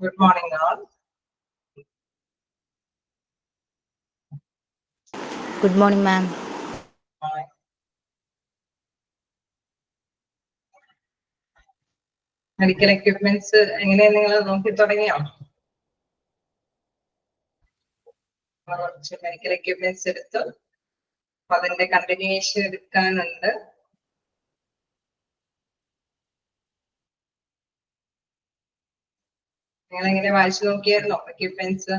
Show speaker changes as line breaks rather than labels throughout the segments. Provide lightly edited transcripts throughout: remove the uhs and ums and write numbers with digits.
Good morning, all.
Good morning, ma'am.
Hi. Medical equipments എങ്ങനെയാ നിങ്ങൾ നോക്കി തുടങ്ങിയോ? കുറച്ച് മെഡിക്കൽ എക്യുപ്മെന്റ്സ് എടുത്തു. അപ്പൊ അതിന്റെ കണ്ടിന്യൂവേഷൻ എടുക്കാനുണ്ട്. നിങ്ങൾ എങ്ങനെ വായിച്ചു നോക്കിയായിരുന്നോ എക്യുപ്മെന്റ്സ്?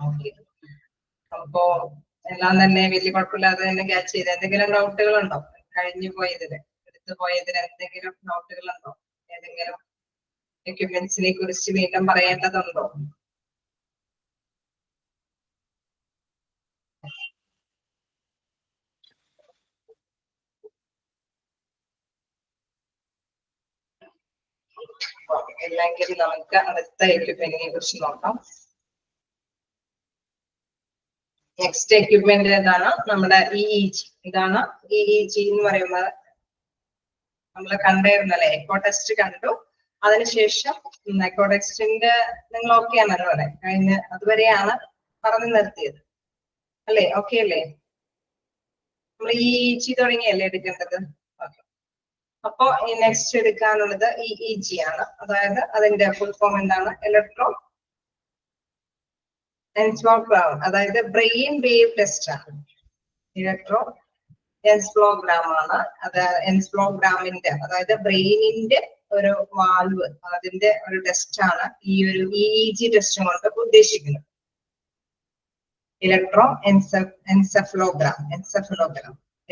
ഓക്കെ. അപ്പോ എല്ലാം തന്നെ വലിയ കുഴപ്പമില്ലാതെ തന്നെ ക്യാച്ച് ചെയ്ത് എന്തെങ്കിലും ഡൗട്ടുകൾ ഉണ്ടോ? കഴിഞ്ഞു പോയതിന് എടുത്തു പോയതിന് എന്തെങ്കിലും ഡൗട്ടുകൾ ഉണ്ടോ? ഏതെങ്കിലും എക്യുപ്മെന്റ്സിനെ കുറിച്ച് വീണ്ടും പറയേണ്ടതുണ്ടോ? അല്ലെങ്കിൽ നമുക്ക് അടുത്ത എക്യുപ്മെന്റിനെ കുറിച്ച് നോക്കാം. നെക്സ്റ്റ് എക്യുപ്മെന്റ് ഏതാണ്? നമ്മുടെ EEG. ഇതാണ് EEG എന്ന് പറയുന്നത്. നമ്മൾ കണ്ടായിരുന്നല്ലേ, എക്കോ ടെസ്റ്റ് കണ്ടു. അതിനുശേഷം എക്കോ ടെസ്റ്റിന്റെ നിങ്ങൾ ഓക്കെ ആണല്ലോ അല്ലെ? കഴിഞ്ഞ് അതുവരെയാണ് പറഞ്ഞു നിർത്തിയത് അല്ലേ? ഓക്കെ അല്ലേ? നമ്മൾ EEG തുടങ്ങിയല്ലേ എടുക്കേണ്ടത്? ഓക്കെ. അപ്പോ ഈ നെക്സ്റ്റ് എടുക്കാനുള്ളത് EEG ആണ്. അതായത് അതിന്റെ ഫുൾ ഫോം എന്താണ്? ഇലക്ട്രോ എൻസെഫലോഗ്രാം, അതായത് ബ്രെയിൻ വേവ് ടെസ്റ്റ് ആണ്. ഇലക്ട്രോ എൻസെഫലോഗ്രാം ആണ്. അത് എൻസെഫലോഗ്രാമിന്റെ, അതായത് ബ്രെയിനിന്റെ ഒരു വാൽവ്, അതിന്റെ ഒരു ടെസ്റ്റ് ആണ് ഈ ഒരു EEG ടെസ്റ്റ് കൊണ്ട് ഉദ്ദേശിക്കുന്നത്. Electro encephalogram,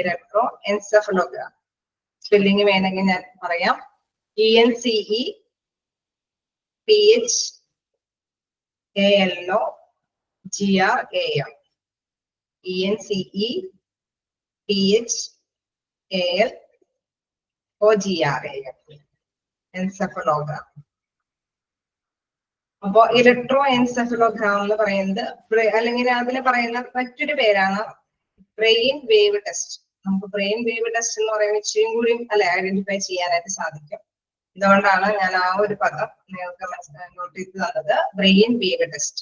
electro encephalogram. Spelling വേണമെങ്കിൽ ഞാൻ പറയാം. ENCEPHALOGRAM. ENCEPHALOGRAM. എൻസെഫലോഗ്രാം. അപ്പോ ഇലക്ട്രോ എൻസെഫലോഗ്രാം എന്ന് പറയുന്നത്, അല്ലെങ്കിൽ അതിന് പറയുന്ന മറ്റൊരു പേരാണ് ബ്രെയിൻ വേവ് ടെസ്റ്റ്. നമുക്ക് ബ്രെയിൻ വേവ് ടെസ്റ്റ് എന്ന് പറയുമ്പോൾ ഇച്ചിരി കൂടി അല്ലെ ഐഡന്റിഫൈ ചെയ്യാനായിട്ട് സാധിക്കും. അതുകൊണ്ടാണ് ഞാൻ ആ ഒരു പദം നിങ്ങൾക്ക് നോട്ട് ചെയ്ത് തന്നത്, ബ്രെയിൻ വേവ് ടെസ്റ്റ്.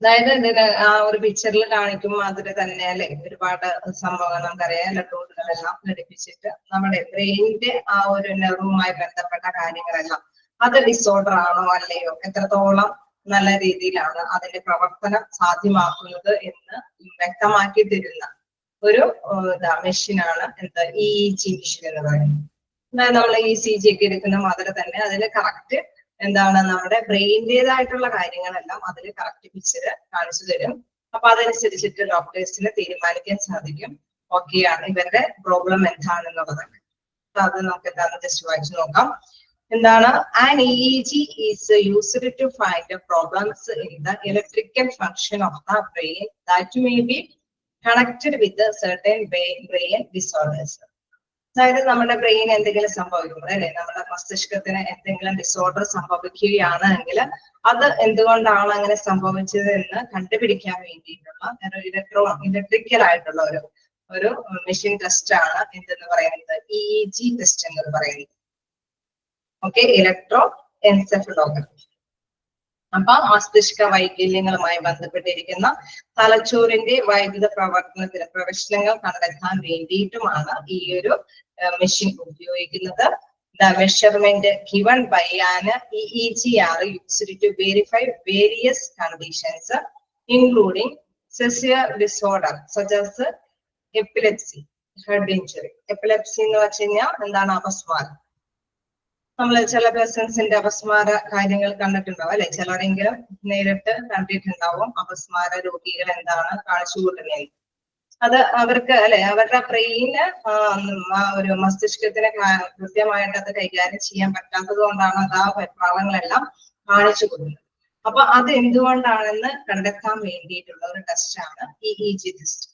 അതായത് ഇതിന് ആ ഒരു പിക്ചറിൽ കാണിക്കുമ്പോൾ അതിൽ തന്നെ അല്ലെ ഒരുപാട് സംഭവങ്ങൾ നമുക്കറിയാം. ഇലക്ട്രോഡുകളെല്ലാം ഘടിപ്പിച്ചിട്ട് നമ്മുടെ ബ്രെയിനിന്റെ ആ ഒരു നെർവുമായി ബന്ധപ്പെട്ട കാര്യങ്ങളെല്ലാം അത് ഡിസോർഡർ ആണോ അല്ലയോ, എത്രത്തോളം നല്ല രീതിയിലാണ് അതിന്റെ പ്രവർത്തനം സാധ്യമാക്കുന്നത് എന്ന് വ്യക്തമാക്കി തരുന്ന ഒരു മെഷീനാണ് എന്ത് EEG മെഷീൻ എന്ന് പറയുന്നത്. അതായത് നമ്മൾ ECG ഒക്കെ എടുക്കുന്ന മാതിരി തന്നെ അതിന് കറക്റ്റ് എന്താണ് നമ്മുടെ ബ്രെയിനിൻ്റെതായിട്ടുള്ള കാര്യങ്ങളെല്ലാം അതിൽ കറക്റ്റ് പിക്ചർ കാണിച്ചു തരും. അപ്പൊ അതനുസരിച്ചിട്ട് ഡോക്ടേഴ്സിന് തീരുമാനിക്കാൻ സാധിക്കും ഓക്കെയാണ് ഇവരുടെ പ്രോബ്ലം എന്താണെന്നുള്ളതൊക്കെ. അത് നമുക്ക് എന്താണെന്ന് ജസ്റ്റ് വായിച്ചു നോക്കാം. എന്താണ്? An EEG is used to find problems in the electrical function of the brain that may be connected with a certain brain disorders. അതായത് നമ്മുടെ ബ്രെയിൻ എന്തെങ്കിലും സംഭവിക്കുന്നത് അല്ലെ, നമ്മുടെ മസ്തിഷ്കത്തിന് എന്തെങ്കിലും ഡിസോർഡർ സംഭവിക്കുകയാണെങ്കിൽ അത് എന്തുകൊണ്ടാണ് അങ്ങനെ സംഭവിച്ചത് എന്ന് കണ്ടുപിടിക്കാൻ വേണ്ടിയിട്ടുള്ള ഇലക്ട്രിക്കൽ ആയിട്ടുള്ള ഒരു മെഷീൻ ടെസ്റ്റ് ആണ് എന്തെന്ന് പറയുന്നത് EEG ടെസ്റ്റ് എന്ന് പറയുന്നത്. Okay, electro encephalogram. അപ്പൊ മസ്തിഷ്ക വൈകല്യങ്ങളുമായി ബന്ധപ്പെട്ടിരിക്കുന്ന തലച്ചോറിന്റെ വൈദ്യുത പ്രവർത്തനത്തിന് പ്രശ്നങ്ങൾ കണ്ടെത്താൻ വേണ്ടിയിട്ടുമാണ് ഈ ഒരു മെഷീൻ ഉപയോഗിക്കുന്നത്. The measurement given by an EEG are used to verify various conditions including seizure disorder such as epilepsy, head injury. Epilepsy എന്ന് വെച്ച് കഴിഞ്ഞാൽ എന്താണ്? അപസ്മാരം. നമ്മൾ ചില പേഴ്സൺസിന്റെ അപസ്മാര കാര്യങ്ങൾ കണ്ടിട്ടുണ്ടാവും അല്ലെ, ചിലരെങ്കിലും നേരിട്ട് കണ്ടിട്ടുണ്ടാവും അപസ്മാര രോഗികൾ എന്താണ് കാണിച്ചു കൂട്ടുന്നത്. അത് അവർക്ക് അല്ലെ അവരുടെ ബ്രെയിന് ആ ഒരു മസ്തിഷ്കത്തിനെ കൃത്യമായിട്ട് അത് കൈകാര്യം ചെയ്യാൻ പറ്റാത്തത് കൊണ്ടാണ് അത് ആ വെപ്രാളങ്ങളെല്ലാം കാണിച്ചു കൊടുക്കുന്നത്. അപ്പൊ അത് എന്തുകൊണ്ടാണെന്ന് കണ്ടെത്താൻ വേണ്ടിയിട്ടുള്ള ഒരു ടെസ്റ്റാണ് EEG ടെസ്റ്റ്.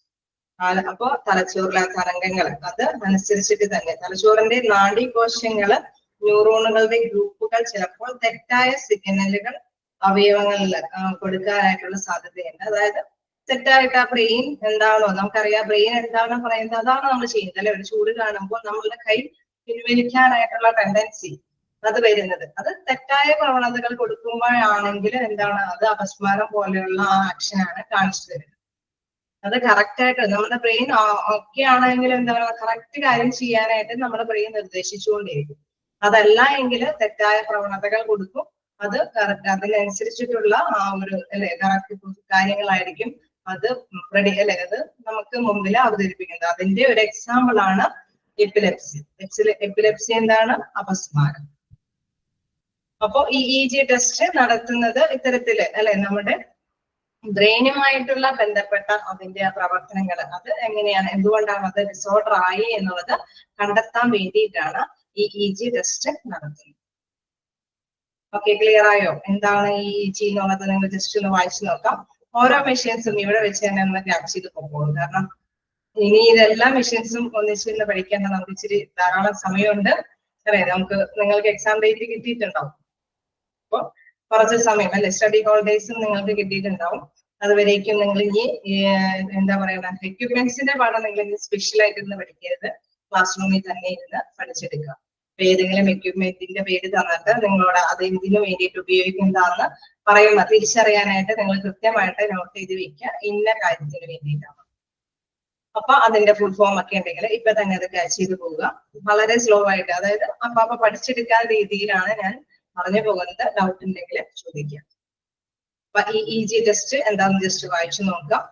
അപ്പോ തലച്ചോറിലെ തരംഗങ്ങൾ അത് അനുസരിച്ചിട്ട് തന്നെ തലച്ചോറിന്റെ നാഡീകോശങ്ങള് ന്യൂറോണുകളുടെ ഗ്രൂപ്പുകൾ ചിലപ്പോൾ തെറ്റായ സിഗ്നലുകൾ അവയവങ്ങളിൽ കൊടുക്കാനായിട്ടുള്ള സാധ്യതയുണ്ട്. അതായത് തെറ്റായിട്ട് ആ ബ്രെയിൻ എന്താണോ നമുക്കറിയാം, ബ്രെയിൻ എന്താണോ പറയുന്നത് അതാണ് നമ്മൾ ചെയ്യുന്നത് അല്ലെ. ഒരു ചൂട് കാണുമ്പോൾ നമ്മളുടെ കൈ പിൻവലിക്കാനായിട്ടുള്ള ടെൻഡൻസി അത് വരുന്നത്. അത് തെറ്റായ പ്രവണതകൾ കൊടുക്കുമ്പോഴാണെങ്കിൽ എന്താണ് അത് അപസ്മാരം പോലെയുള്ള ആ ആക്ഷനാണ് കാണിച്ചു തരുന്നത്. അത് കറക്റ്റ് ആയിട്ട് നമ്മുടെ ബ്രെയിൻ ഒക്കെ ആണെങ്കിൽ എന്താ പറയുക കറക്റ്റ് കാര്യം ചെയ്യാനായിട്ട് നമ്മുടെ ബ്രെയിൻ നിർദ്ദേശിച്ചുകൊണ്ടേയിരിക്കും. അതല്ല എങ്കിൽ തെറ്റായ പ്രവണതകൾ കൊടുക്കും. അത് കറക്റ്റ് അതിനനുസരിച്ചിട്ടുള്ള ആ ഒരു അല്ലെ കറക്റ്റ് കാര്യങ്ങളായിരിക്കും അത് അല്ലെ അത് നമുക്ക് മുമ്പിൽ അവതരിപ്പിക്കുന്നത്. അതിന്റെ ഒരു എക്സാമ്പിൾ ആണ് എപ്പിലെപ്സി. എപ്പിലെപ്സി എന്താണ്? അപസ്മാരം. അപ്പോ ഈ EEG ടെസ്റ്റ് നടത്തുന്നത് ഇത്തരത്തില് അല്ലെ നമ്മുടെ ബ്രെയിനുമായിട്ടുള്ള ബന്ധപ്പെട്ട അതിന്റെ പ്രവർത്തനങ്ങൾ അത് എങ്ങനെയാണ് എന്തുകൊണ്ടാണ് അത് ഡിസോർഡർ ആയി എന്നുള്ളത് കണ്ടെത്താൻ വേണ്ടിയിട്ടാണ് ഈ EEG ടെസ്റ്റ് നടത്തുന്നത്. ഓക്കെ, ക്ലിയർ ആയോ? എന്താണ് ഈ EEG എന്നുള്ളത് നിങ്ങൾ ജസ്റ്റ് ഒന്ന് വായിച്ചു നോക്കാം. ഓരോ മെഷീൻസും ഇവിടെ വെച്ച് തന്നെ ഒന്ന് ക്യാപ്ചർ ചെയ്ത് പോകും. കാരണം ഇനി ഇതെല്ലാ മെഷീൻസും ഒന്നിച്ചിരുന്ന് പഠിക്കേണ്ട നമുക്ക് ഇച്ചിരി ധാരാളം സമയമുണ്ട്. അറിയാം നമുക്ക് നിങ്ങൾക്ക് എക്സാം ഡേറ്റ് കിട്ടിയിട്ടുണ്ടാവും. അപ്പൊ കുറച്ച് സമയം അല്ലെ സ്റ്റഡി ഹോളിഡേയ്സും നിങ്ങൾക്ക് കിട്ടിയിട്ടുണ്ടാവും. അതുവരേക്കും നിങ്ങൾ ഇനി എന്താ പറയുക എക്യുപ്മെന്റ്സിന്റെ പാഠം നിങ്ങൾ ഇനി സ്പെഷ്യൽ ആയിട്ട് ഇരുന്ന് പഠിക്കരുത്. ക്ലാസ് റൂമിൽ തന്നെ ഇരുന്ന് പഠിച്ചെടുക്കുക. ഏതെങ്കിലും എക്യുപ്മെന്റിന്റെ പേര് തന്നിട്ട് നിങ്ങളോട് അത് എന്തിനു വേണ്ടിയിട്ട് ഉപയോഗിക്കുന്നതാണെന്ന് പറയുക. തിരിച്ചറിയാനായിട്ട് നിങ്ങൾ കൃത്യമായിട്ട് നോട്ട് ചെയ്ത് വെക്കുക ഇന്ന കാര്യത്തിന് വേണ്ടിയിട്ടാണ്. അപ്പൊ അതിന്റെ ഫുൾ ഫോം ഒക്കെ ഉണ്ടെങ്കിൽ ഇപ്പൊ തന്നെ അത് ക്യാച്ച് ചെയ്ത് പോവുക. വളരെ സ്ലോ ആയിട്ട് അതായത് അപ്പൊ പഠിച്ചെടുക്കാൻ രീതിയിലാണ് ഞാൻ പറഞ്ഞു പോകുന്നത്. ഡൗട്ട് ഉണ്ടെങ്കിൽ ചോദിക്കാം. അപ്പൊ ഈ EEG ടെസ്റ്റ് എന്താണെന്ന് ജസ്റ്റ് വായിച്ചു നോക്കാം.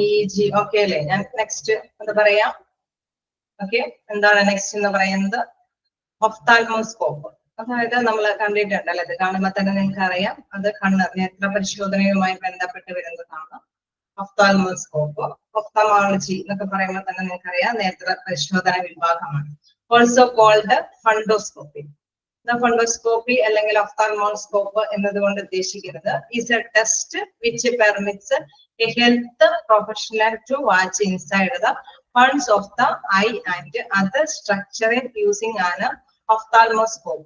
EEG ഓക്കെ അല്ലേ? ഞാൻ നെക്സ്റ്റ് എന്താ പറയാ ഓക്കെ എന്താണ് നെക്സ്റ്റ് എന്ന് പറയുന്നത് ഒഫ്താൽമോസ്കോപ്പ്. അതായത് നമ്മൾ കണ്ടിട്ടുണ്ടല്ലോ ഇത് കാണുമ്പോൾ തന്നെ നിങ്ങൾക്ക് അറിയാം അത് കണ്ണ് നേത്ര പരിശോധനയുമായി ബന്ധപ്പെട്ട് വരുന്നതാണ് ഒഫ്താൽമോസ്കോപ്പ്. ഒഫ്തമോളജി എന്നൊക്കെ പറയുമ്പോൾ തന്നെ നിങ്ങൾക്കറിയാം നേത്ര പരിശോധന വിഭാഗമാണ്. Also called ഫണ്ടോസ്കോപ്പി. ഫണ്ടോസ്കോപ്പി അല്ലെങ്കിൽ ഒഫ്താൽമോസ്കോപ്പ് എന്നതുകൊണ്ട് ഉദ്ദേശിക്കുന്നത് is a test which permits a health professional to watch inside the funds of the eye and other structure using an ophthalmoscope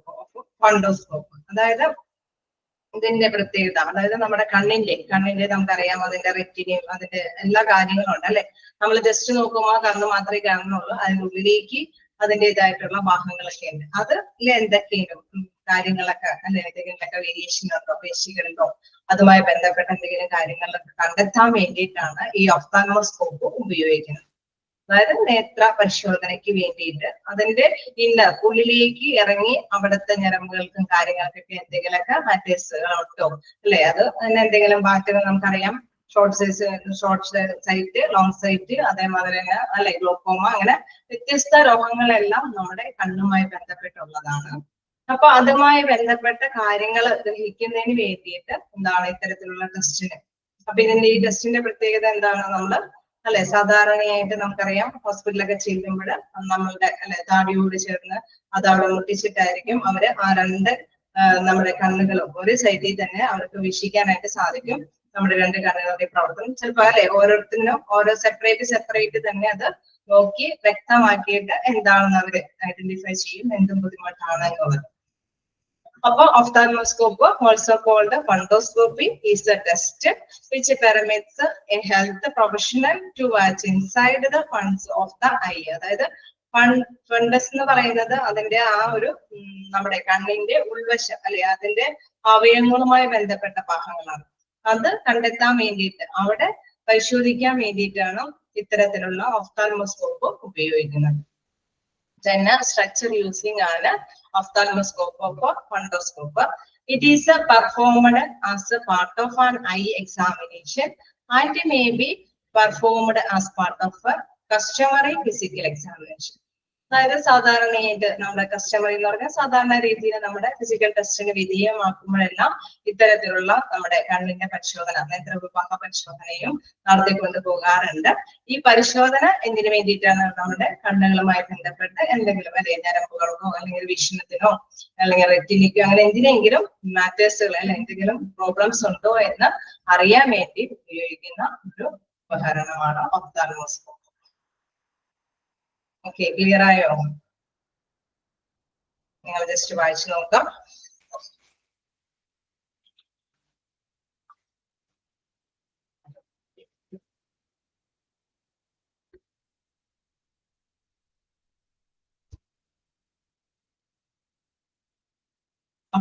fundoscope. അതായത് ഇതിന്റെ പ്രത്യേകത അതായത് നമ്മുടെ കണ്ണിന്റെ നമുക്കറിയാം അതിന്റെ റെറ്റിനയും അതിന്റെ എല്ലാ കാര്യങ്ങളും ഉണ്ട് അല്ലെ. നമ്മൾ ജസ്റ്റ് നോക്കുമ്പോൾ കണ്ണ് മാത്രമേ കാണുന്നുള്ളൂ. അതിനുള്ളിലേക്ക് അതിൻ്റെതായിട്ടുള്ള ഭാഗങ്ങളൊക്കെ ഉണ്ട്. അതിൽ എന്തൊക്കെയും കാര്യങ്ങളൊക്കെ അല്ലെ എന്തെങ്കിലുമൊക്കെ വേരിയേഷൻ ഉണ്ടോ പേശികളുണ്ടോ അതുമായി ബന്ധപ്പെട്ട എന്തെങ്കിലും കാര്യങ്ങളൊക്കെ കണ്ടെത്താൻ വേണ്ടിയിട്ടാണ് ഈ ഒഫ്താൽമോസ്കോപ്പ് ഉപയോഗിക്കുന്നത്. അതായത് നേത്ര പരിശോധനയ്ക്ക് വേണ്ടിയിട്ട് അതിന്റെ ഇന്നർ ഉള്ളിലേക്ക് ഇറങ്ങി അവിടുത്തെ ഞരമ്പുകൾക്കും കാര്യങ്ങൾക്കൊക്കെ എന്തെങ്കിലുമൊക്കെ മാറ്റേഴ്സുകളോ അല്ലെ അത് തന്നെ എന്തെങ്കിലും മാറ്റങ്ങൾ നമുക്കറിയാം. ഷോർട്ട് സൈറ്റ് ലോങ് സൈറ്റ് അതേമാതിരി തന്നെ അല്ലെ ഗ്ലോക്കോമ അങ്ങനെ വ്യത്യസ്ത രോഗങ്ങളെല്ലാം നമ്മുടെ കണ്ണുമായി ബന്ധപ്പെട്ടുള്ളതാണ്. അപ്പൊ അതുമായി ബന്ധപ്പെട്ട കാര്യങ്ങൾ ഗ്രഹിക്കുന്നതിന് വേണ്ടിയിട്ട് എന്താണ് ഇത്തരത്തിലുള്ള ടെസ്റ്റിന്. അപ്പൊ ഇതിന്റെ ഈ ടെസ്റ്റിന്റെ പ്രത്യേകത എന്താണ്? നമ്മള് അല്ലെ സാധാരണയായിട്ട് നമുക്കറിയാം ഹോസ്പിറ്റലൊക്കെ ചെല്ലുമ്പോൾ നമ്മളുടെ അല്ലെ താടിയോട് ചേർന്ന് അത് അവിടെ മുട്ടിച്ചിട്ടായിരിക്കും അവര് ആ രണ്ട് നമ്മുടെ കണ്ണുകളും ഒരു സൈഡിൽ തന്നെ അവർക്ക് വീക്ഷിക്കാനായിട്ട് സാധിക്കും. നമ്മുടെ രണ്ട് കണ്ണുകളുടെ പ്രവർത്തനം ചിലപ്പോൾ അല്ലെ ഓരോരുത്തരും ഓരോ സെപ്പറേറ്റ് തന്നെ അത് നോക്കി വ്യക്തമാക്കിയിട്ട് എന്താണെന്ന് അവര് ഐഡന്റിഫൈ ചെയ്യും എന്തും ബുദ്ധിമുട്ടാണ് എന്നുള്ളത്. അപ്പൊ ophthalmoscope also called fundoscopy is a test which permits a health professional to watch inside the funds of the eye. അതായത് ഫണ്ടസ് എന്ന് പറയുന്നത് അതിന്റെ ആ ഒരു നമ്മുടെ കണ്ണിന്റെ ഉൾവശം അല്ലെ അതിന്റെ അവയവങ്ങളുമായി ബന്ധപ്പെട്ട ഭാഗങ്ങളാണ്. അത് കണ്ടെത്താൻ വേണ്ടിയിട്ട് അവിടെ പരിശോധിക്കാൻ വേണ്ടിയിട്ടാണ് ഇത്തരത്തിലുള്ള ഒഫ്താൽമോസ്കോപ്പ് ഉപയോഗിക്കുന്നത്. Then structure using an ophthalmoscope or fundoscope. It is performed as a part of an eye examination and may be performed as part of a customary physical examination. അതായത് സാധാരണയായിട്ട് നമ്മുടെ കസ്റ്റമർ എന്ന് പറഞ്ഞാൽ സാധാരണ രീതിയിൽ നമ്മുടെ ഫിസിക്കൽ ടെസ്റ്റിന് വിധേയമാക്കുമ്പോഴെല്ലാം ഇത്തരത്തിലുള്ള നമ്മുടെ കണ്ണിന്റെ പരിശോധന, നേത്രവിഭാഗ പരിശോധനയും നടത്തിക്കൊണ്ട് പോകാറുണ്ട്. ഈ പരിശോധന എന്തിനു വേണ്ടിയിട്ടാണ്? നമ്മുടെ കണ്ണുകളുമായി ബന്ധപ്പെട്ട് എന്തെങ്കിലും ഞരമ്പുകൾക്കോ അല്ലെങ്കിൽ വിഷണത്തിനോ അല്ലെങ്കിൽ റെറ്റിനിക്കോ അങ്ങനെ എന്തിനെങ്കിലും മാറ്റേഴ്സുകൾ അല്ലെങ്കിൽ എന്തെങ്കിലും പ്രോബ്ലംസ് ഉണ്ടോ എന്ന് അറിയാൻ വേണ്ടി ഉപയോഗിക്കുന്ന ഒരു ഉപകരണമാണ് ഒഫ്താൽമോസ്കോപ്പ്. ഓക്കെ, ക്ലിയർ ആയോ? നിങ്ങൾ ജസ്റ്റ് വായിച്ചു നോക്കാം.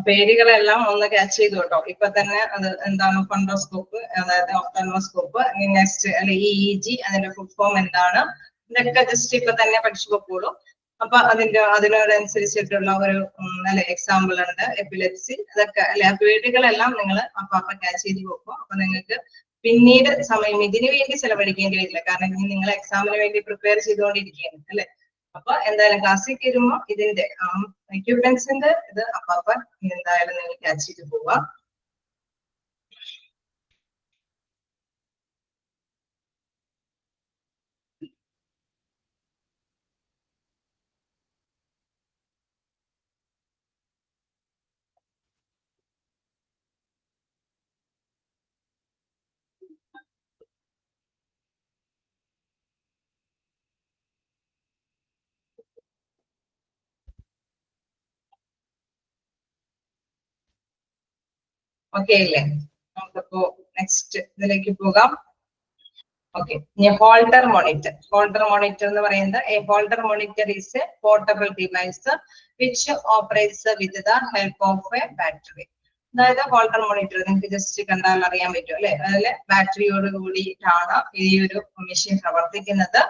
പേരുകളെല്ലാം ഒന്ന് ക്യാച്ച് ചെയ്തു കേട്ടോ. ഇപ്പൊ തന്നെ അത് എന്താണ് ഫണ്ടോസ്കോപ്പ്, അതായത് ഒഫ്താൽമോസ്കോപ്പ്, നെക്സ്റ്റ് അല്ലെ EEG, അതിന്റെ ഫുൾ ഫോം എന്താണ്, ഇതൊക്കെ ജസ്റ്റ് ഇപ്പൊ തന്നെ പഠിച്ചു പോക്കോളൂ. അപ്പൊ അതിനോടനുസരിച്ചിട്ടുള്ള ഒരു അല്ലെ എക്സാമ്പിൾ ഉണ്ട്, എപ്പിലെപ്സി, അതൊക്കെ അല്ലെ. ആ പേരുകളെല്ലാം നിങ്ങൾ അപ്പൊ ക്യാച്ച് ചെയ്ത് പോകും. അപ്പൊ നിങ്ങൾക്ക് പിന്നീട് സമയം ഇതിനു വേണ്ടി ചെലവഴിക്കേണ്ടി വരില്ല. കാരണം ഇനി നിങ്ങൾ എക്സാമിന് വേണ്ടി പ്രിപ്പയർ ചെയ്തുകൊണ്ടിരിക്കുകയാണ് അല്ലെ. അപ്പൊ എന്തായാലും ക്ലാസ്സിൽ കയറുമ്പോ ഇതിന്റെ എക്യുപ്മെന്റ്സിന്റെ ഇത് അപ്പൊ എന്തായാലും നിങ്ങൾ ക്യാച്ച് ചെയ്ത് പോവാ. ഓക്കെ അല്ലേ? നമുക്കിപ്പോ നെക്സ്റ്റ് ഇതിലേക്ക് പോകാം. Okay, holder monitor. Holder monitor എന്ന് പറയുന്നത് A holder monitor is A portable device which operates with the help of A battery. അതായത് ഹോൾഡർ മോണിറ്റർ നിങ്ങൾക്ക് ജസ്റ്റ് കണ്ടാൽ അറിയാൻ പറ്റും അല്ലെ. അതില് ബാറ്ററിയോട് കൂടിയിട്ടാണ് ഈ ഒരു മെഷീൻ പ്രവർത്തിക്കുന്നത്.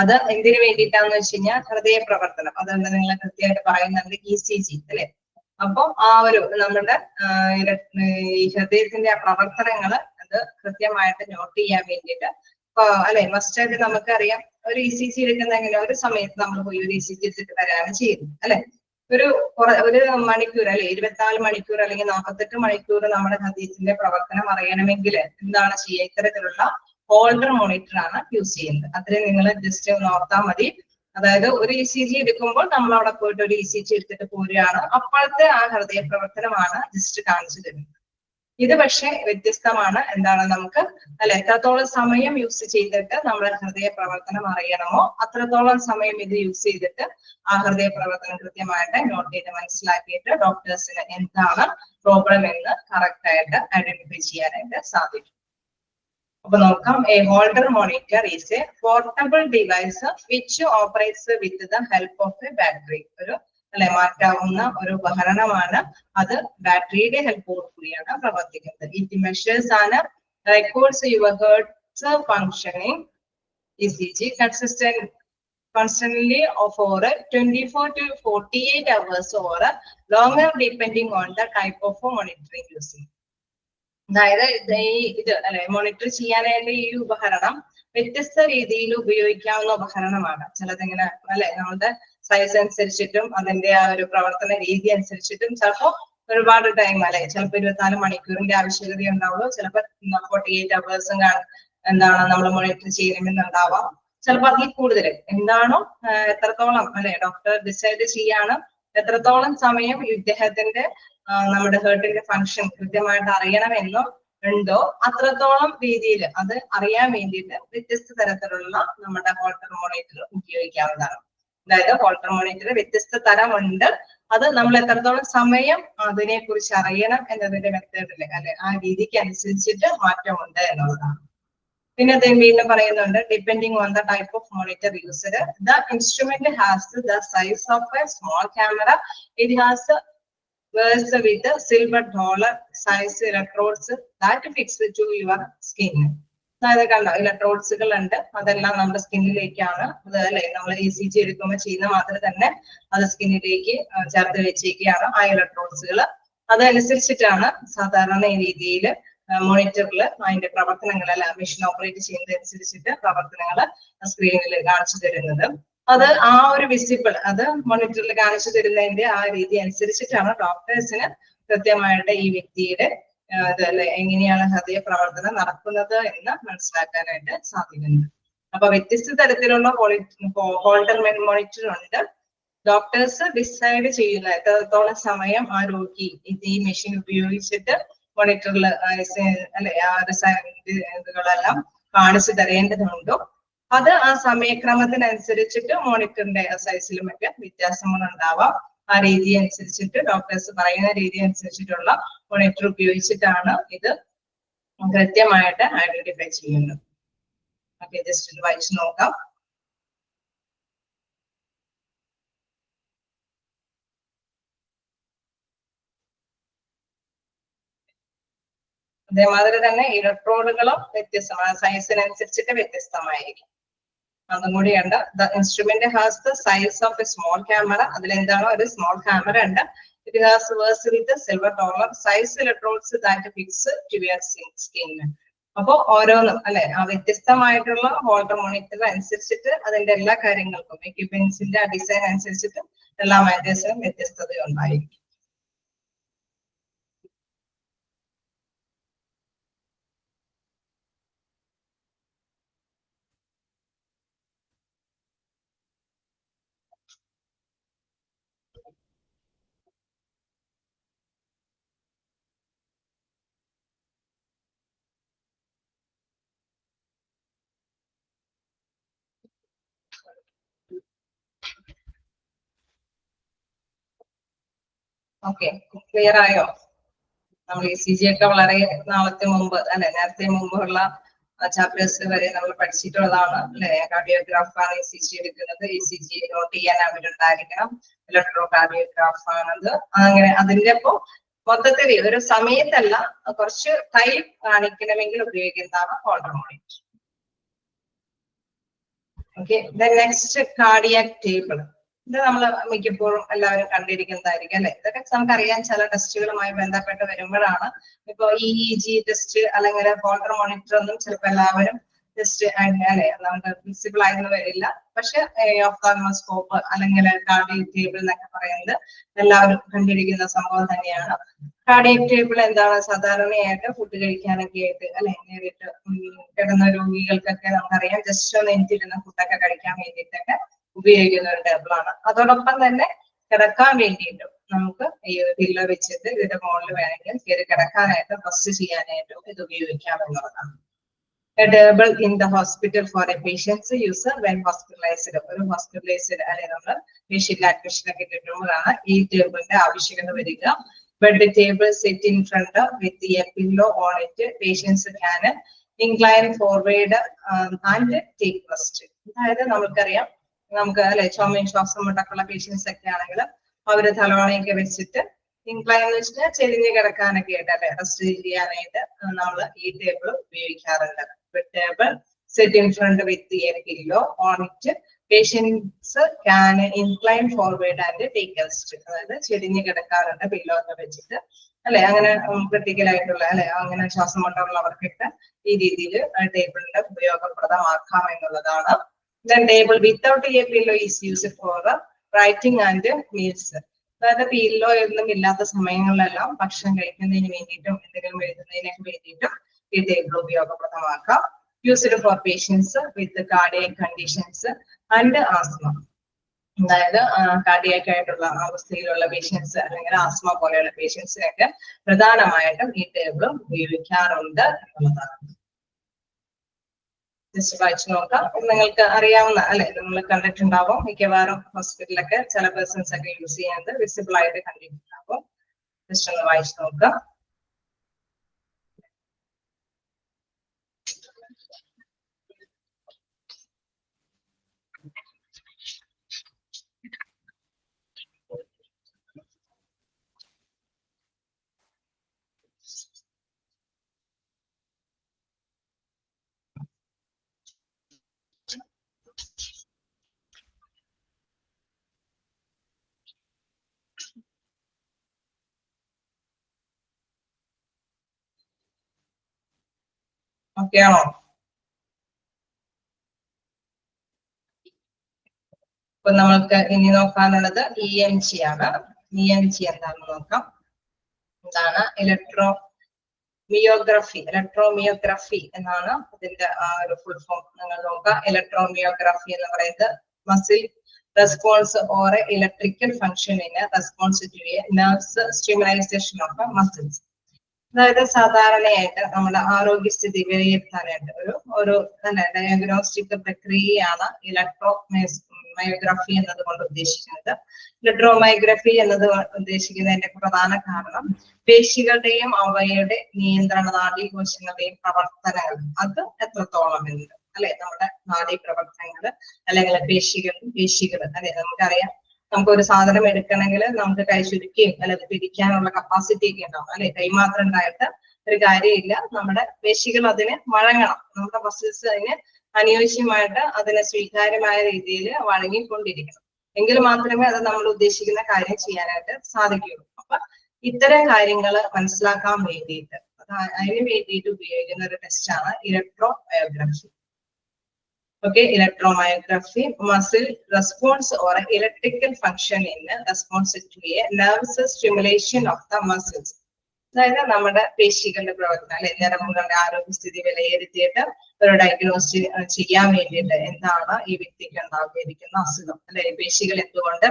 അത് എന്തിനു വേണ്ടിയിട്ടാന്ന് വെച്ച് കഴിഞ്ഞാൽ ഹൃദയ പ്രവർത്തനം, അതുകൊണ്ട് നിങ്ങൾ കൃത്യമായിട്ട് പറയുന്നുണ്ട് ECG അല്ലെ. അപ്പൊ ആ ഒരു നമ്മുടെ ഈ ഹൃദയത്തിന്റെ പ്രവർത്തനങ്ങൾ അത് കൃത്യമായിട്ട് നോട്ട് ചെയ്യാൻ വേണ്ടിയിട്ട് അല്ലെ മസ്റ്റായിട്ട് നമുക്കറിയാം. ഒരു ECG എടുക്കുന്ന എങ്ങനെ ഒരു സമയത്ത് നമ്മൾ പോയി ഒരു ECG എടുത്തിട്ട് വരാണ് ചെയ്യുന്നത് അല്ലെ. ഒരു മണിക്കൂർ അല്ലെ 24 മണിക്കൂർ അല്ലെങ്കിൽ 48 മണിക്കൂർ നമ്മുടെ ഹൃദയത്തിന്റെ പ്രവർത്തനം അറിയണമെങ്കിൽ എന്താണ് ചെയ്യുക? ഇത്തരത്തിലുള്ള ഹോൾഡർ മോണിറ്റർ ആണ് യൂസ് ചെയ്യുന്നത്. അത്രയും നിങ്ങൾ ജസ്റ്റ് ഒന്ന് ഓർത്താൽ മതി. അതായത് ഒരു ECG എടുക്കുമ്പോൾ നമ്മൾ അവിടെ പോയിട്ട് ഒരു ECG എടുത്തിട്ട് പോരുകയാണ്. അപ്പോഴത്തെ ആ ഹൃദയ പ്രവർത്തനമാണ് ജസ്റ്റ് കാണിച്ചു തരുന്നത്. ഇത് പക്ഷെ വ്യത്യസ്തമാണ്. എന്താണ് നമുക്ക് അല്ലെ എത്രത്തോളം സമയം യൂസ് ചെയ്തിട്ട് നമ്മുടെ ഹൃദയ പ്രവർത്തനം അറിയണമോ അത്രത്തോളം സമയം ഇത് യൂസ് ചെയ്തിട്ട് ആ ഹൃദയ പ്രവർത്തനം കൃത്യമായിട്ട് നോട്ട് ചെയ്ത് മനസ്സിലാക്കിയിട്ട് ഡോക്ടേഴ്സിന് എന്താണ് പ്രോബ്ലം എന്ന് കറക്റ്റ് ആയിട്ട് ഐഡന്റിഫൈ ചെയ്യാനായിട്ട് സാധിക്കും. അപ്പൊ നോക്കാം. A holder monitor is A portable device which operates with the help of A battery. ഒരു അല്ലെ മാറ്റാവുന്ന ഒരു ഉപകരണമാണ്. അത് ബാറ്ററിയുടെ ഹെൽപ്പോട് കൂടിയാണ് പ്രവർത്തിക്കുന്നത്. It measures and records your heart's functioning ECG constantly for 24 to 48 hours or longer depending on the type of monitoring using. അതായത് ഇത് അല്ലെ മോണിറ്റർ ചെയ്യാനായിട്ട് ഈ ഉപകരണം വ്യത്യസ്ത രീതിയിൽ ഉപയോഗിക്കാവുന്ന ഉപകരണമാണ്. ചിലതിങ്ങനെ അല്ലെ നമ്മുടെ സൈസ് അനുസരിച്ചിട്ടും അതിന്റെ ആ ഒരു പ്രവർത്തന രീതി അനുസരിച്ചിട്ടും ചിലപ്പോ ഒരുപാട് ടൈം അല്ലെ ചിലപ്പോ 24 മണിക്കൂറിന്റെ ആവശ്യകത ഉണ്ടാവുള്ളൂ. ചിലപ്പോ 48 അവേഴ്സും എന്താണ് നമ്മൾ മോണിറ്റർ ചെയ്യണമെന്നുണ്ടാവാം. ചിലപ്പോ അതിൽ കൂടുതൽ എന്താണോ എത്രത്തോളം അല്ലെ ഡോക്ടർ ഡിസൈഡ് ചെയ്യാണ് എത്രത്തോളം സമയം ഇദ്ദേഹത്തിന്റെ നമ്മുടെ ഹേർട്ടിന്റെ ഫങ്ഷൻ കൃത്യമായിട്ട് അറിയണമെന്നോ ഉണ്ടോ അത്രത്തോളം രീതിയിൽ അത് അറിയാൻ വേണ്ടിയിട്ട് വ്യത്യസ്ത തരത്തിലുള്ള നമ്മുടെ ഹോൾഡർ മോണിറ്റർ ഉപയോഗിക്കാവുന്നതാണ്. അതായത് ഹോൾഡർ മോണിറ്റർ വ്യത്യസ്ത തരമുണ്ട്. അത് നമ്മൾ എത്രത്തോളം സമയം അതിനെ കുറിച്ച് അറിയണം എന്നതിന്റെ മെത്തേഡില് അല്ലെ ആ രീതിക്ക് അനുസരിച്ചിട്ട് മാറ്റമുണ്ട് എന്നുള്ളതാണ്. പിന്നെ വീണ്ടും പറയുന്നുണ്ട് depending on the type of monitor user the instrument has the size of a small camera. It has versed with the silver dollar size electrodes that fix to your skin. അതായത് കണ്ടോ ഇലക്ട്രോഡ്സുകൾ ഉണ്ട്, അതെല്ലാം നമ്മുടെ സ്കിന്നിലേക്കാണ്. അത് അല്ലെ നമ്മൾ ECG എടുക്കുമ്പോൾ ചെയ്യുന്ന മാത്രമേ തന്നെ അത് സ്കിന്നിലേക്ക് ചേർത്ത് വെച്ചേക്കുകയാണ് ആ ഇലക്ട്രോഡ്സുകൾ. അതനുസരിച്ചിട്ടാണ് സാധാരണ രീതിയിൽ മോണിറ്ററിൽ അതിന്റെ പ്രവർത്തനങ്ങൾ അല്ല മെഷീൻ ഓപ്പറേറ്റ് ചെയ്യുന്നതനുസരിച്ചിട്ട് പ്രവർത്തനങ്ങൾ സ്ക്രീനിൽ കാണിച്ചു തരുന്നത്. അത് ആ ഒരു വിസിബിൾ അത് മോണിറ്ററിൽ കാണിച്ചു തരുന്നതിന്റെ ആ രീതി അനുസരിച്ചിട്ടാണ് ഡോക്ടേഴ്സിന് കൃത്യമായിട്ട് ഈ വ്യക്തിയുടെ അതല്ലേ എങ്ങനെയാണ് ഹൃദയ പ്രവർത്തനം നടക്കുന്നത് എന്ന് മനസ്സിലാക്കാനായിട്ട് സാധിക്കുന്നത്. അപ്പൊ വ്യത്യസ്ത തരത്തിലുള്ള ഹോൾഡർ മോണിറ്റർ ഉണ്ട്. ഡോക്ടേഴ്സ് ഡിസൈഡ് ചെയ്യുന്ന എത്രത്തോളം സമയം ആ രോഗി ഈ മെഷീൻ ഉപയോഗിച്ചിട്ട് മോണിറ്ററിൽ അല്ലെ ആ ഇതുകളെല്ലാം കാണിച്ചു തരേണ്ടതുണ്ടോ, അത് ആ സമയക്രമത്തിനനുസരിച്ചിട്ട് മോണിറ്ററിന്റെ സൈസിലും ഒക്കെ വ്യത്യാസങ്ങൾ ഉണ്ടാവാം. ആ രീതി അനുസരിച്ചിട്ട് ഡോക്ടേഴ്സ് പറയുന്ന രീതി അനുസരിച്ചിട്ടുള്ള മോണിറ്റർ ഉപയോഗിച്ചിട്ടാണ് ഇത് കൃത്യമായിട്ട് ഐഡന്റിഫൈ ചെയ്യുന്നത്. ഓക്കെ, ജസ്റ്റ് ഒന്ന് വായിച്ചു നോക്കാം. അതേമാതിരി തന്നെ ഇലക്ട്രോഡുകളും വ്യത്യസ്തമായ സൈസിനനുസരിച്ചിട്ട് വ്യത്യസ്തമായിരിക്കും. അതും കൂടിയുണ്ട്. The instrument has the size of a small camera. അതിലെന്താണോ ഒരു സ്മോൾ ക്യാമറ ഉണ്ട്. It has wires with silver dollar size electrodes that fix to your skin. അപ്പോ ഓരോന്നും അല്ലെ ആ വ്യത്യസ്തമായിട്ടുള്ള ഹോൾഡർ മോണിറ്റർ അനുസരിച്ചിട്ട് അതിന്റെ എല്ലാ കാര്യങ്ങൾക്കും എക്യുപ്മെന്റ്സിന്റെ ഡിസൈൻ അനുസരിച്ചിട്ട് എല്ലാ മാറ്റേഴ്സിനും വ്യത്യസ്തത ഉണ്ടായിരിക്കും. ഓക്കെ, ക്ലിയർ ആയോ? നമ്മൾ ECG ഒക്കെ വളരെ നാളത്തെ മുമ്പ് അല്ലെ നേരത്തെ മുമ്പുള്ള ചാപ്റ്റേഴ്സ് വരെ നമ്മൾ പഠിച്ചിട്ടുള്ളതാണ് അല്ലെ. കാർഡിയോഗ്രാഫാണ് ECG എടുക്കുന്നത്. ECG നോട്ട് ചെയ്യാൻ അവരുണ്ടായിരിക്കണം. ഇലക്ട്രോ കാർഡിയോഗ്രാഫ് ആണത്. അങ്ങനെ അതിന്റെ ഇപ്പോ മൊത്തത്തിൽ ഒരു സമയത്തല്ല കുറച്ച് ടൈം കാണിക്കണമെങ്കിൽ ഉപയോഗിക്കുന്നതാണ് holder monitor. Okay, next cardiac table. ഇത് നമ്മൾ മിക്കപ്പോഴും എല്ലാവരും കണ്ടിരിക്കുന്നതായിരിക്കും അല്ലെ. ഇതൊക്കെ നമുക്കറിയാൻ ചില ടെസ്റ്റുകളുമായി ബന്ധപ്പെട്ട് വരുമ്പോഴാണ്. ഇപ്പൊ EEG ടെസ്റ്റ് അല്ലെങ്കിൽ ഹോൾഡർ മോണിറ്റർ ഒന്നും ചിലപ്പോൾ എല്ലാവരും ടെസ്റ്റ് അല്ലെ നമുക്ക് വിസിബിൾ ആയെന്ന് വരില്ല. പക്ഷെ ഒഫ്താൽമോസ്കോപ്പ് അല്ലെങ്കിൽ കാർഡിയക് ടേബിൾ എന്നൊക്കെ പറയുന്നത് എല്ലാവരും കണ്ടിരിക്കുന്ന സംഭവം തന്നെയാണ്. കാർഡിയക് ടേബിൾ എന്താണ് സാധാരണയായിട്ട് ഫുഡ് കഴിക്കാനൊക്കെ ആയിട്ട് അല്ലെ നേരിട്ട് കിടന്ന രോഗികൾക്കൊക്കെ നമുക്കറിയാം ജസ്റ്റ് ഒന്ന് എനിക്കിരുന്ന ഫുഡൊക്കെ കഴിക്കാൻ വേണ്ടിയിട്ടൊക്കെ ഉപയോഗിക്കുന്ന ഒരു ടേബിളാണ്. അതോടൊപ്പം തന്നെ കിടക്കാൻ വേണ്ടിയിട്ടും നമുക്ക് ഈ പില്ലോ വെച്ചിട്ട് ഇതിന്റെ മുകളിൽ വേണമെങ്കിൽ കയറി കിടക്കാനായിട്ട് റെസ്റ്റ് ചെയ്യാനായിട്ടും ഇത് ഉപയോഗിക്കാമെന്നുള്ളതാണ്. A table in the hospital for a patient's use when hospitalized. ഒരു ഹോസ്പിറ്റലൈസ്ഡ് അല്ലെ നമ്മൾ പേഷ്യന്റ് അഡ്മിഷൻ ഒക്കെ കിട്ടുമ്പോഴാണ് ഈ ടേബിളിന്റെ ആവശ്യകത വരിക. Bed table set in front with a pillow on it. Patients can incline forward and take rest. അതായത് നമുക്കറിയാം നമുക്ക് അല്ലെ ചുമയും ശ്വാസം മുട്ടൊക്കെയുള്ള പേഷ്യൻസ് ഒക്കെ ആണെങ്കിൽ അവര് തലവണയൊക്കെ വെച്ചിട്ട് ഇൻക്ലൈൻ എന്ന് വെച്ചാൽ ചെരിഞ്ഞ് കിടക്കാനൊക്കെ ആയിട്ട് അല്ലെ റെസ്റ്റ് ചെയ്യാനായിട്ട് നമ്മൾ ഈ ടേബിൾ ഉപയോഗിക്കാറുണ്ട്. Table set in front with a pillow on it. Patients can incline forward and take a rest. അതായത് ചെരിഞ്ഞ് കിടക്കാറുണ്ട് പില്ലോ ഒക്കെ വെച്ചിട്ട് അല്ലെ. അങ്ങനെ ക്രിട്ടിക്കൽ ആയിട്ടുള്ള അല്ലെ അങ്ങനെ ശ്വാസം മുട്ടമുള്ളവർക്കൊക്കെ ഈ രീതിയിൽ ടേബിളിന്റെ ഉപയോഗപ്രദമാക്കാം എന്നുള്ളതാണ്. Then table without a pillow is used for writing and meals. അതായത് പില്ലോ ഒന്നും ഇല്ലാത്ത സമയങ്ങളിലെല്ലാം ഭക്ഷണം കഴിക്കുന്നതിന് വേണ്ടിയിട്ടും എന്തെങ്കിലും എഴുതുന്നതിനൊക്കെ വേണ്ടിയിട്ടും ഈ ടേബിൾ ഉപയോഗപ്രദമാക്കാം. Used for patients with cardiac conditions and asthma. അതായത് കാർഡിയക് ആയിട്ടുള്ള അവസ്ഥയിലുള്ള പേഷ്യൻസ് അല്ലെങ്കിൽ ആസ്മ പോലെയുള്ള പേഷ്യൻസിനൊക്കെ പ്രധാനമായിട്ടും ഈ ടേബിൾ ഉപയോഗിക്കാറുണ്ട് എന്നുള്ളതാണ്. ജസ്റ്റ് വായിച്ചു നോക്കാം. നിങ്ങൾക്ക് അറിയാവുന്ന അല്ലെ നിങ്ങൾ കണ്ടിട്ടുണ്ടാവും മിക്കവാറും ഹോസ്പിറ്റലൊക്കെ ചില പേഴ്സൺസ് ഒക്കെ യൂസ് ചെയ്യുന്നത് വിസിബിൾ ആയിട്ട് കണ്ടിട്ടുണ്ടാവും. ജസ്റ്റ് ഒന്ന് വായിച്ചു നോക്കാം. ഓക്കെ ആണോ? ഇപ്പൊ നമ്മൾക്ക് ഇനി നോക്കാനുള്ളത് EMG ആണ്. EMG എന്താണെന്ന് നോക്കാം. എന്താണ് ഇലക്ട്രോമിയോഗ്രഫി എന്നാണ് ഇതിന്റെ ഒരു ഫുൾ ഫോം. നിങ്ങൾ നോക്കുക. ഇലക്ട്രോമിയോഗ്രഫി എന്ന് പറയുന്നത് muscle response or electrical function in response to a nerves stimulation of muscles. അതായത് സാധാരണയായിട്ട് നമ്മുടെ ആരോഗ്യസ്ഥിതി വിലയിരുത്താനായിട്ട് ഒരു ഡയഗ്നോസ്റ്റിക് പ്രക്രിയയാണ് ഇലക്ട്രോമയോഗ്രഫി എന്നതുകൊണ്ട് ഉദ്ദേശിക്കുന്നത്. ഇലക്ട്രോമയോഗ്രഫി എന്നത് ഉദ്ദേശിക്കുന്നതിന്റെ പ്രധാന കാരണം പേശികളുടെയും അവയുടെ നിയന്ത്രണ നാഡീകോശങ്ങളുടെയും പ്രവർത്തനങ്ങൾ അത് എത്രത്തോളം ഉണ്ട് അല്ലെ, നമ്മുടെ നാഡീ പ്രവർത്തനങ്ങൾ അല്ലെങ്കിൽ പേശികൾ അല്ലെ. നമുക്കറിയാം, നമുക്കൊരു സാധനം എടുക്കണമെങ്കിൽ നമുക്ക് കൈ ചുരുക്കുകയും അല്ലെങ്കിൽ പിടിക്കാനുള്ള കപ്പാസിറ്റി ഒക്കെ ഉണ്ടാവും അല്ലെ. കൈമാത്രം ഉണ്ടായിട്ട് ഒരു കാര്യമില്ല, നമ്മുടെ പേശികൾ അതിന് വഴങ്ങണം. നമ്മുടെ മസിൽസ് അതിന് അനുയോജ്യമായിട്ട് അതിനെ സ്വീകാര്യമായ രീതിയിൽ വഴങ്ങിക്കൊണ്ടിരിക്കണം. എങ്കിൽ മാത്രമേ അത് നമ്മൾ ഉദ്ദേശിക്കുന്ന കാര്യം ചെയ്യാനായിട്ട് സാധിക്കുകയുള്ളൂ. അപ്പൊ ഇത്തരം കാര്യങ്ങൾ മനസ്സിലാക്കാൻ വേണ്ടിയിട്ട് അതിന് വേണ്ടിയിട്ട് ഉപയോഗിക്കുന്ന ഒരു ടെസ്റ്റാണ് ഇലക്ട്രോമയോഗ്രഫി. Okay, electromyography, muscle response or electrical function in response to a nervous stimulation of the muscles. അതായത് നമ്മുടെ പേശികളുടെ പ്രവർത്തനം അല്ലെ, ഞരമ്പുകളുടെ ആരോഗ്യസ്ഥിതി വിലയിരുത്തിയിട്ട് ഒരു ഡയഗ്നോസ് ചെയ്യാൻ വേണ്ടിയിട്ട് എന്താണ് ഈ വ്യക്തിക്ക് ഉണ്ടാകിയിരിക്കുന്ന അസുഖം അല്ലെ, പേശികൾ എന്തുകൊണ്ട്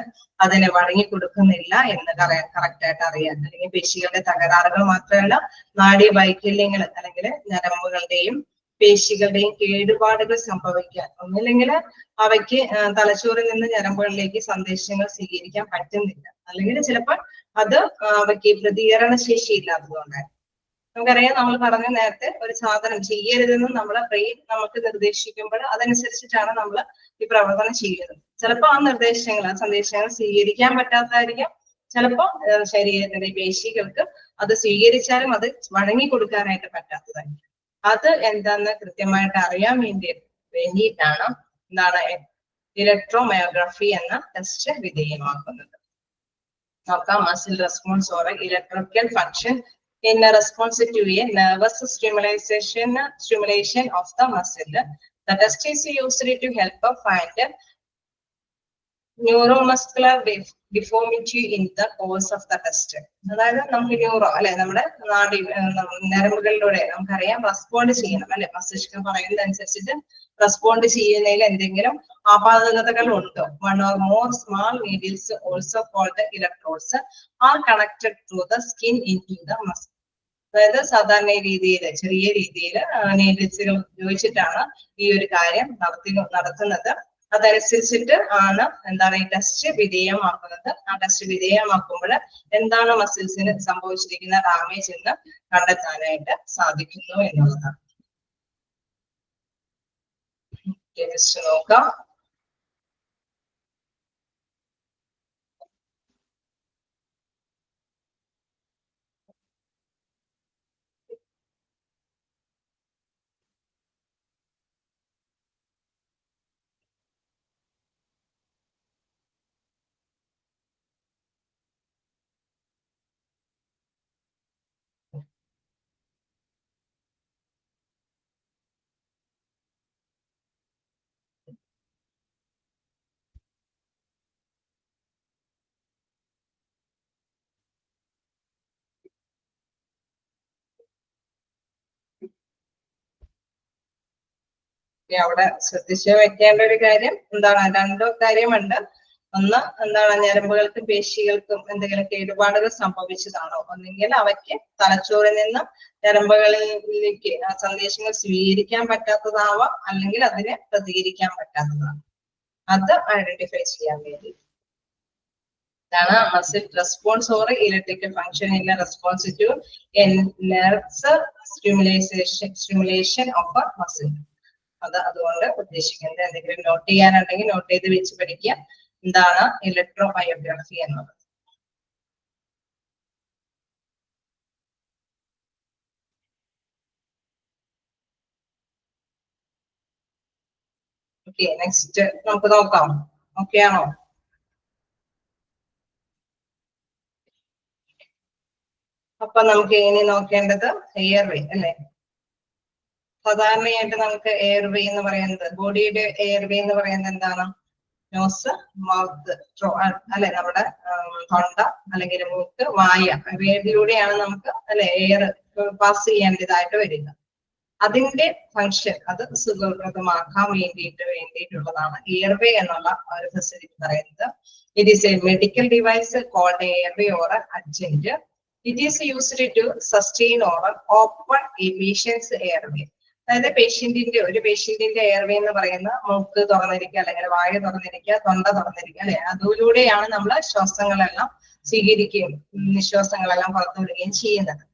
അതിനെ വഴങ്ങി കൊടുക്കുന്നില്ല എന്ന് കറക്റ്റ് ആയിട്ട് അറിയാൻ, അല്ലെങ്കിൽ പേശികളുടെ തകരാറുകൾ മാത്രമല്ല നാഡീ വൈകല്യങ്ങൾ അല്ലെങ്കിൽ ഞരമ്പുകളുടെയും പേശികളുടെയും കേടുപാടുകൾ സംഭവിക്കാൻ, ഒന്നില്ലെങ്കിൽ അവയ്ക്ക് തലച്ചോറിൽ നിന്ന് ഞരമ്പുകളിലേക്ക് സന്ദേശങ്ങൾ സ്വീകരിക്കാൻ പറ്റുന്നില്ല, അല്ലെങ്കിൽ ചിലപ്പോൾ അത് അവയ്ക്ക് പ്രതികരണ ശേഷി ഇല്ലാത്തതുകൊണ്ടാണ്. നമുക്കറിയാം, നമ്മൾ പറഞ്ഞ നേരത്തെ ഒരു സാധനം ചെയ്യരുതെന്ന് നമ്മളെ ബ്രെയിൻ നമുക്ക് നിർദ്ദേശിക്കുമ്പോൾ അതനുസരിച്ചിട്ടാണ് നമ്മൾ ഈ പ്രവർത്തനം ചെയ്യുന്നത്. ചിലപ്പോൾ ആ സന്ദേശങ്ങൾ സ്വീകരിക്കാൻ പറ്റാത്തതായിരിക്കാം, ചിലപ്പോൾ ശരീരത്തിന്റെ പേശികൾക്ക് അത് സ്വീകരിച്ചാലും അത് വഴങ്ങി കൊടുക്കാനായിട്ട് പറ്റാത്തതായിരിക്കും. അത് എന്താന്ന് കൃത്യമായിട്ട് അറിയാൻ വേണ്ടിയിട്ടാണ് എന്താണ് ഇലക്ട്രോമയോഗ്രഫി എന്ന ടെസ്റ്റ് വിധേയമാക്കുന്നത്. നോക്കാം. Muscle response or electrical function in response to a nervous stimulation of the muscle. The test is used to help find neuromuscular deformity in the course of the test. അതായത് നമുക്ക് ന്യൂറോ അല്ലെ, നമ്മുടെ ഞരമ്പുകളിലൂടെ നമുക്കറിയാം respond ചെയ്യണം അല്ലെ, മസ്തിഷ്കം പറയുന്നതനുസരിച്ചിട്ട് respond ചെയ്യുന്നതിൽ എന്തെങ്കിലും ആപാതകതകൾ ഉണ്ടോ. One or more small needles also called electrodes are connected to the skin in to the muscle. അതായത് സാധാരണ രീതിയിൽ ചെറിയ രീതിയിൽ നീഡിൽസുകൾ ഉപയോഗിച്ചിട്ടാണ് ഈ ഒരു കാര്യം നടത്തുന്നത്. അതനുസരിച്ചിട്ട് ആണ് എന്താണ് ഈ ടെസ്റ്റ് വിധേയമാക്കുന്നത്. ആ ടെസ്റ്റ് വിധേയമാക്കുമ്പോൾ എന്താണ് മസിൽസിന് സംഭവിച്ചിരിക്കുന്ന ഡാമേജ് എന്ന് കണ്ടെത്താനായിട്ട് സാധിക്കുന്നു എന്നുള്ളതാണ്. ടെസ്റ്റ് നോക്കാം. അവിടെ ശ്രദ്ധിച്ചു വെക്കേണ്ട ഒരു കാര്യം എന്താണ്, രണ്ടു കാര്യമുണ്ട്. ഒന്ന് എന്താണ്, ഞരമ്പുകൾക്കും പേശികൾക്കും എന്തെങ്കിലും കേടുപാടുകൾ സംഭവിച്ചതാണോ, ഒന്നെങ്കിൽ അവയ്ക്ക് തലച്ചോറിൽ നിന്ന് ഞരമ്പുകളിലേക്ക് സന്ദേശങ്ങൾ സ്വീകരിക്കാൻ പറ്റാത്തതാവാം, അല്ലെങ്കിൽ അതിനെ പ്രതികരിക്കാൻ പറ്റാത്തതാണ്. അത് ഐഡന്റിഫൈ ചെയ്യാൻ വേണ്ടി ഇതാണ് muscle response or electrical function in response to nerves stimulation of muscle. അതുകൊണ്ട് ഉദ്ദേശിക്കുന്നത് എന്തെങ്കിലും നോട്ട് ചെയ്യാനുണ്ടെങ്കിൽ നോട്ട് ചെയ്ത് വെച്ച് പഠിക്കുക. എന്താണ് ഇലക്ട്രോമയോഗ്രഫി എന്നത്. ഓക്കെ, നെക്സ്റ്റ് നമുക്ക് നോക്കാം. ഓക്കെ ആണോ? അപ്പൊ നമുക്ക് ഇനി നോക്കേണ്ടത് എയർവേ അല്ലെ. സാധാരണയായിട്ട് നമുക്ക് എയർവേ എന്ന് പറയുന്നത്, ബോഡിയുടെ എയർവേ എന്ന് പറയുന്നത് എന്താണ്? നോസ്, മൗത്ത്, അല്ലെ, നമ്മുടെ തൊണ്ട അല്ലെങ്കിൽ മൂക്ക്, വായ, ഇവയിലൂടെയാണ് നമുക്ക് അല്ലെ എയർ പാസ് ചെയ്യേണ്ടതായിട്ട് വരിക. അതിന്റെ ഫങ്ഷൻ അത് സുഖപ്രദമാക്കാൻ വേണ്ടിയിട്ടുള്ളതാണ് എയർവേ എന്നുള്ള ഒരു ഫെസിലിറ്റി പറയുന്നത്. It is a medical device called airway or adjunct. It is used to sustain or open a patients airway. അതായത് ഒരു പേഷ്യന്റിന്റെ എയർവേ എന്ന് പറയുന്ന മൂക്ക് തുറന്നിരിക്കുക, അല്ലെങ്കിൽ വായ തുറന്നിരിക്കുക, തൊണ്ട തുറന്നിരിക്കുക, അല്ലെ, അതിലൂടെയാണ് നമ്മൾ ശ്വാസങ്ങളെല്ലാം സ്വീകരിക്കുകയും നിശ്വാസങ്ങളെല്ലാം പുറത്തു വിടുകയും ചെയ്യുന്നത്.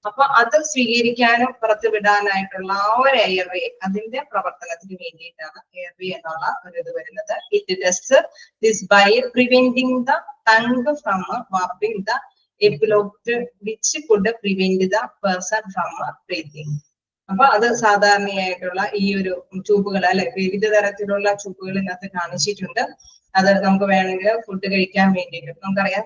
അപ്പൊ അത് സ്വീകരിക്കാനും പുറത്തു വിടാനായിട്ടുള്ള ആ ഒരു എയർവേ, അതിന്റെ പ്രവർത്തനത്തിന് വേണ്ടിയിട്ടാണ് എയർവേ എന്നുള്ള ഒരു ഇത് വരുന്നത്. It does this by preventing the tongue from warping the epiglottis which could prevent the person from breathing. അപ്പൊ അത് സാധാരണയായിട്ടുള്ള ഈ ഒരു ട്യൂബുകൾ അല്ലെ, വിവിധ തരത്തിലുള്ള ട്യൂബുകൾ ഇതിനകത്ത് കാണിച്ചിട്ടുണ്ട്. അത് നമുക്ക് വേണമെങ്കിൽ ഫുഡ് കഴിക്കാൻ വേണ്ടിയിട്ട്, നമുക്കറിയാം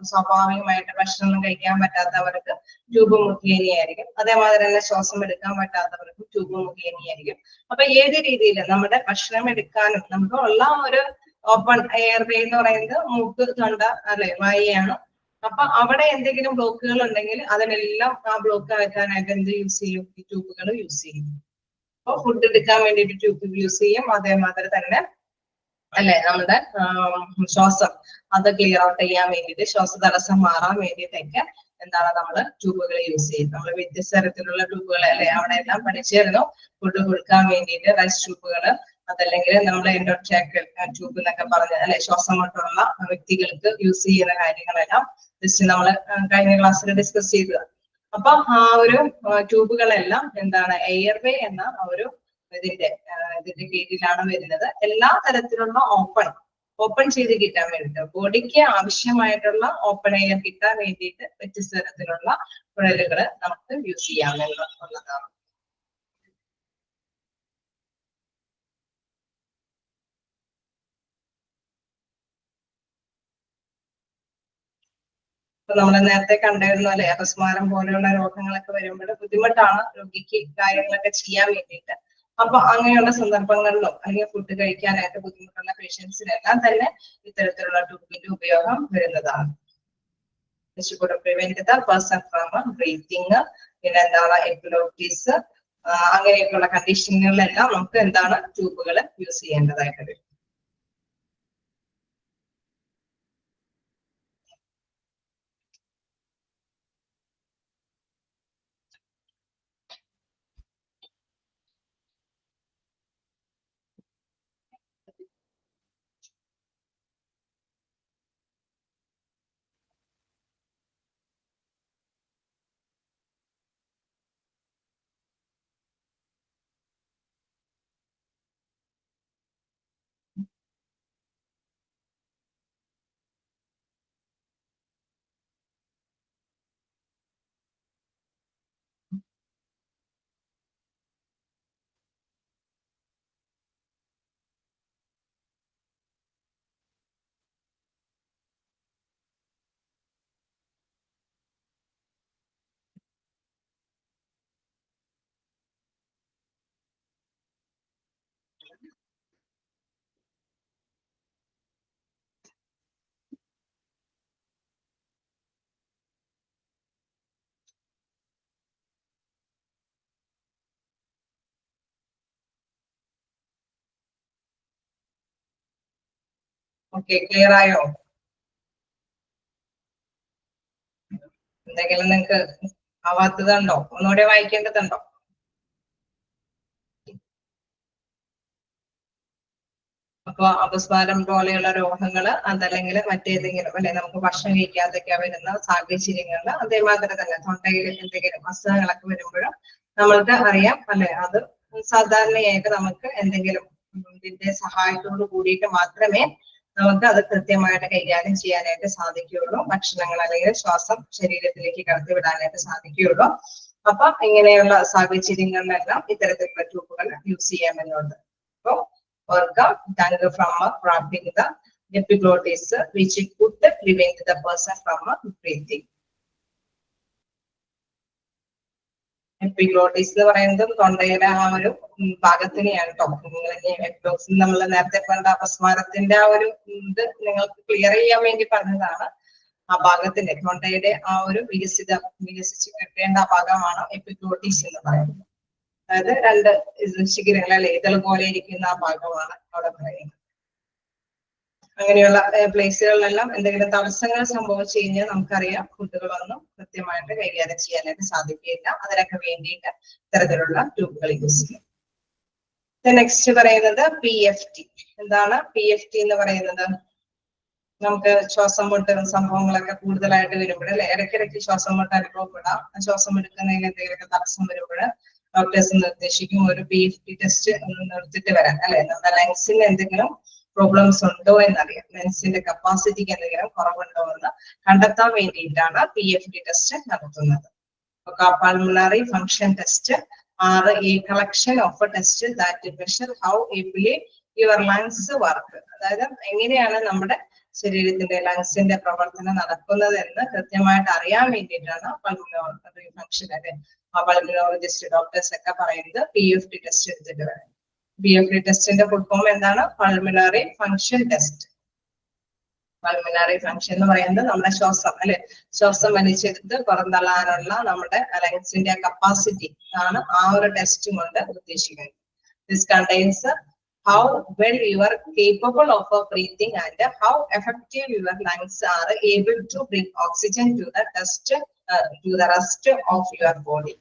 സ്വാഭാവികമായിട്ട് ഭക്ഷണം കഴിക്കാൻ പറ്റാത്തവർക്ക് ട്യൂബ് മുഖേനയായിരിക്കും. അതേമാതിരി തന്നെ ശ്വാസം എടുക്കാൻ പറ്റാത്തവർക്കും ട്യൂബ് മുഖേനയായിരിക്കും. അപ്പൊ ഏത് രീതിയിൽ നമ്മുടെ ഭക്ഷണം എടുക്കാനും നമുക്ക് ഉള്ള ഒരു ഓപ്പൺ എയർവേ എന്ന് പറയുന്നത് മൂക്ക്, തൊണ്ട, അല്ലെ, വായയാണ്. അപ്പൊ അവിടെ എന്തെങ്കിലും ബ്ലോക്കുകൾ ഉണ്ടെങ്കിൽ അതിനെല്ലാം ആ ബ്ലോക്ക് അകറ്റാനായിട്ട് എന്ത് യൂസ് ചെയ്യും? ഈ ട്യൂബുകൾ യൂസ് ചെയ്യും. അപ്പൊ ഫുഡ് എടുക്കാൻ വേണ്ടിയിട്ട് ട്യൂബ് യൂസ് ചെയ്യും. അതേമാതിരി തന്നെ അല്ലെ നമ്മുടെ ശ്വാസം അത് ക്ലിയർ ഔട്ട് ചെയ്യാൻ വേണ്ടിയിട്ട്, ശ്വാസതടസ്സം മാറാൻ വേണ്ടിയിട്ടൊക്കെ എന്താണ് നമ്മൾ ട്യൂബുകൾ യൂസ് ചെയ്യും. നമ്മൾ വ്യത്യസ്ത തരത്തിലുള്ള ട്യൂബുകൾ അല്ലെ അവിടെ എല്ലാം പഠിച്ചിരുന്നു. ഫുഡ് കൊടുക്കാൻ വേണ്ടിയിട്ട് റൈസ് ട്യൂബുകൾ, അതല്ലെങ്കിൽ നമ്മൾ എൻഡോട്രാക്കൽ ട്യൂബ് എന്നൊക്കെ പറഞ്ഞ അല്ലെ ശ്വാസം മുട്ടുള്ള വ്യക്തികൾക്ക് യൂസ് ചെയ്യുന്ന കാര്യങ്ങളെല്ലാം ജസ്റ്റ് നമ്മൾ കഴിഞ്ഞ ക്ലാസ്സിൽ ഡിസ്കസ് ചെയ്തതാണ്. അപ്പൊ ആ ഒരു ട്യൂബുകളെല്ലാം എന്താണ് എയർവേ എന്ന ഒരു ഇതിന്റെ കീഴിലാണ് വരുന്നത്. എല്ലാ തരത്തിലുള്ള ഓപ്പൺ ചെയ്ത് കിട്ടാൻ വേണ്ടിയിട്ട്, ബോഡിക്ക് ആവശ്യമായിട്ടുള്ള ഓപ്പൺ എയർ കിട്ടാൻ വേണ്ടിയിട്ട് വ്യത്യസ്ത തരത്തിലുള്ള കുഴലുകൾ നമുക്ക് യൂസ് ചെയ്യാമെന്നുള്ളതാണ്. ഇപ്പൊ നമ്മൾ നേരത്തെ കണ്ടിരുന്നു അല്ലെ, അപസ്മാരം പോലെയുള്ള രോഗങ്ങളൊക്കെ വരുമ്പോൾ ബുദ്ധിമുട്ടാണ് രോഗിക്ക് കാര്യങ്ങളൊക്കെ ചെയ്യാൻ വേണ്ടിയിട്ട്. അപ്പൊ അങ്ങനെയുള്ള സന്ദർഭങ്ങളിലോ അല്ലെങ്കിൽ ഫുഡ് കഴിക്കാനായിട്ട് ബുദ്ധിമുട്ടുള്ള പേഷ്യൻസിനെല്ലാം തന്നെ ഇത്തരത്തിലുള്ള ട്യൂബിന്റെ ഉപയോഗം വരുന്നതാണ്. Prevent the person from breathing, പിന്നെ എന്താണ് എപ്പിലോപ്റ്റിസ്, അങ്ങനെയൊക്കെയുള്ള കണ്ടീഷനുകളിലെല്ലാം നമുക്ക് എന്താണ് ട്യൂബുകൾ യൂസ് ചെയ്യേണ്ടതായിട്ട് വരും. ഓക്കെ, ക്ലിയർ ആയോ? എന്തെങ്കിലും നിങ്ങൾക്ക് ആവാത്തതുണ്ടോ? ഒന്നുകൂടെ വായിക്കേണ്ടതുണ്ടോ? അപ്പൊ അപസ്മാരം പോലെയുള്ള രോഗങ്ങൾ, അതല്ലെങ്കിൽ മറ്റേതെങ്കിലും അല്ലെ നമുക്ക് ഭക്ഷണം കഴിക്കാതൊക്കെ വരുന്ന സാഹചര്യങ്ങളിൽ, അതേമാതിരി തന്നെ തൊണ്ടയിൽ എന്തെങ്കിലും അസുഖങ്ങളൊക്കെ വരുമ്പോഴും നമ്മൾക്ക് അറിയാം അല്ലെ, അത് സാധാരണയായിട്ട് നമുക്ക് എന്തെങ്കിലും ഇതിന്റെ സഹായത്തോട് കൂടിയിട്ട് മാത്രമേ നമുക്ക് അത് കൃത്യമായിട്ട് കൈകാര്യം ചെയ്യാനായിട്ട് സാധിക്കുകയുള്ളൂ. ഭക്ഷണങ്ങൾ അല്ലെങ്കിൽ ശ്വാസം ശരീരത്തിലേക്ക് കടത്തിവിടാനായിട്ട് സാധിക്കുകയുള്ളൂ. അപ്പൊ ഇങ്ങനെയുള്ള സാഹചര്യങ്ങളിലെല്ലാം ഇത്തരത്തിലുള്ള ട്യൂബുകൾ യൂസ് ചെയ്യാമെന്നുണ്ട്. അപ്പൊ organ tongue from wrapping the epiglottis, which could prevent the person from breathing. Epiglottis എന്ന് പറയുന്നത് തൊണ്ടയുടെ ആ ഒരു ഭാഗത്തിനെയാണ് കേട്ടോ. എപ്പിഗ്ലോട്ടിസ് നമ്മൾ നേരത്തെ പറഞ്ഞ അപസ്മാരത്തിന്റെ ആ ഒരു ഇത് നിങ്ങൾക്ക് ക്ലിയർ ചെയ്യാൻ വേണ്ടി പറഞ്ഞതാണ്. ആ ഭാഗത്തിന്റെ തൊണ്ടയുടെ ആ ഒരു വികസിച്ച് കിട്ടേണ്ട ആ ഭാഗമാണ് എപ്പിഗ്ലോട്ടിസ് എന്ന് പറയുന്നത്. അതായത് രണ്ട് ശിഖരങ്ങൾ അല്ലെ ഇതൾ പോലെ ഇരിക്കുന്ന ആ ഭാഗമാണ് അവിടെ പറയുന്നത്. അങ്ങനെയുള്ള പ്ലേസുകളിലെല്ലാം എന്തെങ്കിലും തടസ്സങ്ങൾ സംഭവിച്ചു കഴിഞ്ഞാൽ നമുക്കറിയാം ഫുഡുകളൊന്നും കൃത്യമായിട്ട് കൈകാര്യം ചെയ്യാനായിട്ട് സാധിക്കില്ല. അതിനൊക്കെ വേണ്ടിയിട്ട് ഇത്തരത്തിലുള്ള ട്യൂബുകൾ യൂസ് ചെയ്യും. നെക്സ്റ്റ് പറയുന്നത് PFT. എന്താണ് PFT എന്ന് പറയുന്നത്? നമുക്ക് ശ്വാസം മുട്ട് സംഭവങ്ങളൊക്കെ കൂടുതലായിട്ട് വരുമ്പോൾ അല്ലെ ഇടയ്ക്കിടയ്ക്ക് ശ്വാസം മുട്ട് അനുഭവപ്പെടാം. ശ്വാസം എടുക്കുന്നതിന് എന്തെങ്കിലുമൊക്കെ തടസ്സം വരുമ്പോൾ ഡോക്ടേഴ്സ് നിർദ്ദേശിക്കും ഒരു PFT ടെസ്റ്റ് ഒന്ന് നിർത്തിട്ട് വരാൻ അല്ലെ. നമ്മുടെ ലങ്സിന് എന്തെങ്കിലും പ്രോബ്ലംസ് ഉണ്ടോ എന്നറിയാം, ലങ്സിന്റെ കപ്പാസിറ്റിക്ക് എന്തെങ്കിലും കുറവുണ്ടോ എന്ന് കണ്ടെത്താൻ വേണ്ടിയിട്ടാണ് PFT ടെസ്റ്റ് നടത്തുന്നത്. Pulmonary function test are a collection of a test that measure how ably your lungs work. അതായത് എങ്ങനെയാണ് നമ്മുടെ ശരീരത്തിന്റെ ലങ്സിന്റെ പ്രവർത്തനം നടക്കുന്നത് എന്ന് കൃത്യമായിട്ട് അറിയാൻ വേണ്ടിയിട്ടാണ് പൾമണറി ഫങ്ഷൻ അല്ലെ പൾമണോളജിസ്റ്റ് ഡോക്ടേഴ്സ് ഒക്കെ പറയുന്നത് PFT ടെസ്റ്റ് എടുത്തിട്ട് വരാം. PFT ടെസ്റ്റിന്റെ ഫുൾ ഫോം എന്താണ്? Pulmonary function test. Pulmonary function എന്ന് പറയുന്നത് നമ്മുടെ ശ്വാസം അല്ലെ, ശ്വാസം വലിച്ചെടുത്ത് പുറന്തള്ളാനുള്ള നമ്മുടെ ലങ്സിന്റെ കപ്പാസിറ്റി ആണ് ആ ഒരു ടെസ്റ്റ് കൊണ്ട് ഉദ്ദേശിക്കുന്നത്. This contains how well you are capable of breathing and how effective your lungs are able to bring oxygen to the rest of your body.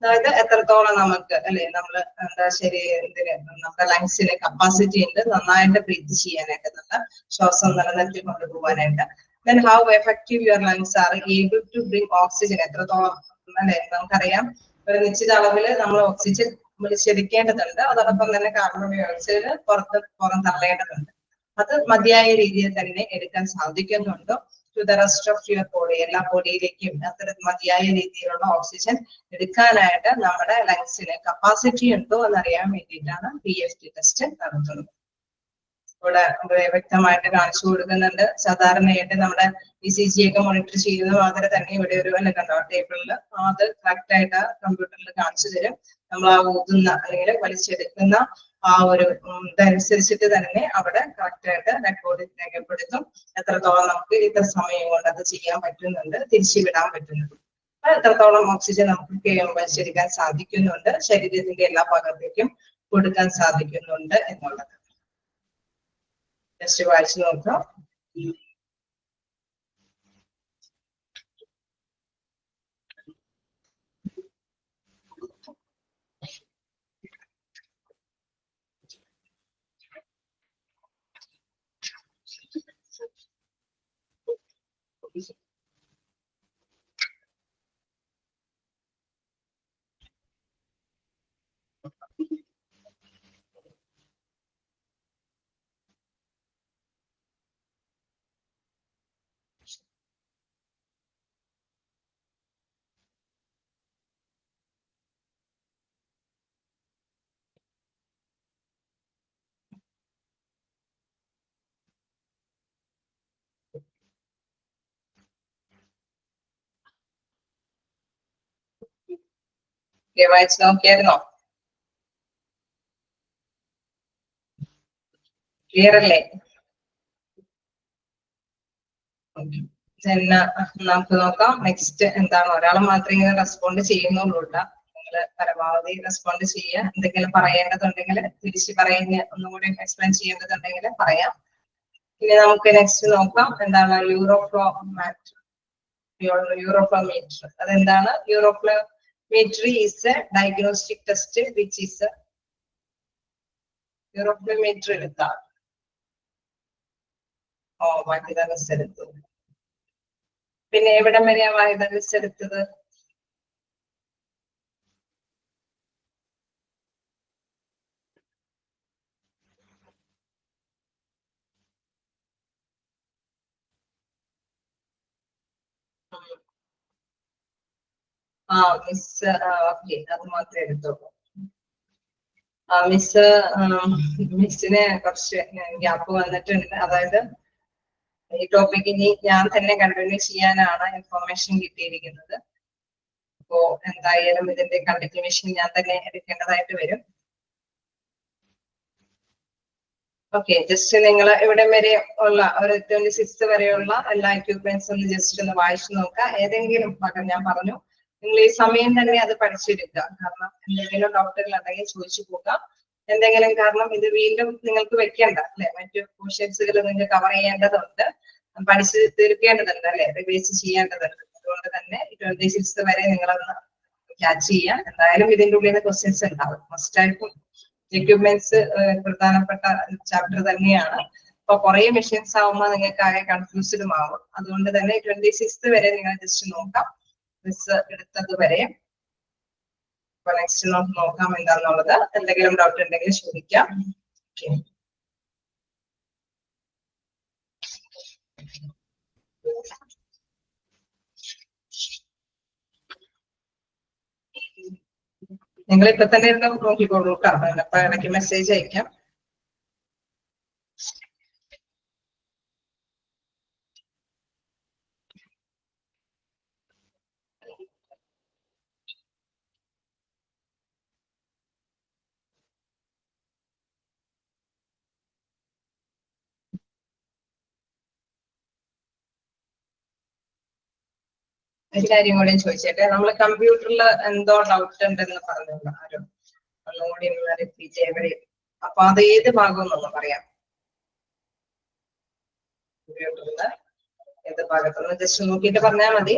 അതായത് എത്രത്തോളം നമുക്ക് അല്ലെ നമ്മള് എന്താ ശരീരത്തിന് നമ്മുടെ ലങ്സിന് കപ്പാസിറ്റി ഉണ്ട് നന്നായിട്ട് ബ്രീത്ത് ചെയ്യാനായിട്ട്, നല്ല ശ്വാസം നിലനിർത്തി കൊണ്ടുപോകാനായിട്ട്. then how effective your lungs are able to bring oxygen. എത്രത്തോളം അല്ലെ നമുക്കറിയാം ഒരു നിശ്ചിത അളവില് നമ്മൾ ഓക്സിജൻ വലിച്ചെടുക്കേണ്ടതുണ്ട്, അതോടൊപ്പം തന്നെ കാർബൺ ഡൈ ഓക്സൈഡ് പുറം തള്ളേണ്ടതുണ്ട്. അത് മതിയായ രീതിയിൽ തന്നെ എടുക്കാൻ സാധിക്കുന്നുണ്ടോ to the rest of your body, എല്ലാ ബോഡിയിലേക്കും അത്ര മതിയായ രീതിയിലുള്ള ഓക്സിജൻ എടുക്കാനായിട്ട് നമ്മുടെ ലങ്സിന് കപ്പാസിറ്റി ഉണ്ടോ എന്നറിയാൻ വേണ്ടിയിട്ടാണ് PFT ടെസ്റ്റ് നടത്തുന്നത്. ഇവിടെ വ്യക്തമായിട്ട് കാണിച്ചു കൊടുക്കുന്നുണ്ട്. സാധാരണയായിട്ട് നമ്മുടെ ECG ഒക്കെ മോണിറ്റർ ചെയ്യുന്ന മാതിരി തന്നെ ഇവിടെ ഒരു അല്ലെ കണ്ടോ ടേബിളിൽ അത് കറക്റ്റ് ആയിട്ട് കമ്പ്യൂട്ടറിൽ കാണിച്ചു തരും. നമ്മൾ ആ ഊതുന്ന അല്ലെങ്കിൽ വലിച്ചെടുക്കുന്ന ആ ഒരു ഇതനുസരിച്ചിട്ട് തന്നെ അവിടെ കറക്റ്റ് ആയിട്ട് രേഖപ്പെടുത്തും. എത്രത്തോളം നമുക്ക് ഇത്ര സമയം കൊണ്ട് അത് ചെയ്യാൻ പറ്റുന്നുണ്ട്, തിരിച്ചുവിടാൻ പറ്റുന്നുണ്ട്, എത്രത്തോളം ഓക്സിജൻ നമുക്ക് വലിച്ചെടുക്കാൻ സാധിക്കുന്നുണ്ട്, ശരീരത്തിന്റെ എല്ലാ ഭാഗത്തേക്കും കൊടുക്കാൻ സാധിക്കുന്നുണ്ട് എന്നുള്ളത് ജസ്റ്റ് വായിച്ചു നോക്കാം. വായിച്ചു നോക്കിയായിരുന്നോ? ക്ലിയർ അല്ലേ? നമുക്ക് നോക്കാം നെക്സ്റ്റ് എന്താണ്. ഒരാൾ മാത്രമേ ഇങ്ങനെ റെസ്പോണ്ട് ചെയ്യുന്നുള്ളൂ. നിങ്ങൾ പരമാവധി റെസ്പോണ്ട് ചെയ്യുക. എന്തെങ്കിലും പറയേണ്ടതുണ്ടെങ്കിൽ തിരിച്ച് പറയുന്ന ഒന്നുകൂടി എക്സ്പ്ലെയിൻ ചെയ്യേണ്ടതുണ്ടെങ്കിൽ പറയാം. ഇനി നമുക്ക് നെക്സ്റ്റ് നോക്കാം എന്താണ് യൂറോഫ്ലോമീറ്റർ. അതെന്താണ്? Uroflowmetry is a diagnostic test which is uroflowmeter എടുത്താൽ വൈദ്യുത എടുത്തു. പിന്നെ എവിടം വരെയാ വൈദ്യുത എടുത്തത്? മിസ് ഓക്കെ, അത് മാത്രമേ എടുത്തുള്ളൂ. മിസ്സിന് കുറച്ച് ഗ്യാപ്പ് വന്നിട്ടുണ്ട്. അതായത് ഈ ടോപ്പിക് ഇനി ഞാൻ തന്നെ കണ്ടിന്യൂ ചെയ്യാനാണ് ഇൻഫർമേഷൻ കിട്ടിയിരിക്കുന്നത്. അപ്പോ എന്തായാലും ഇതിന്റെ കണ്ടിന്യൂവേഷൻ ഞാൻ തന്നെ എടുക്കേണ്ടതായിട്ട് വരും. ഓക്കെ, ജസ്റ്റ് നിങ്ങൾ ഇവിടെ വരെ ഉള്ള ഒരു 26 വരെയുള്ള എല്ലാ എക്യുപ്മെന്റ്സ് ഒന്ന് ജസ്റ്റ് ഒന്ന് വായിച്ചു നോക്കുക. ഏതെങ്കിലും ഭാഗം ഞാൻ പറഞ്ഞു, നിങ്ങൾ ഈ സമയം തന്നെ അത് പഠിച്ചെടുക്കുക. കാരണം എന്തെങ്കിലും ഡൗട്ടുകൾ ഉണ്ടെങ്കിൽ ചോദിച്ചു പോകാം. എന്തെങ്കിലും കാരണം ഇത് വീണ്ടും നിങ്ങൾക്ക് വെക്കേണ്ട അല്ലെ, മറ്റു പോർഷൻസുകൾ നിങ്ങൾക്ക് കവർ ചെയ്യേണ്ടതുണ്ട്, പഠിച്ച് തീർക്കേണ്ടതുണ്ട് അല്ലെ, റിവൈസ് ചെയ്യേണ്ടതുണ്ട്. അതുകൊണ്ട് തന്നെ 26 വരെ നിങ്ങളൊന്ന് ക്യാച്ച് ചെയ്യാം. എന്തായാലും ഇതിന്റെ ഉള്ളിൽ നിന്ന് ക്വസ്റ്റ്യൻസ് ഉണ്ടാവും. മസ്റ്റായിട്ടും എക്യുപ്മെന്റ്സ് പ്രധാനപ്പെട്ട ചാപ്റ്റർ തന്നെയാണ്. അപ്പൊ കുറെ മെഷീൻസ് ആവുമ്പോൾ നിങ്ങൾക്ക് ആകെ കൺഫ്യൂസ്ഡും ആവും. അതുകൊണ്ട് തന്നെ 26 വരെ നിങ്ങൾ ജസ്റ്റ് നോക്കാം, മിസ് എടുത്തത് വരെ. അപ്പൊ നെക്സ്റ്റ് നമുക്ക് നോക്കാം എന്താന്നുള്ളത്. എന്തെങ്കിലും ഡൗട്ട് ഉണ്ടെങ്കിൽ ചോദിക്കാം. നിങ്ങൾ ഇപ്പൊ തന്നെ ഇരുന്ന് നോക്കിക്കോളൂ കേട്ടോ. അപ്പൊ ഇടയ്ക്ക് മെസ്സേജ് അയക്കാം. ഒരു കാര്യം കൂടി ചോദിച്ചേട്ടെ, നമ്മൾ കമ്പ്യൂട്ടറിൽ എന്തോ ഡൗട്ട് ഉണ്ടെന്ന് പറഞ്ഞല്ലോ ആരും, ഒന്നുകൂടി റിപ്പീറ്റ് ചെയ്യവരെ. അപ്പൊ അത് ഏത് ഭാഗം എന്നൊന്ന് പറയാം. കമ്പ്യൂട്ടറിൽ ഏത് ഭാഗത്തൊന്ന് ജസ്റ്റ് നോക്കിയിട്ട് പറഞ്ഞാൽ മതി.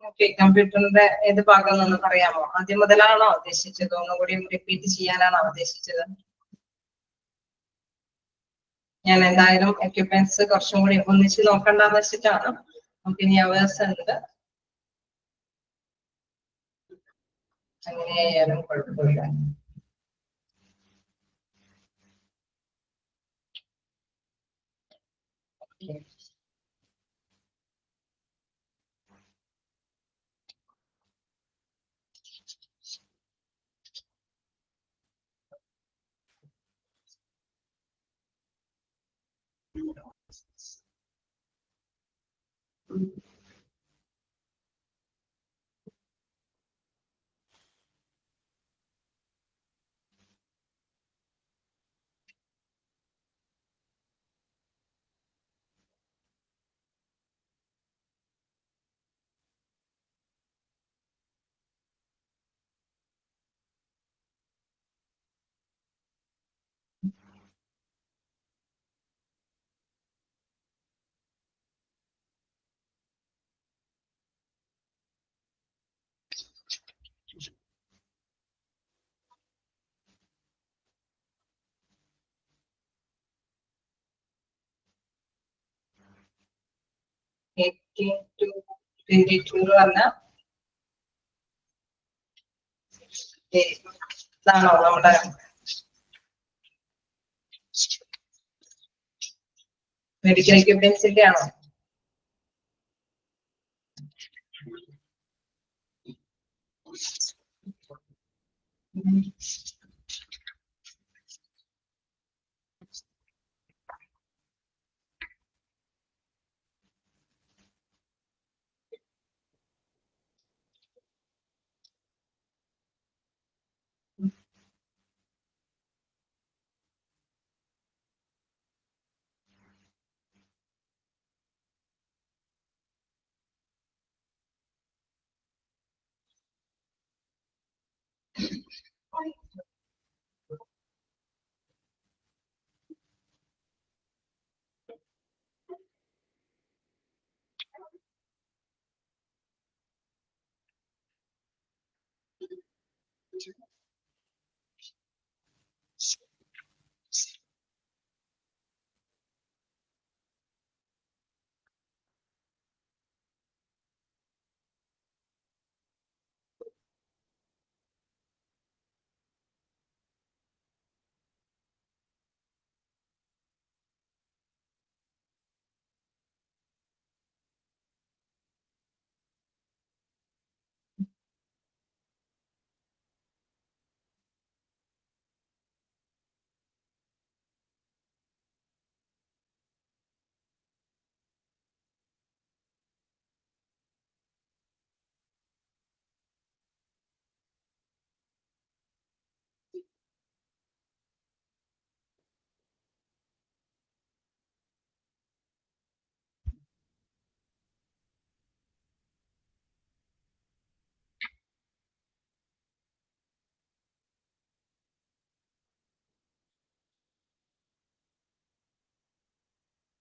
ഓക്കെ, കമ്പ്യൂട്ടറിന്റെ ഏത് ഭാഗം എന്നൊന്ന് പറയാമോ? ആദ്യം മുതലാണോ ഉദ്ദേശിച്ചത്? ഒന്നുകൂടി റിപ്പീറ്റ് ചെയ്യാനാണോ ഉദ്ദേശിച്ചത്? ഞാൻ എന്തായാലും എക്യുപ്മെന്റ്സ് കുറച്ചും കൂടി ഒന്നിച്ച് നോക്കണ്ടെന്ന് വെച്ചിട്ടാണ്. നമുക്ക് ഇനി അവേഴ്സ് ഉണ്ട്, അങ്ങനെയായാലും കുഴപ്പമില്ല. 15 to 22 എന്ന് പറഞ്ഞാൽ ഇതാണോ നമ്മുടെ മെഡിക്കൽ എക്യുപ്മെന്റ്സിന്റെ ആണോ?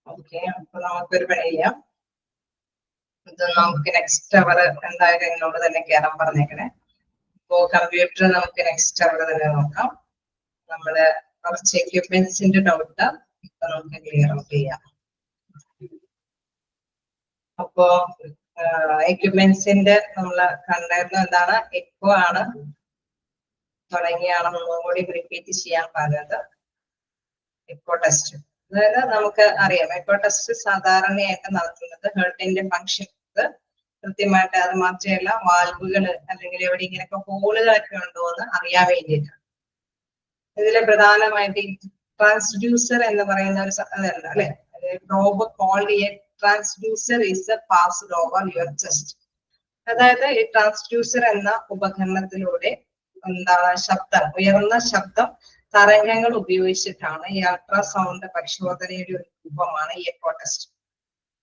ഓക്കെ, അപ്പൊ നമുക്കൊരു പണി ചെയ്യാം. ഇത് നമുക്ക് നെക്സ്റ്റ് അവർ എന്തായാലും എന്നോട് തന്നെ കയറാൻ പറഞ്ഞേക്കണേ. ഇപ്പോ കമ്പ്യൂട്ടർ നമുക്ക് നെക്സ്റ്റ് അവർ തന്നെ നോക്കാം. നമ്മള് കുറച്ച് എക്യുപ്മെന്റ്സിന്റെ ഡൗട്ട് ഇപ്പൊ നമുക്ക് ക്ലിയർ ഔട്ട് ചെയ്യാം. അപ്പോ എക്യുപ്മെന്റ്സിന്റെ നമ്മള് കണ്ടായിരുന്നു എന്താണ്, എക്കോ ആണ് തുടങ്ങിയാണ് ഒന്നുകൂടി റിപ്പീറ്റ് ചെയ്യാൻ പറഞ്ഞത്. എക്കോ ടെസ്റ്റ്, അതായത് നമുക്ക് അറിയാം എക്കോ ടെസ്റ്റ് സാധാരണയായിട്ട് നടത്തുന്നത് ഹെർട്ടിന്റെ ഫംഗ്ഷൻ കൃത്യമായിട്ട് അത് മാത്രമല്ല വാൽവുകൾ അല്ലെങ്കിൽ എവിടെ ഇങ്ങനെയൊക്കെ ഹോളുകളൊക്കെ ഉണ്ടോ എന്ന് അറിയാൻ വേണ്ടിയിട്ടാണ്. ഇതില് പ്രധാനമായിട്ട് ട്രാൻസ്ഡ്യൂസർ എന്ന് പറയുന്ന ഒരു അതുണ്ട് അല്ലെ, probe called a transducer is passed over your chest. അതായത് ഈ ട്രാൻസ്ഡ്യൂസർ എന്ന ഉപകരണത്തിലൂടെ എന്താണ് ശബ്ദം, ഉയർന്ന ശബ്ദം തരംഗങ്ങൾ ഉപയോഗിച്ചിട്ടാണ് ഈ അൾട്രാസൗണ്ട് പരിശോധനയുടെ ഒരു രൂപമാണ് ഈ എക്കോ ടെസ്റ്റ്.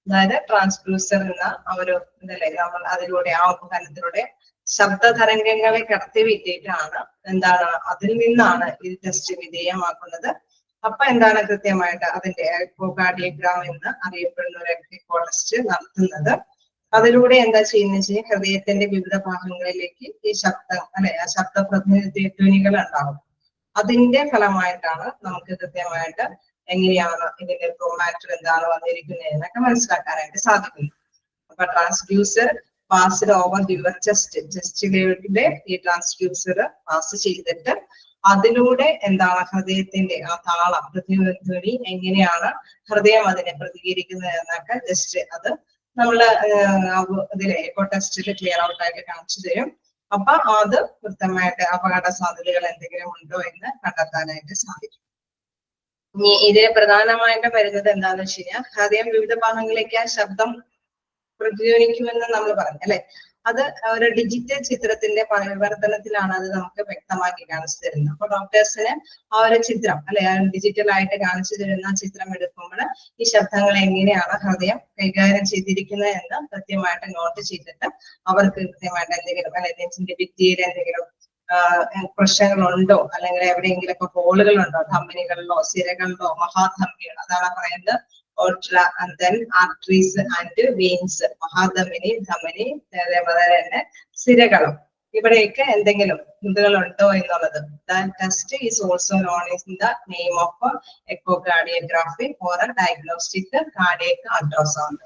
അതായത് ട്രാൻസ്ഡ്യൂസർ എന്ന ഒരു ഇതല്ലേ, നമ്മൾ അതിലൂടെ ആ ഉപകരണത്തിലൂടെ ശബ്ദ തരംഗങ്ങളെ കടത്തിവിട്ടിട്ടാണ് എന്താണ് അതിൽ നിന്നാണ് ഈ ടെസ്റ്റ് വിധേയമാക്കുന്നത്. അപ്പൊ എന്താണ് കൃത്യമായിട്ട് അതിന്റെ എക്കോകാർഡിയോഗ്രാം എന്ന് അറിയപ്പെടുന്ന ഒരു എക്കോ ടെസ്റ്റ് നടത്തുന്നത്. അതിലൂടെ എന്താ ചെയ്യുന്നത് വെച്ചാൽ ഹൃദയത്തിന്റെ വിവിധ ഭാഗങ്ങളിലേക്ക് ഈ ശബ്ദം അല്ലെ, ആ ശബ്ദ പ്രതിധ്വനികൾ ഉണ്ടാവും. അതിന്റെ ഫലമായിട്ടാണ് നമുക്ക് കൃത്യമായിട്ട് എങ്ങനെയാണ് ഇതിന്റെ മാറ്റർ എന്താണ് വന്നിരിക്കുന്നത് എന്നൊക്കെ മനസ്സിലാക്കാനായിട്ട് സാധിക്കുന്നത്. അപ്പൊ transducer passed over your chest, ചെസ്റ്റിലൂടെ ഈ ട്രാൻസ്ഡ്യൂസർ പാസ് ചെയ്തിട്ട് അതിലൂടെ എന്താണ് ഹൃദയത്തിന്റെ ആ താളം പ്രതിധ്വനി എങ്ങനെയാണ് ഹൃദയം അതിനെ പ്രതികരിക്കുന്നത് എന്നൊക്കെ ജസ്റ്റ് അത് നമ്മള് ഇതിലെ എക്കോ ടെസ്റ്റിൽ ക്ലിയർ ഔട്ട് ആയിട്ട് കാണിച്ചു തരും. അപ്പൊ അത് കൃത്യമായിട്ട് അപകട സാധ്യതകൾ എന്തെങ്കിലും ഉണ്ടോ എന്ന് കണ്ടെത്താനായിട്ട് സാധിക്കും. ഇനി ഇതിൽ പ്രധാനമായിട്ടും വരുന്നത് എന്താണെന്ന് വെച്ച് കഴിഞ്ഞാൽ ഹൃദയം വിവിധ ഭാഗങ്ങളിലേക്ക് ആ ശബ്ദം പ്രതിധ്വനിക്കുമെന്ന് നമ്മൾ പറഞ്ഞു അല്ലെ. അത് ഒരു ഡിജിറ്റൽ ചിത്രത്തിന്റെ പരിവർത്തനത്തിലാണ് അത് നമുക്ക് വ്യക്തമാക്കി കാണിച്ചു തരുന്നത്. അപ്പൊ ഡോക്ടേഴ്സിന് ആ ഒരു ചിത്രം അല്ലെ, ഡിജിറ്റൽ ആയിട്ട് കാണിച്ചു തരുന്ന ചിത്രം എടുക്കുമ്പോൾ ഈ ശബ്ദങ്ങൾ എങ്ങനെയാണ് ഹൃദയം കൈകാര്യം ചെയ്തിരിക്കുന്നത് എന്ന് കൃത്യമായിട്ട് നോട്ട് ചെയ്തിട്ട് അവർക്ക് കൃത്യമായിട്ട് എന്തെങ്കിലും അല്ലെ നെഞ്ചിന്റെ ഭിത്തിയിൽ എന്തെങ്കിലും പ്രശ്നങ്ങളുണ്ടോ അല്ലെങ്കിൽ എവിടെയെങ്കിലൊക്കെ ഹോളുകളുണ്ടോ, ധമനികളിലോ സിരകളിലോ, മഹാധമനികൾ അതാണ് പറയുന്നത് and then arteries and veins, മഹാധമനി, ധമനി, അതേപോലെ തന്നെ സിരകളും ഇവിടെയൊക്കെ എന്തെങ്കിലും ഇതുകളുണ്ടോ എന്നുള്ളത്. Test is also known in the name of echocardiography or diagnostic cardiac ultrasound.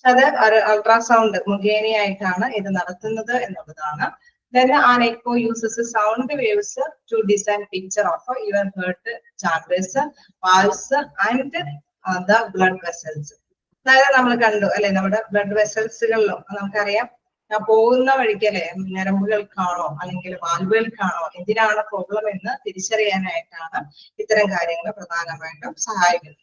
അത് അൾട്രാസൗണ്ട് മുഖേനയായിട്ടാണ് ഇത് നടത്തുന്നത് എന്നുള്ളതാണ്. Then an echo uses sound waves to design picture of your heart chambers, valves and the blood vessels. അതായത് നമ്മൾ കണ്ടു അല്ലെ, നമ്മുടെ blood വെസൽസുകളിലും നമുക്കറിയാം പോകുന്ന വഴിക്കല്ലേ ഞരമ്പുകൾക്കാണോ അല്ലെങ്കിൽ വാൽവുകൾക്കാണോ എന്തിനാണ് പ്രോബ്ലം എന്ന് തിരിച്ചറിയാനായിട്ടാണ് ഇത്തരം കാര്യങ്ങൾ പ്രധാനമായിട്ടും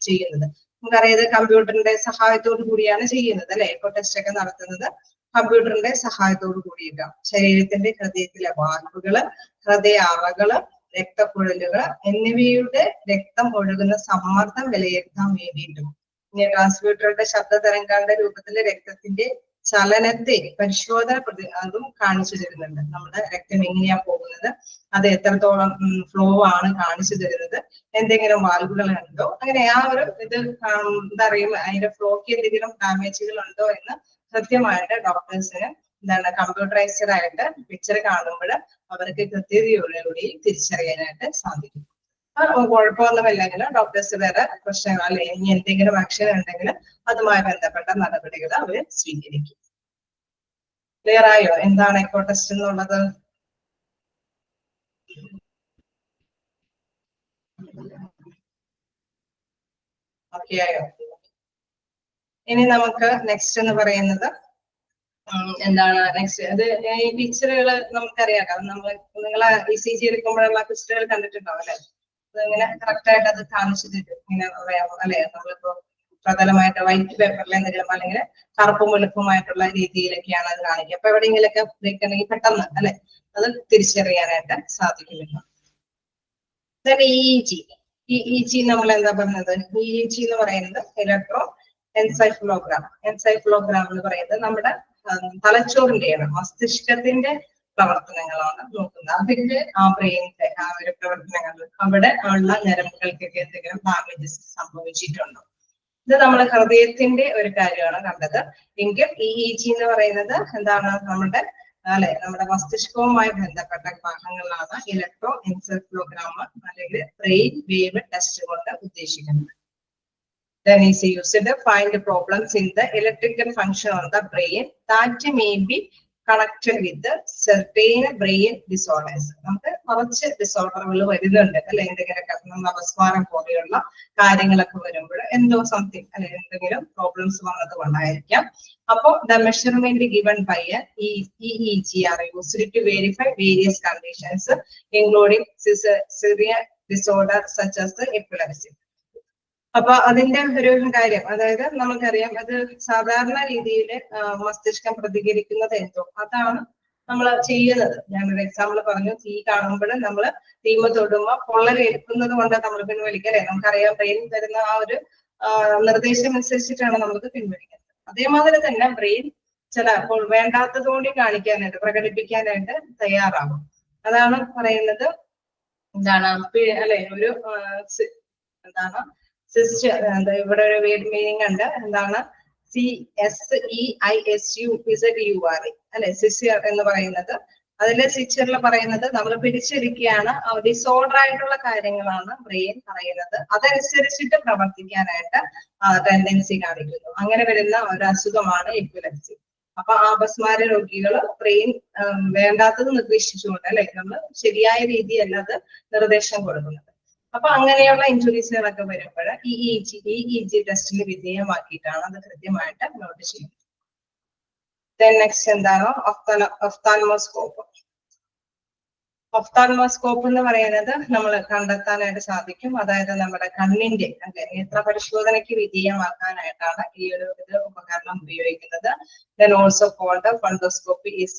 ചെയ്യുന്നത്. നമുക്കറിയാം കമ്പ്യൂട്ടറിന്റെ സഹായത്തോടു കൂടിയാണ് ചെയ്യുന്നത് അല്ലെ. എക്കോ ടെസ്റ്റ് ഒക്കെ നടത്തുന്നത് കമ്പ്യൂട്ടറിന്റെ സഹായത്തോടു കൂടിയിട്ടാണ്. ശരീരത്തിന്റെ ഹൃദയത്തിലെ വാൽവുകള്, ഹൃദയ അറകള്, രക്തക്കുഴലുകൾ എന്നിവയുടെ രക്തം ഒഴുകുന്ന സമ്മർദ്ദം വിലയിരുത്താൻ വേണ്ടിയിട്ടും ഇനി ട്രാൻസ്മിറ്ററുടെ ശബ്ദ തരംഗങ്ങളുടെ രൂപത്തിലെ രക്തത്തിന്റെ ചലനത്തെ പരിശോധന അതും കാണിച്ചു തരുന്നുണ്ട്. നമ്മുടെ രക്തം എങ്ങനെയാ പോകുന്നത്, അത് എത്രത്തോളം ഫ്ലോ ആണ് കാണിച്ചു തരുന്നത്, എന്തെങ്കിലും വാൽവുകൾ ഉണ്ടോ, അങ്ങനെ ആ ഒരു ഇത് എന്താ പറയുക അതിന്റെ ഫ്ലോക്ക് എന്തെങ്കിലും ഡാമേജുകൾ ഉണ്ടോ എന്ന് കൃത്യമായിട്ട് ഡോക്ടേഴ്സിന് എന്താണ് കമ്പ്യൂട്ടറൈസ്ഡ് ആയിട്ട് പിക്ചർ കാണുമ്പോൾ അവർക്ക് കൃത്യതയോടുകൂടി തിരിച്ചറിയാനായിട്ട് സാധിക്കും. കുഴപ്പമൊന്നുമില്ലെങ്കിൽ ഡോക്ടേഴ്സ് വേറെ പ്രശ്നങ്ങൾ അല്ലെ ഇനി എന്തെങ്കിലും ആക്ഷൻ ഉണ്ടെങ്കിൽ അതുമായി ബന്ധപ്പെട്ട നടപടികൾ അവർ സ്വീകരിക്കും. ക്ലിയർ ആയോ എന്താണ് എക്കോ ടെസ്റ്റ് എന്നുള്ളത്? ഓക്കെ ആയോ? ഇനി നമുക്ക് നെക്സ്റ്റ് എന്ന് പറയുന്നത് എന്താണ് നെക്സ്റ്റ് അത് ഈ പിക്ചറുകൾ നമുക്കറിയാം. കാരണം നിങ്ങളെ ECG എടുക്കുമ്പോഴുള്ള പിക്ചറുകൾ കണ്ടിട്ടുണ്ടാവും അല്ലെ. ഇങ്ങനെ കറക്റ്റ് ആയിട്ട് അത് കാണിച്ചു തരും. ഇങ്ങനെ അല്ലെ നമ്മളിപ്പോ പ്രതലമായിട്ട് വൈറ്റ് പേപ്പറിൽ എന്തെങ്കിലും അല്ലെങ്കിൽ കറുപ്പും വെളുപ്പുമായിട്ടുള്ള രീതിയിലൊക്കെയാണ് അത് കാണിക്കുക. അപ്പൊ എവിടെയെങ്കിലൊക്കെ ബ്രേക്ക് ഉണ്ടെങ്കിൽ പെട്ടെന്ന് അല്ലെ അത് തിരിച്ചറിയാനായിട്ട് സാധിക്കുന്നില്ല. EEG നമ്മൾ എന്താ പറഞ്ഞത്? EEG എന്ന് പറയുന്നത് ഇലക്ട്രോ എൻസൈഫ്ലോഗ്രാം. എൻസൈഫ്ലോഗ്രാം എന്ന് പറയുന്നത് നമ്മുടെ തലച്ചോറിന്റെയാണ്, മസ്തിഷ്കത്തിന്റെ പ്രവർത്തനങ്ങളാണ് നോക്കുന്നത്. അതിന്റെ ആ ബ്രെയിനിന്റെ ആ ഒരു പ്രവർത്തനങ്ങൾ അവിടെ ഉള്ള ഞരമ്പുകൾക്കൊക്കെ എന്തെങ്കിലും ഡാമേജസ് സംഭവിച്ചിട്ടുണ്ടോ? ഇത് നമ്മൾ ഹൃദയത്തിന്റെ ഒരു കാര്യമാണ് കണ്ടത്. എങ്കിൽ EEG എന്ന് പറയുന്നത് എന്താണ്? നമ്മുടെ അല്ലെ നമ്മുടെ മസ്തിഷ്കവുമായി ബന്ധപ്പെട്ട ഭാഗങ്ങളിലാണ് ഇലക്ട്രോ എൻസെഫലോഗ്രാം അല്ലെങ്കിൽ ബ്രെയിൻ വേവ് ടെസ്റ്റ് കൊണ്ട് ഉദ്ദേശിക്കുന്നത്. Then is used to find problems in the electrical function of the brain that may be connected with the certain brain disorders. നമുക്ക് കുറച്ച് ഡിസോർഡറുകൾ വരുന്നുണ്ട് അല്ലെ, എന്തെങ്കിലും അപസ്മാരം പോലെയുള്ള കാര്യങ്ങളൊക്കെ വരുമ്പോൾ എന്തോ സംതിങ് അല്ലെ എന്തെങ്കിലും പ്രോബ്ലംസ് വന്നത് കൊണ്ടായിരിക്കാം. അപ്പോ the measurement given by a EEG are used to verify various conditions including severe disorder such as the epilepsy. അപ്പൊ അതിന്റെ ഒരു കാര്യം, അതായത് നമുക്കറിയാം അത് സാധാരണ രീതിയിൽ മസ്തിഷ്കം പ്രതികരിക്കുന്നത് എന്തോ അതാണ് നമ്മൾ ചെയ്യുന്നത്. ഞാനൊരു എക്സാമ്പിൾ പറഞ്ഞു, തീ കാണുമ്പോൾ നമ്മൾ തീമ തൊടുമ്പോൾ പൊള്ളലേൽക്കുന്നത് കൊണ്ട് നമ്മൾ പിൻവലിക്കല്ലേ. നമുക്കറിയാം ബ്രെയിൻ തരുന്ന ആ ഒരു നിർദ്ദേശം അനുസരിച്ചിട്ടാണ് നമുക്ക് പിൻവലിക്കുന്നത്. അതേമാതിരി തന്നെ ബ്രെയിൻ ചിലപ്പോൾ വേണ്ടാത്തത് കൂടി കാണിക്കാനായിട്ട് പ്രകടിപ്പിക്കാനായിട്ട് തയ്യാറാകും. അതാണ് പറയുന്നത് എന്താണ് അല്ലെ ഒരു എന്താണ് ഇവിടെ ഒരു വേർഡ് മീനിങ് ഉണ്ട്. എന്താണ്? CSEISUZUR അല്ലെ, സിസിയർ എന്ന് പറയുന്നത്. അതിലെ സിച്ചറിൽ പറയുന്നത് നമ്മൾ പിടിച്ചിരിക്കുകയാണ്, ഡിസോർഡർ ആയിട്ടുള്ള കാര്യങ്ങളാണ് ബ്രെയിൻ പറയുന്നത്. അതനുസരിച്ചിട്ട് പ്രവർത്തിക്കാനായിട്ട് ടെൻഡൻസി കാണിക്കുന്നു. അങ്ങനെ വരുന്ന ഒരു അസുഖമാണ് എപ്പിലെപ്സി. അപ്പൊ അപസ്മാര രോഗികൾ ബ്രെയിൻ വേണ്ടാത്തത് നിർദ്ദേശിച്ചുകൊണ്ട് അല്ലെ നമ്മൾ ശരിയായ രീതിയല്ല അത് നിർദ്ദേശം കൊടുക്കുന്നത്. അപ്പൊ അങ്ങനെയുള്ള ഇഞ്ചുറീസുകളൊക്കെ വരുമ്പോൾ EEG ടെസ്റ്റിന് വിധേയമാക്കിയിട്ടാണ് അത് കൃത്യമായിട്ട് നോട്ട് ചെയ്യുന്നത്. നെക്സ്റ്റ് എന്താണ്? ഒഫ്താൽമോസ്കോപ്പ്. ഒഫ്താൽമോസ്കോപ്പ് എന്ന് പറയുന്നത് നമ്മൾ കണ്ടെത്താനായിട്ട് സാധിക്കും. അതായത് നമ്മുടെ കണ്ണിന്റെ നേത്ര പരിശോധനയ്ക്ക് വിധേയമാക്കാനായിട്ടാണ് ഈ ഒരു ഉപകരണം ഉപയോഗിക്കുന്നത്. Then also called fundoscopy is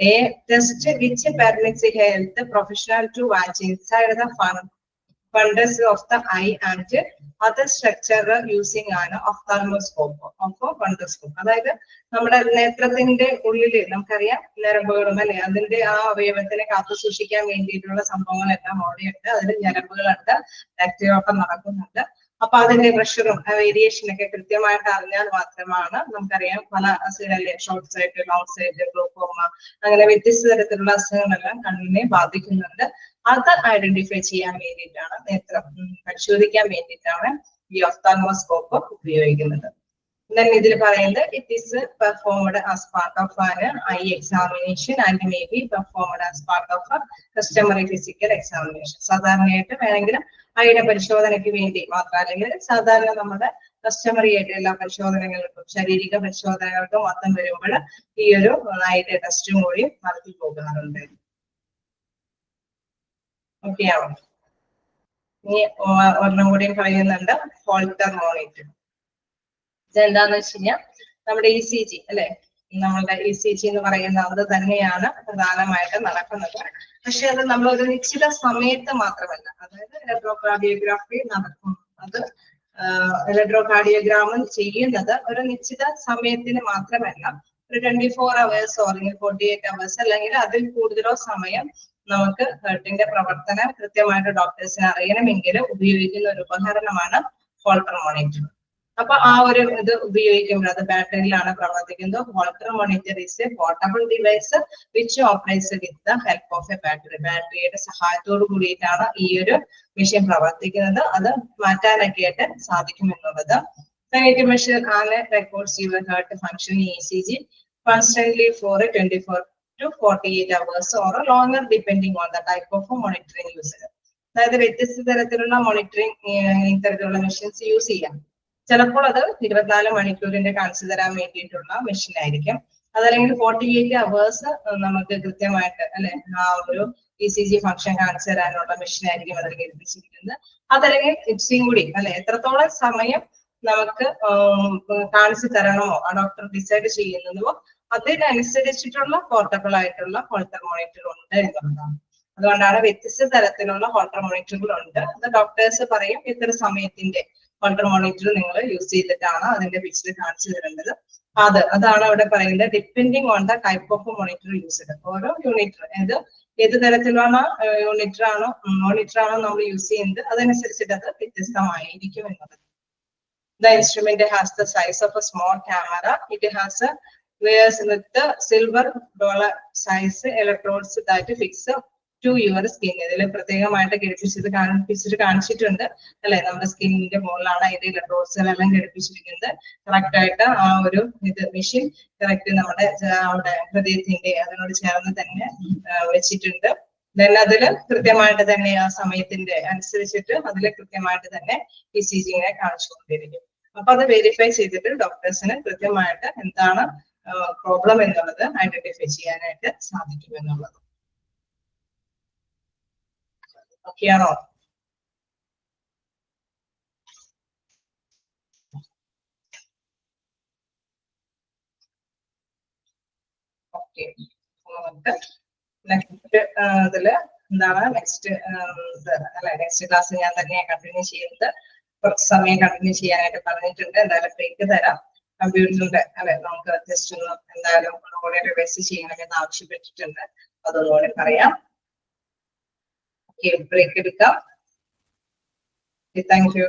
a test which permits a health professional to watch inside the fundus of the eye and other structure using an ophthalmoscope. fundoscope അതായത് നമ്മുടെ നേത്രത്തിന്റെ ഉള്ളില് നമുക്കറിയാം ഞരമ്പുകളും അല്ലെ അതിന്റെ ആ അവയവത്തിനെ കാത്തു സൂക്ഷിക്കാൻ വേണ്ടിയിട്ടുള്ള സംഭവങ്ങളെല്ലാം അവിടെയുണ്ട്. അതിൽ ഞരമ്പുകളുണ്ട്, രക്തയോട്ടം നടക്കുന്നുണ്ട്. അപ്പൊ അതിന്റെ പ്രഷറും വേരിയേഷൻ ഒക്കെ കൃത്യമായിട്ട് അറിഞ്ഞാൽ മാത്രമാണ് നമുക്കറിയാം പല അസുഖങ്ങളിലെ short sight, long sight, glaucoma അങ്ങനെ വ്യത്യസ്ത തരത്തിലുള്ള അസുഖങ്ങളെല്ലാം കണ്ണിനെ ബാധിക്കുന്നുണ്ട്. അത് ഐഡന്റിഫൈ ചെയ്യാൻ വേണ്ടിയിട്ടാണ്, നേത്രം പരിശോധിക്കാൻ വേണ്ടിയിട്ടാണ് ഈ ഒഫ്താൽമോസ്കോപ്പ് ഉപയോഗിക്കുന്നത്. Then ഇതിൽ പറയുന്നത് it is performed as part of an eye examination and may be performed as part of a customary physical examination. സാധാരണയായിട്ട് വേണമെങ്കിലും ഐയുടെ പരിശോധനയ്ക്ക് വേണ്ടി മാത്രം അല്ലെങ്കിൽ സാധാരണ നമ്മുടെ കസ്റ്റമറി ആയിട്ട് എല്ലാ പരിശോധനകൾക്കും ശാരീരിക പരിശോധനകൾക്കും മൊത്തം വരുമ്പോൾ ഈ ഒരു ഐയുടെ ടെസ്റ്റും കൂടി നടത്തി പോകാറുണ്ട്. ഓക്കെ ആണോ? ഇനി ഒരെണ്ണം കൂടി പറയുന്നുണ്ട്, ഹോൾട്ടർ മോണിറ്റർ. ഇതെന്താന്ന് വെച്ച് കഴിഞ്ഞാൽ നമ്മുടെ ECG അല്ലെ, നമ്മളുടെ ECG എന്ന് പറയുന്ന അത് തന്നെയാണ് പ്രധാനമായിട്ട് നടക്കുന്നത്. പക്ഷെ അത് നമ്മൾ ഒരു നിശ്ചിത സമയത്ത് മാത്രമല്ല, അതായത് ഇലക്ട്രോകാർഡിയോഗ്രാഫി നടക്കും, അത് ഇലക്ട്രോകാർഡിയോഗ്രാം ചെയ്യുന്നത് ഒരു നിശ്ചിത സമയത്തിന് മാത്രമല്ല, ഒരു 24 hours അല്ലെങ്കിൽ 48 hours അല്ലെങ്കിൽ അതിൽ കൂടുതലോ സമയം നമുക്ക് ഹേർട്ടിന്റെ പ്രവർത്തനം കൃത്യമായിട്ട് ഡോക്ടേഴ്സിന് അറിയണമെങ്കിൽ ഉപയോഗിക്കുന്ന ഒരു ഉപകരണമാണ് ഹോൾട്ടർ മോണിറ്റർ. അപ്പൊ ആ ഒരു ഇത് ഉപയോഗിക്കുമ്പോൾ അത് ബാറ്ററിയിലാണ് പ്രവർത്തിക്കുന്നത്. Halter monitor is A portable device which operates with the help of A battery. ബാറ്ററിയുടെ സഹായത്തോട് കൂടിയിട്ടാണ് ഈ ഒരു മെഷീൻ പ്രവർത്തിക്കുന്നത്. അത് മാറ്റാനൊക്കെ ആയിട്ട് സാധിക്കും എന്നുള്ളത്. It measures and records your heart function ECG constantly for 24 to 48 hours or longer depending on the type of monitoring used. അതായത് വ്യത്യസ്ത തരത്തിലുള്ള മോണിറ്ററിംഗ് ഇത്തരത്തിലുള്ള മെഷീൻസ് യൂസ് ചെയ്യാം. ചിലപ്പോൾ അത് 24 മണിക്കൂറിന്റെ കാണിച്ചു തരാൻ വേണ്ടിയിട്ടുള്ള മെഷീൻ ആയിരിക്കും. അതല്ലെങ്കിൽ 48 hours നമുക്ക് കൃത്യമായിട്ട് അല്ലെ ആ ഒരു ECG ഫംഗ്ഷൻ കാണിച്ചു തരാനുള്ള മെഷീൻ ആയിരിക്കും അതിൽ ഘടിപ്പിച്ചിരിക്കുന്നത്. അതല്ലെങ്കിൽ ഇച്ചിരി കൂടി അല്ലെ എത്രത്തോളം സമയം നമുക്ക് കാണിച്ചു തരണമോ ആ ഡോക്ടർ ഡിസൈഡ് ചെയ്യുന്നതോ അതിനനുസരിച്ചിട്ടുള്ള പോർട്ടബിൾ ആയിട്ടുള്ള ഹോൾട്ടർ മോണിറ്റർ ഉണ്ട് എന്നുള്ളതാണ്. അതുകൊണ്ടാണ് വ്യത്യസ്ത തരത്തിലുള്ള ഹോൾട്ടർ മോണിറ്ററുകൾ ഉണ്ട്. അത് ഡോക്ടേഴ്സ് പറയും ഇത്ര സമയത്തിന്റെ ഹോൾട്ടർ മോണിറ്റർ നിങ്ങൾ യൂസ് ചെയ്തിട്ടാണ് അതിന്റെ പിക്ചർ കാണിച്ചു തരേണ്ടത്. അതാണ് അവിടെ പറയുന്നത് depending on the type of monitor used. ഓരോ യൂണിറ്റർ ഏത് തരത്തിലുള്ള മോണിറ്റർ ആണോ നമ്മൾ യൂസ് ചെയ്യുന്നത് അതനുസരിച്ചിട്ട് അത് വ്യത്യസ്തമായിരിക്കും എന്നുള്ളത്. The instrument has the size of a small camera. It has a wears with the silver dollar size electrodes that fix to your skin. ഇതിൽ പ്രത്യേകമായിട്ട് ഘടിപ്പിച്ചിട്ട് കാണിച്ചിട്ടുണ്ട് അല്ലെ. നമ്മുടെ സ്കിന്നിന്റെ മുകളിലാണ് അതിന്റെ ഇലക്ട്രോഡ്സുകളെല്ലാം ഘടിപ്പിച്ചിരിക്കുന്നത്. കറക്റ്റ് ആയിട്ട് ആ ഒരു മെഷീൻ കറക്റ്റ് നമ്മുടെ അവിടെ ഹൃദയത്തിന്റെ അതിനോട് ചേർന്ന് തന്നെ വെച്ചിട്ടുണ്ട്. ദെൻ അതില് കൃത്യമായിട്ട് തന്നെ ആ സമയത്തിന്റെ അനുസരിച്ചിട്ട് അതില് കൃത്യമായിട്ട് തന്നെ ECG കാണിച്ചുകൊണ്ടിരിക്കും. അപ്പൊ അത് വെരിഫൈ ചെയ്തിട്ട് ഡോക്ടേഴ്സിന് കൃത്യമായിട്ട് എന്താണ് പ്രോബ്ലം എന്നുള്ളത് ഐഡന്റിഫൈ ചെയ്യാനായിട്ട് സാധിക്കും എന്നുള്ളത്. ഓക്കെ ആണോ? ഓക്കെ, നെക്സ്റ്റ് ഇതില് എന്താണ് നെക്സ്റ്റ് അല്ലെ നെക്സ്റ്റ് ക്ലാസ് ഞാൻ തന്നെ കണ്ടിന്യൂ ചെയ്യുന്നത്. കുറച്ച് സമയം കണ്ടിന്യൂ ചെയ്യാനായിട്ട് പറഞ്ഞിട്ടുണ്ട്. എന്തായാലും ബ്രേക്ക് തരാം. കമ്പ്യൂട്ടറിന്റെ അല്ലെ നമുക്ക് ജസ്റ്റ് ഒന്ന് എന്തായാലും ഒന്നുകൂടി റിവൈസ് ചെയ്യണമെന്ന് ആവശ്യപ്പെട്ടിട്ടുണ്ട്. അതൊന്നുകൂടി പറയാം. ഓക്കെ, ബ്രേക്ക് എടുക്കാം. Thank you.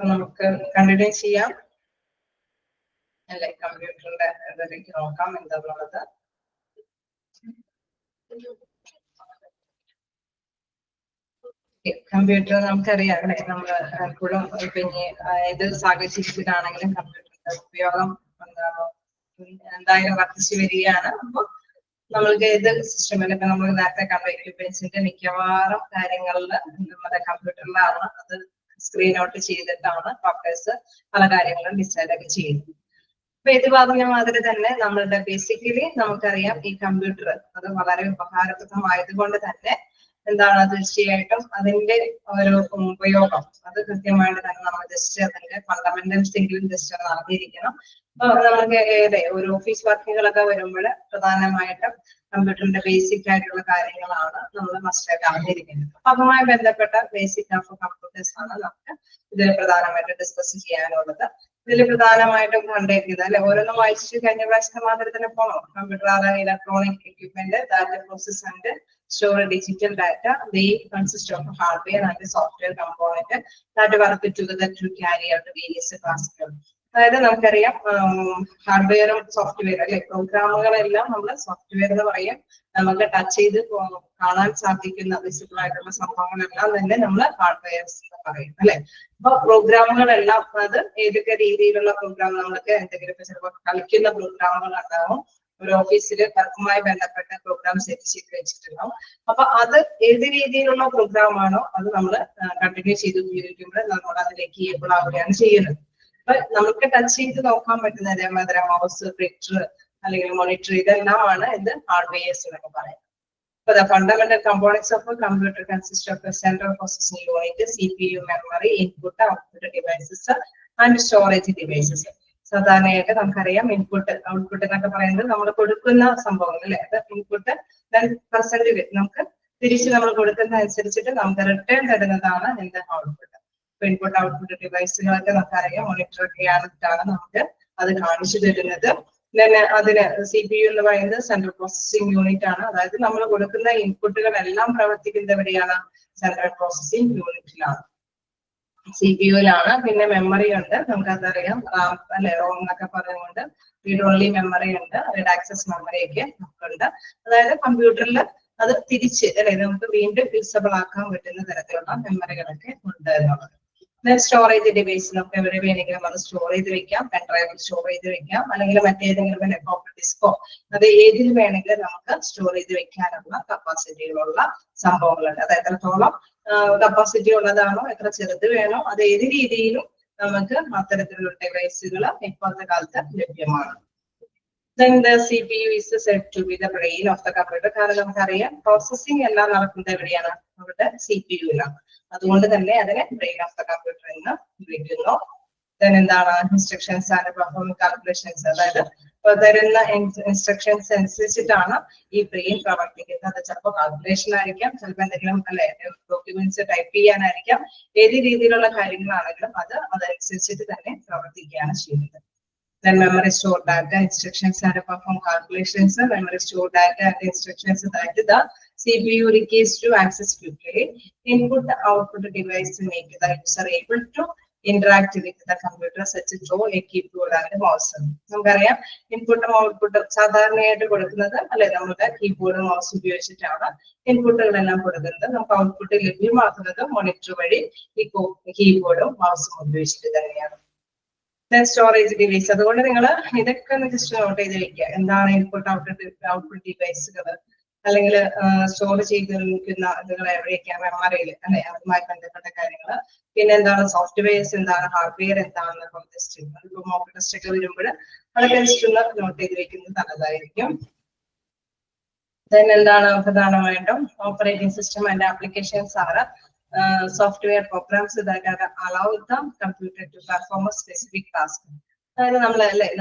നമുക്ക് കണ്ടിന്യൂ ചെയ്യാം അല്ലെ? കമ്പ്യൂട്ടറിന്റെ ഇതിലേക്ക് നോക്കാം എന്താണുള്ളത്. കമ്പ്യൂട്ടർ നമുക്കറിയാം അല്ലെ, നമ്മൾ എപ്പോഴും പിന്നെ ഏത് സാഹചര്യത്തിലാണെങ്കിലും കമ്പ്യൂട്ടറിന്റെ ഉപയോഗം എന്തായാലും വർദ്ധിച്ചു വരികയാണ്. അപ്പൊ നമ്മൾക്ക് ഏത് സിസ്റ്റമിലൊക്കെ നമ്മൾ നേരത്തെ കണ്ട എക്യുപ്മെന്റ്സിന്റെ മിക്കവാറും കാര്യങ്ങളിൽ നമ്മുടെ കമ്പ്യൂട്ടറിലാണ് അത് സ്ക്രീൻ ഔട്ട് ചെയ്തിട്ടാണ് ഡോക്ടേഴ്സ് പല കാര്യങ്ങളും ഡിസൈഡ് ഒക്കെ ചെയ്യുന്നത്. അപ്പൊ ഇത് പറഞ്ഞ മാതിരി തന്നെ നമ്മളുടെ ബേസിക്കലി നമുക്കറിയാം ഈ കമ്പ്യൂട്ടർ അത് വളരെ ഉപകാരപ്രദമായത് കൊണ്ട് തന്നെ എന്താണ് തീർച്ചയായിട്ടും അതിന്റെ ഒരു ഉപയോഗം അത് കൃത്യമായിട്ട് തന്നെ നമ്മൾ ജസ്റ്റ് അതിന്റെ ഫണ്ടമെന്റൽസ് എങ്കിലും ജസ്റ്റ് അറിഞ്ഞിരിക്കണം. അപ്പൊ നമുക്ക് ഒരു ഓഫീസ് വർക്കുകളൊക്കെ വരുമ്പോൾ പ്രധാനമായിട്ടും കമ്പ്യൂട്ടറിന്റെ ബേസിക് ആയിട്ടുള്ള കാര്യങ്ങളാണ് നമ്മൾ മസ്റ്റായിട്ട് അറിഞ്ഞിരിക്കുന്നത്. അപ്പൊ അതുമായി ബന്ധപ്പെട്ട ബേസിക് ഓഫ് കമ്പ്യൂട്ടേഴ്സ് ആണ് നമുക്ക് ഇതിൽ പ്രധാനമായിട്ട് ഡിസ്കസ് ചെയ്യാനുള്ളത്. ഇതിൽ പ്രധാനമായിട്ടും കണ്ടേക്കുന്നത് അല്ലെ, ഓരോന്നും വായിച്ചു കഴിഞ്ഞ പ്രാവശ്യത്തെ മാതിരി തന്നെ പോകണം. കമ്പ്യൂട്ടർ ആണ് electronic equipment that process and store digital data. They consist of hardware and software component that work together to carry out various tasks. അതായത് നമുക്കറിയാം ഹാർഡ്വെയറും സോഫ്റ്റ്വെയർ അല്ലെ, പ്രോഗ്രാമുകളെല്ലാം നമ്മൾ സോഫ്റ്റ്വെയർ എന്ന് പറയും. നമുക്ക് ടച്ച് ചെയ്ത് കാണാൻ സാധിക്കുന്ന വിസിബിൾ ആയിട്ടുള്ള സംഭവങ്ങളെല്ലാം തന്നെ നമ്മൾ ഹാർഡ്വെയർസ് എന്ന് പറയും അല്ലെ. അപ്പൊ പ്രോഗ്രാമുകളെല്ലാം അത് ഏതൊക്കെ രീതിയിലുള്ള പ്രോഗ്രാം, നമ്മൾക്ക് എന്തെങ്കിലും ചിലപ്പോൾ കളിക്കുന്ന പ്രോഗ്രാമുകൾ ഉണ്ടാവും. ഒരു ഓഫീസിൽ വർക്കുമായി ബന്ധപ്പെട്ട പ്രോഗ്രാം സെറ്റ് ചെയ്ത് വെച്ചിട്ടുണ്ടാവും. അപ്പൊ അത് ഏത് രീതിയിലുള്ള പ്രോഗ്രാം ആണോ അത് നമ്മൾ കണ്ടിന്യൂ ചെയ്ത് ഉപയോഗിക്കുമ്പോൾ നമ്മൾ അതിലേക്ക് ഏബിൾ ആവുകയാണ് ചെയ്യുന്നത്. അപ്പൊ നമുക്ക് ടച്ച് ചെയ്ത് നോക്കാൻ പറ്റുന്ന അതേമാതിരി മൗസ്, പ്രിന്റർ അല്ലെങ്കിൽ മോണിറ്റർ ഇതെല്ലാമാണ് ഇത് ഹാർഡ്വെയർസ് എന്നൊക്കെ പറയുന്നത്. അപ്പൊ the fundamental components of a computer consist of a central processing unit, CPU, memory, input, output devices and storage devices. സാധാരണയായിട്ട് നമുക്കറിയാം ഇൻപുട്ട് ഔട്ട്പുട്ട് എന്നൊക്കെ പറയുന്നത് നമ്മൾ കൊടുക്കുന്ന സംഭവങ്ങൾ അല്ലെ, അത് ഇൻപുട്ട് പെർസെന്റേജ് നമുക്ക് തിരിച്ച് നമ്മൾ കൊടുക്കുന്ന അനുസരിച്ചിട്ട് നമുക്ക് റിട്ടേൺ തരുന്നതാണ് എന്ത് ഔട്ട്പുട്ട്. ഇപ്പൊ ഇൻപുട്ട് ഔട്ട്പുട്ട് ഡിവൈസുകളൊക്കെ നമുക്കറിയാം മോണിറ്റർ ഒക്കെയാണ് നമുക്ക് അത് കാണിച്ചു തരുന്നത്. പിന്നെ അതിന് CPU എന്ന് പറയുന്നത് സെൻട്രൽ പ്രോസസിംഗ് യൂണിറ്റ് ആണ്. അതായത് നമ്മൾ കൊടുക്കുന്ന ഇൻപുട്ടുകളെല്ലാം പ്രവർത്തിക്കുന്നത് എവിടെയാണ്? സെൻട്രൽ പ്രോസസിംഗ് യൂണിറ്റിലാണ്, CPU-ലാണ്. പിന്നെ മെമ്മറി ഉണ്ട്, നമുക്കതറിയാം അല്ലെ, റോം എന്നൊക്കെ പറഞ്ഞുകൊണ്ട് റീഡ് ഓൺലി മെമ്മറി ഉണ്ട്, റീഡ് ആക്സസ് മെമ്മറി ഒക്കെ നമുക്കുണ്ട്. അതായത് കമ്പ്യൂട്ടറിൽ അത് തിരിച്ച് അല്ലെ നമുക്ക് വീണ്ടും യൂസബിൾ ആക്കാൻ പറ്റുന്ന തരത്തിലുള്ള മെമ്മറികളൊക്കെ ഉണ്ട് എന്നുള്ളത്. സ്റ്റോറേജ് ഡിവൈസ് നമുക്ക് എവിടെ വേണമെങ്കിലും അത് സ്റ്റോർ ചെയ്ത് വെക്കാം, പെൻഡ്രൈവിൽ സ്റ്റോർ ചെയ്ത് വെക്കാം, അല്ലെങ്കിൽ മറ്റേതെങ്കിലും കോപ്പർ ഡിസ്കോ അത് ഏതിൽ വേണമെങ്കിലും നമുക്ക് സ്റ്റോർ ചെയ്ത് വെക്കാനുള്ള കപ്പാസിറ്റികളുള്ള സംഭവങ്ങളുണ്ട്. അത് എത്രത്തോളം കപ്പാസിറ്റി ഉള്ളതാണോ, എത്ര ചെറുത് വേണോ, അത് ഏത് രീതിയിലും നമുക്ക് അത്തരത്തിലുള്ള ഡിവൈസുകൾ ഇപ്പോഴത്തെ കാലത്ത് ലഭ്യമാണ്. Then the CPU is said to be the brain of the computer. കാരണം നമുക്കറിയാം പ്രോസസ്സിംഗ് എല്ലാം നടക്കുന്നത് എവിടെയാണ്? നമ്മുടെ CPU-ലാണ്. അതുകൊണ്ട് തന്നെ അതിനെ ബ്രെയിൻ ഓഫ് ദ കമ്പ്യൂട്ടർ എന്ന് വിളിക്കുന്നു. Then എന്താണ് ഇൻസ്ട്രക്ഷൻസ് ആൻഡ് പെർഫോമിംഗ് കാൽക്കുലേഷൻസ്, അതായത് തരുന്ന ഇൻസ്ട്രക്ഷൻസ് അനുസരിച്ചിട്ടാണ് ഈ ബ്രെയിൻ പ്രവർത്തിക്കുന്നത്. അത് ചിലപ്പോൾ കാൽക്കുലേഷൻ ആയിരിക്കാം, ചിലപ്പോൾ എന്തെങ്കിലും അല്ലെ ഡോക്യുമെന്റ്സ് ടൈപ്പ് ചെയ്യാനായിരിക്കാം. ഏത് രീതിയിലുള്ള കാര്യങ്ങളാണെങ്കിലും അത് അതനുസരിച്ചിട്ട് തന്നെ പ്രവർത്തിക്കുകയാണ് ചെയ്യുന്നത്. Then memory store data, instructions and perform calculations. Memory store data and instructions that the CPU requires to access quickly. Input output device to make the user able to interact with the computer such as a keyboard and mouse. നമുക്കറിയാം ഇൻപുട്ടും ഔട്ട്പുട്ടും സാധാരണയായിട്ട് കൊടുക്കുന്നത് അല്ലെ നമ്മുടെ keyboard mouse ഉപയോഗിച്ചിട്ടാണ് ഇൻപുട്ടുകളെല്ലാം കൊടുക്കുന്നത്. നമുക്ക് ഔട്ട്പുട്ട് ലഭ്യമാക്കുന്നത് മോണിറ്റർ വഴി ഈ കീബോർഡും മൗസും ഉപയോഗിച്ചിട്ട് തന്നെയാണ്. സ്റ്റോറേജ് ഡിവൈസ്, അതുകൊണ്ട് നിങ്ങൾ ഇതൊക്കെ ഒന്ന് ജസ്റ്റ് നോട്ട് ചെയ്ത് വെക്കുക. എന്താണ് ഇൻപുട്ട് ഔട്ട്പുട്ട് ഡിവൈസുകൾ, അല്ലെങ്കിൽ സ്റ്റോർ ചെയ്തിരിക്കുന്ന ഇതുകൾ എവിടെയൊക്കെയാണ്? മെമ്മറിയിൽ അല്ലെ, അതുമായി ബന്ധപ്പെട്ട കാര്യങ്ങൾ. പിന്നെ എന്താണ് സോഫ്റ്റ്വെയർസ്, എന്താണ് ഹാർഡ്വെയർ, എന്താണെന്നൊക്കെ ടെസ്റ്റ് ഇപ്പൊ മോക്ക് ടെസ്റ്റ് ഒക്കെ വരുമ്പോൾ അതൊക്കെ ജസ്റ്റ് ഒന്ന് നോട്ട് ചെയ്ത് വെക്കുന്നത് നല്ലതായിരിക്കും. എന്താണ് പ്രധാനമായിട്ടും ഓപ്പറേറ്റിംഗ് സിസ്റ്റം ആൻഡ് ആപ്ലിക്കേഷൻസ് ആണ് software programs that allow the computer to perform a specific task. അതായത്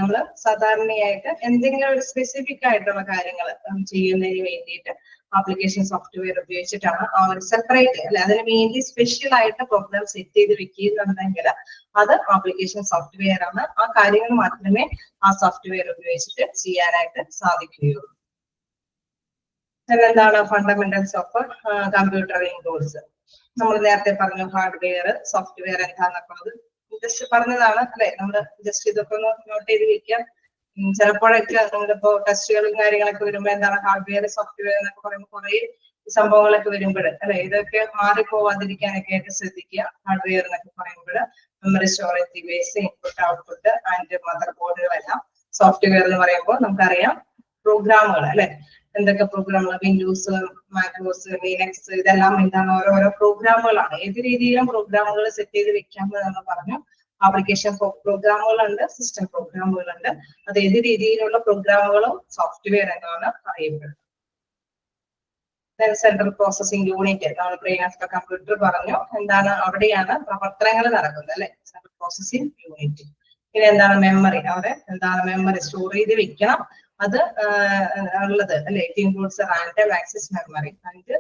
നമ്മൾ സാധാരണയായിട്ട് എന്തെങ്കിലും ഒരു സ്പെസിഫിക് ആയിട്ടുള്ള കാര്യങ്ങൾ ചെയ്യുന്നതിന് വേണ്ടിയിട്ട് ആപ്ലിക്കേഷൻ സോഫ്റ്റ്വെയർ ഉപയോഗിച്ചിട്ടാണ് ആ ഒരു സെപ്പറേറ്റ് അല്ലെ അതിന് വേണ്ടി സ്പെഷ്യൽ ആയിട്ട് പ്രോഗ്രാം സെറ്റ് ചെയ്ത് വെക്കുന്നുണ്ടെങ്കിൽ അത് ആപ്ലിക്കേഷൻ സോഫ്റ്റ്വെയർ ആണ്. ആ കാര്യങ്ങൾ മാത്രമേ ആ സോഫ്റ്റ്വെയർ ഉപയോഗിച്ചിട്ട് ചെയ്യാനായിട്ട് സാധിക്കുകയുള്ളൂ. എന്താണ് ഫണ്ടമെന്റൽസ് ഓഫ് കമ്പ്യൂട്ടറിംഗ് ടൂൾസ്. നമ്മൾ നേരത്തെ പറഞ്ഞു ഹാർഡ്വെയർ, സോഫ്റ്റ്വെയർ എന്താണെന്നുള്ളത് ജസ്റ്റ് പറഞ്ഞതാണ് അല്ലെ. നമ്മൾ ജസ്റ്റ് ഇതൊക്കെ ഒന്ന് നോട്ട് ചെയ്ത് വെക്കാം. ചിലപ്പോഴൊക്കെ നമ്മളിപ്പോ ടെസ്റ്റുകളും കാര്യങ്ങളൊക്കെ വരുമ്പോൾ എന്താണ് ഹാർഡ്വെയർ, സോഫ്റ്റ്വെയർ എന്നൊക്കെ പറയുമ്പോൾ കുറെ സംഭവങ്ങളൊക്കെ വരുമ്പോൾ അല്ലെ, ഇതൊക്കെ മാറിപ്പോവാതിരിക്കാനൊക്കെ ആയിട്ട് ശ്രദ്ധിക്കുക. ഹാർഡ്വെയർ എന്നൊക്കെ പറയുമ്പോൾ memory, storage device, input, output and mother ബോർഡുകളെല്ലാം. സോഫ്റ്റ്വെയർ എന്ന് പറയുമ്പോൾ നമുക്കറിയാം പ്രോഗ്രാമുകൾ അല്ലെ, എന്തൊക്കെ പ്രോഗ്രാമുകൾ, വിൻഡോസ്, മാക്രോസ്, ലിനക്സ്, ഇതെല്ലാം എന്താണ് ഓരോരോ പ്രോഗ്രാമുകളാണ്. ഏത് രീതിയിലും പ്രോഗ്രാമുകൾ സെറ്റ് ചെയ്ത് വെക്കാമെന്ന് പറഞ്ഞു. ആപ്ലിക്കേഷൻ പ്രോഗ്രാമുകളുണ്ട്, സിസ്റ്റം പ്രോഗ്രാമുകളുണ്ട്. അത് ഏത് രീതിയിലുള്ള പ്രോഗ്രാമുകളും സോഫ്റ്റ്വെയർ എന്നാണ് അറിയപ്പെടുന്നത്. സെൻട്രൽ പ്രോസസിംഗ് യൂണിറ്റ്, നമ്മൾ ബ്രെയിൻ ഓഫ് ദ കമ്പ്യൂട്ടർ പറഞ്ഞു. എന്താണ് അവിടെയാണ് പ്രവർത്തനങ്ങൾ നടക്കുന്നത് അല്ലെ, സെൻട്രൽ പ്രോസസിംഗ് യൂണിറ്റ്. പിന്നെ എന്താണ് മെമ്മറി, അവിടെ എന്താണ് മെമ്മറി സ്റ്റോർ ചെയ്ത് വെക്കണം. അത് ഉള്ളത് അല്ലെ, it includes random access memory and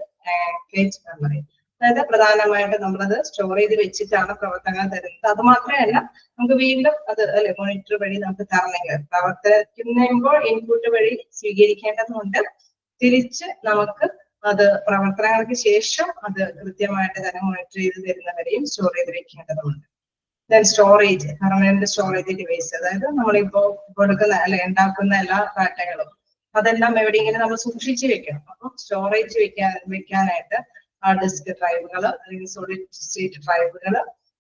cage memory. അതായത് പ്രധാനമായിട്ട് നമ്മളത് സ്റ്റോർ ചെയ്ത് വെച്ചിട്ടാണ് പ്രവർത്തനങ്ങൾ തരുന്നത്. അത് മാത്രമല്ല നമുക്ക് വീണ്ടും അത് അല്ലെ മോണിറ്റർ വഴി നമുക്ക് തരണമെങ്കിൽ പ്രവർത്തിക്കുമ്പോൾ ഇൻപുട്ട് വഴി സ്വീകരിക്കേണ്ടതുണ്ട്. തിരിച്ച് നമുക്ക് അത് പ്രവർത്തനങ്ങൾക്ക് ശേഷം അത് കൃത്യമായിട്ട് തന്നെ മോണിറ്റർ ചെയ്ത് തരുന്നവരെയും സ്റ്റോർ ചെയ്ത് വെക്കേണ്ടതുണ്ട്. സ്റ്റോറേജ്, പെർമനന്റ് സ്റ്റോറേജ് ഡിവൈസ്, അതായത് നമ്മളിപ്പോ കൊടുക്കുന്ന അല്ലെ ഉണ്ടാക്കുന്ന എല്ലാ ഡാറ്റകളും അതെല്ലാം എവിടെയെങ്കിലും നമ്മൾ സൂക്ഷിച്ച് വെക്കണം. അപ്പൊ സ്റ്റോറേജ് വെക്കാനായിട്ട് ഹാർഡ് ഡിസ്ക് ഡ്രൈവുകൾ അല്ലെങ്കിൽ സോളിഡ് സ്റ്റേറ്റ് ഡ്രൈവുകൾ,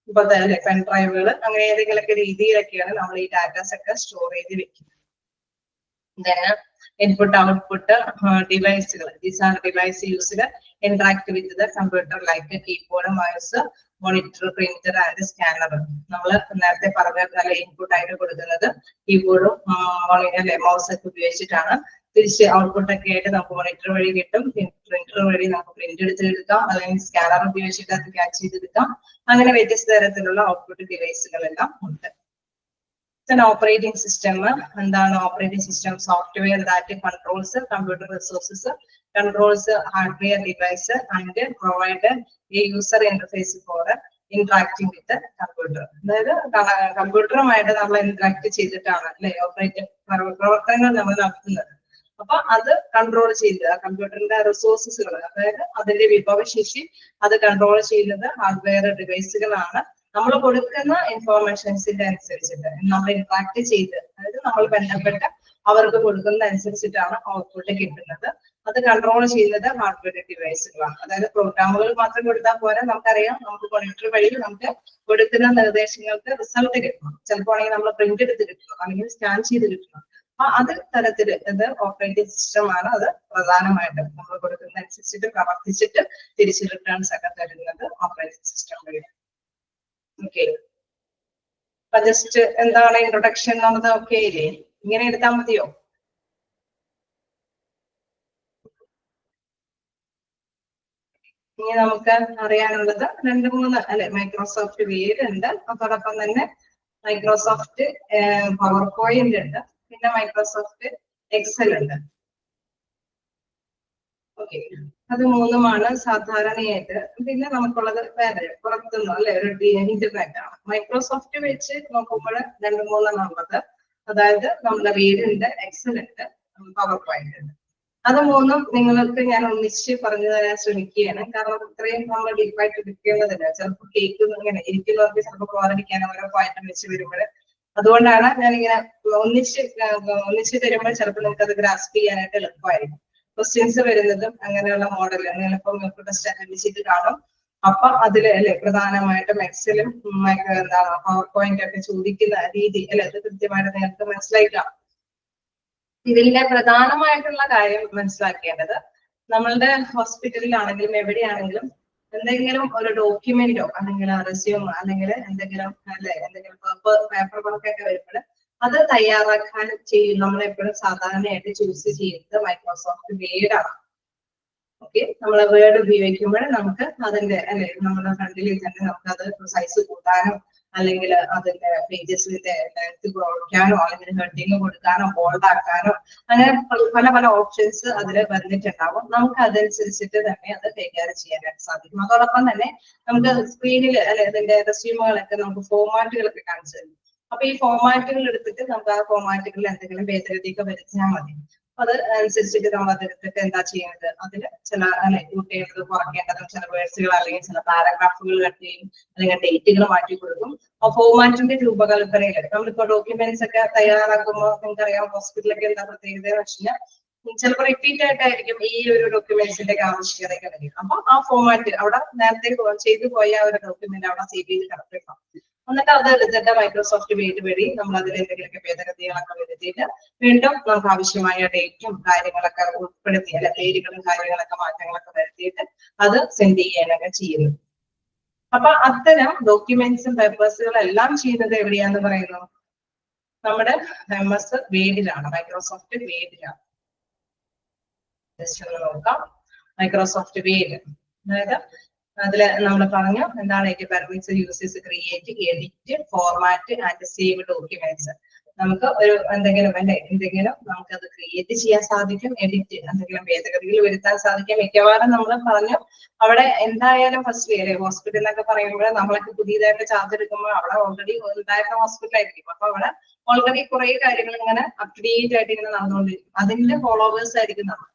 ഇപ്പൊ അല്ലെ പെൻ ഡ്രൈവുകൾ, അങ്ങനെ ഏതെങ്കിലുമൊക്കെ രീതിയിലൊക്കെയാണ് നമ്മൾ ഈ ഡാറ്റാസ് ഒക്കെ സ്റ്റോർ ചെയ്ത് വെക്കുന്നത്. ഇൻപുട്ട്, ഔട്ട്പുട്ട് ഡിവൈസുകൾ, these are device used interact with the computer like keyboard, mouse, monitor, printer and scanner. നമ്മൾ നേരത്തെ പറഞ്ഞ ഇൻപുട്ട് ആയിട്ട് കൊടുക്കുന്നത് കീബോർഡും അല്ലെ മൗസ് ഒക്കെ ഉപയോഗിച്ചിട്ടാണ്. തിരിച്ച് ഔട്ട്പുട്ട് ഒക്കെ ആയിട്ട് നമുക്ക് മോണിറ്റർ വഴി കിട്ടും. പ്രിന്റർ വഴി നമുക്ക് പ്രിന്റ് എടുത്തെടുക്കാം, അല്ലെങ്കിൽ സ്കാനർ ഉപയോഗിച്ചിട്ട് അത് ക്യാച്ച് ചെയ്തെടുക്കാം. അങ്ങനെ വ്യത്യസ്ത തരത്തിലുള്ള ഔട്ട്പുട്ട് ഡിവൈസുകളെല്ലാം ഉണ്ട്. ഓപ്പറേറ്റിംഗ് സിസ്റ്റം, എന്താണ് operating system? Software that controls computer resources, controls hardware device and provide a user interface for interacting with computer. അതായത് കമ്പ്യൂട്ടറുമായിട്ട് നമ്മൾ ഇന്ററാക്ട് ചെയ്തിട്ടാണ് അല്ലെ ഓപ്പറേറ്റിംഗ് പ്രവർത്തനങ്ങൾ നമ്മൾ നടത്തുന്നത്. അപ്പൊ അത് കൺട്രോൾ ചെയ്ത് കമ്പ്യൂട്ടറിന്റെ റിസോഴ്സസുകൾ, അതായത് അതിന്റെ വിഭവശേഷി അത് കൺട്രോൾ ചെയ്യുന്നത് ഹാർഡ്വെയർ ഡിവൈസുകളാണ്. നമ്മൾ കൊടുക്കുന്ന ഇൻഫോർമേഷൻസിന്റെ അനുസരിച്ചിട്ട് നമ്മൾ ഇന്ററാക്ട് ചെയ്ത്, അതായത് നമ്മൾ ബന്ധപ്പെട്ട് അവർക്ക് കൊടുക്കുന്ന അനുസരിച്ചിട്ടാണ് ഔട്ട്പുട്ട് കിട്ടുന്നത്. അത് കൺട്രോൾ ചെയ്യുന്നത് ഹാർഡ്വെയർ ഡിവൈസുകളാണ്. അതായത് പ്രോഗ്രാമുകൾ മാത്രം കൊടുത്താൽ പോരാ, നമുക്കറിയാം നമുക്ക് മോണിറ്റർ വഴി നമുക്ക് കൊടുക്കുന്ന നിർദ്ദേശങ്ങൾക്ക് റിസൾട്ട് കിട്ടണം. ചിലപ്പോൾ ആണെങ്കിൽ നമ്മൾ പ്രിന്റ് എടുത്ത് കിട്ടണം, അല്ലെങ്കിൽ സ്കാൻ ചെയ്ത് കിട്ടണം. അപ്പൊ അത് തരത്തില് ഇത് ഓപ്പറേറ്റിംഗ് സിസ്റ്റം ആണ്. അത് പ്രധാനമായിട്ടും നമ്മൾ കൊടുക്കുന്ന അനുസരിച്ചിട്ട് പ്രവർത്തിച്ചിട്ട് തിരിച്ച് റിട്ടേൺസ് ഒക്കെ തരുന്നത് ഓപ്പറേറ്റിംഗ് സിസ്റ്റം വഴി. ഓക്കെ, അപ്പൊ ജസ്റ്റ് എന്താണ് ഇൻട്രൊഡക്ഷൻ എന്നുള്ളത് ഓക്കെ ഇല്ലേ? ഇങ്ങനെ എടുത്താൽ മതിയോ? ഇനി നമുക്ക് അറിയാനുള്ളത് 2-3 അല്ലെ മൈക്രോസോഫ്റ്റ് വേഡ് ഉണ്ട്, അതോടൊപ്പം തന്നെ മൈക്രോസോഫ്റ്റ് പവർ പോയിന്റ് ഉണ്ട്, പിന്നെ മൈക്രോസോഫ്റ്റ് എക്സൽ ഉണ്ട്. ഓക്കെ, അത് 3മാണ് സാധാരണയായിട്ട്. പിന്നെ നമുക്കുള്ളത് വേറെ പുറത്തുനിന്ന് അല്ലെ ഒരു ഇന്റർനെറ്റ് ആണ്. മൈക്രോസോഫ്റ്റ് വെച്ച് നോക്കുമ്പോൾ 2-3 ഉള്ളത്, അതായത് നമ്മുടെ വേഡ് ഉണ്ട്, എക്സൽ ഉണ്ട്, പവർ പോയിന്റ് ഉണ്ട്. അത് 3ഉം നിങ്ങൾക്ക് ഞാൻ ഒന്നിച്ച് പറഞ്ഞു തരാൻ ശ്രമിക്കുകയാണ്. കാരണം ഇത്രയും നമ്മൾ ഡീപ്പായിട്ട് എടുക്കേണ്ടതില്ല. ചിലപ്പോൾ കേൾക്കുന്ന ഇങ്ങനെ ഇരിക്കുന്നവർക്ക് ചിലപ്പോൾ പോകാതിരിക്കാനോ ഓരോ പോയിന്റും വെച്ച് വരുമ്പോൾ, അതുകൊണ്ടാണ് ഞാനിങ്ങനെ ഒന്നിച്ച് തരുമ്പോൾ ചിലപ്പോൾ നിങ്ങൾക്ക് അത് ഗ്രാസ്പ് ചെയ്യാനായിട്ട് എളുപ്പമായിരിക്കും. ക്വസ്റ്റ്യൻസ് വരുന്നതും അങ്ങനെയുള്ള മോഡൽ നിങ്ങളിപ്പം ടെസ്റ്റ് അറ്റൻഡ് ചെയ്ത് കാണും. അപ്പൊ അതില് അല്ലെ പ്രധാനമായിട്ടും എക്സലും എന്താണ് പവർ പോയിന്റ് ഒക്കെ ചോദിക്കുന്ന രീതി അല്ലെ, അത് കൃത്യമായിട്ട് നിങ്ങൾക്ക് മനസ്സിലാക്കാം. ഇതിന്റെ പ്രധാനമായിട്ടുള്ള കാര്യം മനസ്സിലാക്കേണ്ടത്, നമ്മളുടെ ഹോസ്പിറ്റലിലാണെങ്കിലും എവിടെയാണെങ്കിലും എന്തെങ്കിലും ഒരു ഡോക്യുമെന്റോ അല്ലെങ്കിൽ റെസ്യൂമോ അല്ലെങ്കിൽ എന്തെങ്കിലും അല്ലെ എന്തെങ്കിലും പേപ്പർ വർക്കൊക്കെ വരുമ്പോൾ അത് തയ്യാറാക്കാൻ ചെയ്യും നമ്മളെപ്പോഴും സാധാരണയായിട്ട് ചൂസ് ചെയ്യുന്നത് മൈക്രോസോഫ്റ്റ് വേഡ് ആണ്. ഓക്കെ, നമ്മൾ വേർഡ് ഉപയോഗിക്കുമ്പോൾ നമുക്ക് അതിന്റെ അല്ലെ നമ്മുടെ ഫ്രണ്ടിൽ തന്നെ നമുക്ക് അത് സൈസ് കൂട്ടാനോ അല്ലെങ്കിൽ അതിന്റെ പേജസിന്റെ ലെങ്ത് കുറയ്ക്കാനോ അല്ലെങ്കിൽ ഹെഡിങ് കൊടുക്കാനോ ബോൾഡ് ആക്കാനോ അങ്ങനെ പല പല ഓപ്ഷൻസ് അതിൽ വന്നിട്ടുണ്ടാവും. നമുക്ക് അതനുസരിച്ചിട്ട് തന്നെ അത് കൈകാര്യം ചെയ്യാനായിട്ട് സാധിക്കും. അതോടൊപ്പം തന്നെ നമുക്ക് സ്ക്രീനിൽ അല്ലെ ഇതിന്റെ റെസ്യൂമുകളൊക്കെ നമുക്ക് ഫോർമാറ്റുകളൊക്കെ കാണിച്ചു തരും. അപ്പൊ ഈ ഫോർമാറ്റുകൾ എടുത്തിട്ട് നമുക്ക് ആ ഫോർമാറ്റുകളിൽ എന്തെങ്കിലും ഭേദഗതിയൊക്കെ വരുത്തിയാൽ മതി. അത് അനുസരിച്ചിട്ട് നമ്മൾ അതെടുത്തിട്ട് എന്താ ചെയ്യുന്നത്, അതിന് ചില കൂട്ടേണ്ടത് കുറയ്ക്കേണ്ടതും ചില വേഴ്സുകൾ അല്ലെങ്കിൽ ചില പാരഗ്രാഫുകൾ കട്ട് ചെയ്യും, അല്ലെങ്കിൽ ഡേറ്റുകൾ മാറ്റി കൊടുക്കും. ഫോർമാറ്റിന്റെ രൂപകൽപ്പനയിൽ നമ്മളിപ്പോ ഡോക്യുമെന്റ്സ് ഒക്കെ തയ്യാറാക്കുമ്പോൾ നിങ്ങൾക്കറിയാം ഹോസ്പിറ്റലൊക്കെ എന്താ പ്രത്യേകത എന്ന് വെച്ചാൽ ചിലപ്പോൾ റിപ്പീറ്റ് ആയിട്ടായിരിക്കും ഈ ഒരു ഡോക്യുമെന്റ്സിന്റെ ആവശ്യകതയൊക്കെ വരും. അപ്പൊ ആ ഫോർമാറ്റ് അവിടെ നേരത്തെ ചെയ്തു പോയ ഒരു ഡോക്യുമെന്റ് അവിടെ സേവ് ചെയ്ത് കിടക്കണം. എന്നിട്ട് അത് എടുത്തിട്ട് മൈക്രോസോഫ്റ്റ് വേഡ് വഴി നമ്മൾ അതിൽ എന്തെങ്കിലുമൊക്കെ ഭേദഗതികളൊക്കെ വരുത്തിയിട്ട് വീണ്ടും നമുക്ക് ആവശ്യമായ ഡേറ്റും കാര്യങ്ങളൊക്കെ ഉൾപ്പെടുത്തി അല്ലെ പേരുകളും കാര്യങ്ങളൊക്കെ മാറ്റങ്ങളൊക്കെ വരുത്തിയിട്ട് അത് സെൻഡ് ചെയ്യാനൊക്കെ ചെയ്യുന്നു. അപ്പൊ അത്തരം ഡോക്യുമെന്റ്സും പേപ്പേഴ്സുകളും എല്ലാം ചെയ്യുന്നത് എവിടെയാന്ന് പറയുന്നു, നമ്മുടെ MS വേഡിലാണ്, മൈക്രോസോഫ്റ്റ് വേഡിലാണ്. ജസ്റ്റ് ഒന്ന് നോക്കാം. മൈക്രോസോഫ്റ്റ് വേഡ്, അതായത് അതില് നമ്മൾ പറഞ്ഞു എന്താണ് it permits users create, edit, format and save documents. നമുക്ക് ഒരു എന്തെങ്കിലും നമുക്കത് ക്രിയേറ്റ് ചെയ്യാൻ സാധിക്കും, എഡിറ്റ് എന്തെങ്കിലും ഭേദഗതികൾ വരുത്താൻ സാധിക്കും. മിക്കവാറും നമ്മൾ പറഞ്ഞു അവിടെ എന്തായാലും ഫസ്റ്റ് അല്ലെ ഹോസ്പിറ്റൽ എന്നൊക്കെ പറയുമ്പോൾ നമ്മളൊക്കെ പുതിയതായിട്ട് ചാർജ് എടുക്കുമ്പോൾ അവിടെ ഓൾറെഡി ഉണ്ടായിരുന്ന ഹോസ്പിറ്റൽ ആയിരിക്കും. അപ്പൊ അവിടെ ഓൾറെഡി കുറെ കാര്യങ്ങൾ ഇങ്ങനെ അപ് ടു ഡേറ്റ് ആയിട്ട് ഇങ്ങനെ നടന്നുകൊണ്ടിരിക്കും. അതിന്റെ ഫോളോവേഴ്സ് ആയിരിക്കും നമ്മൾ.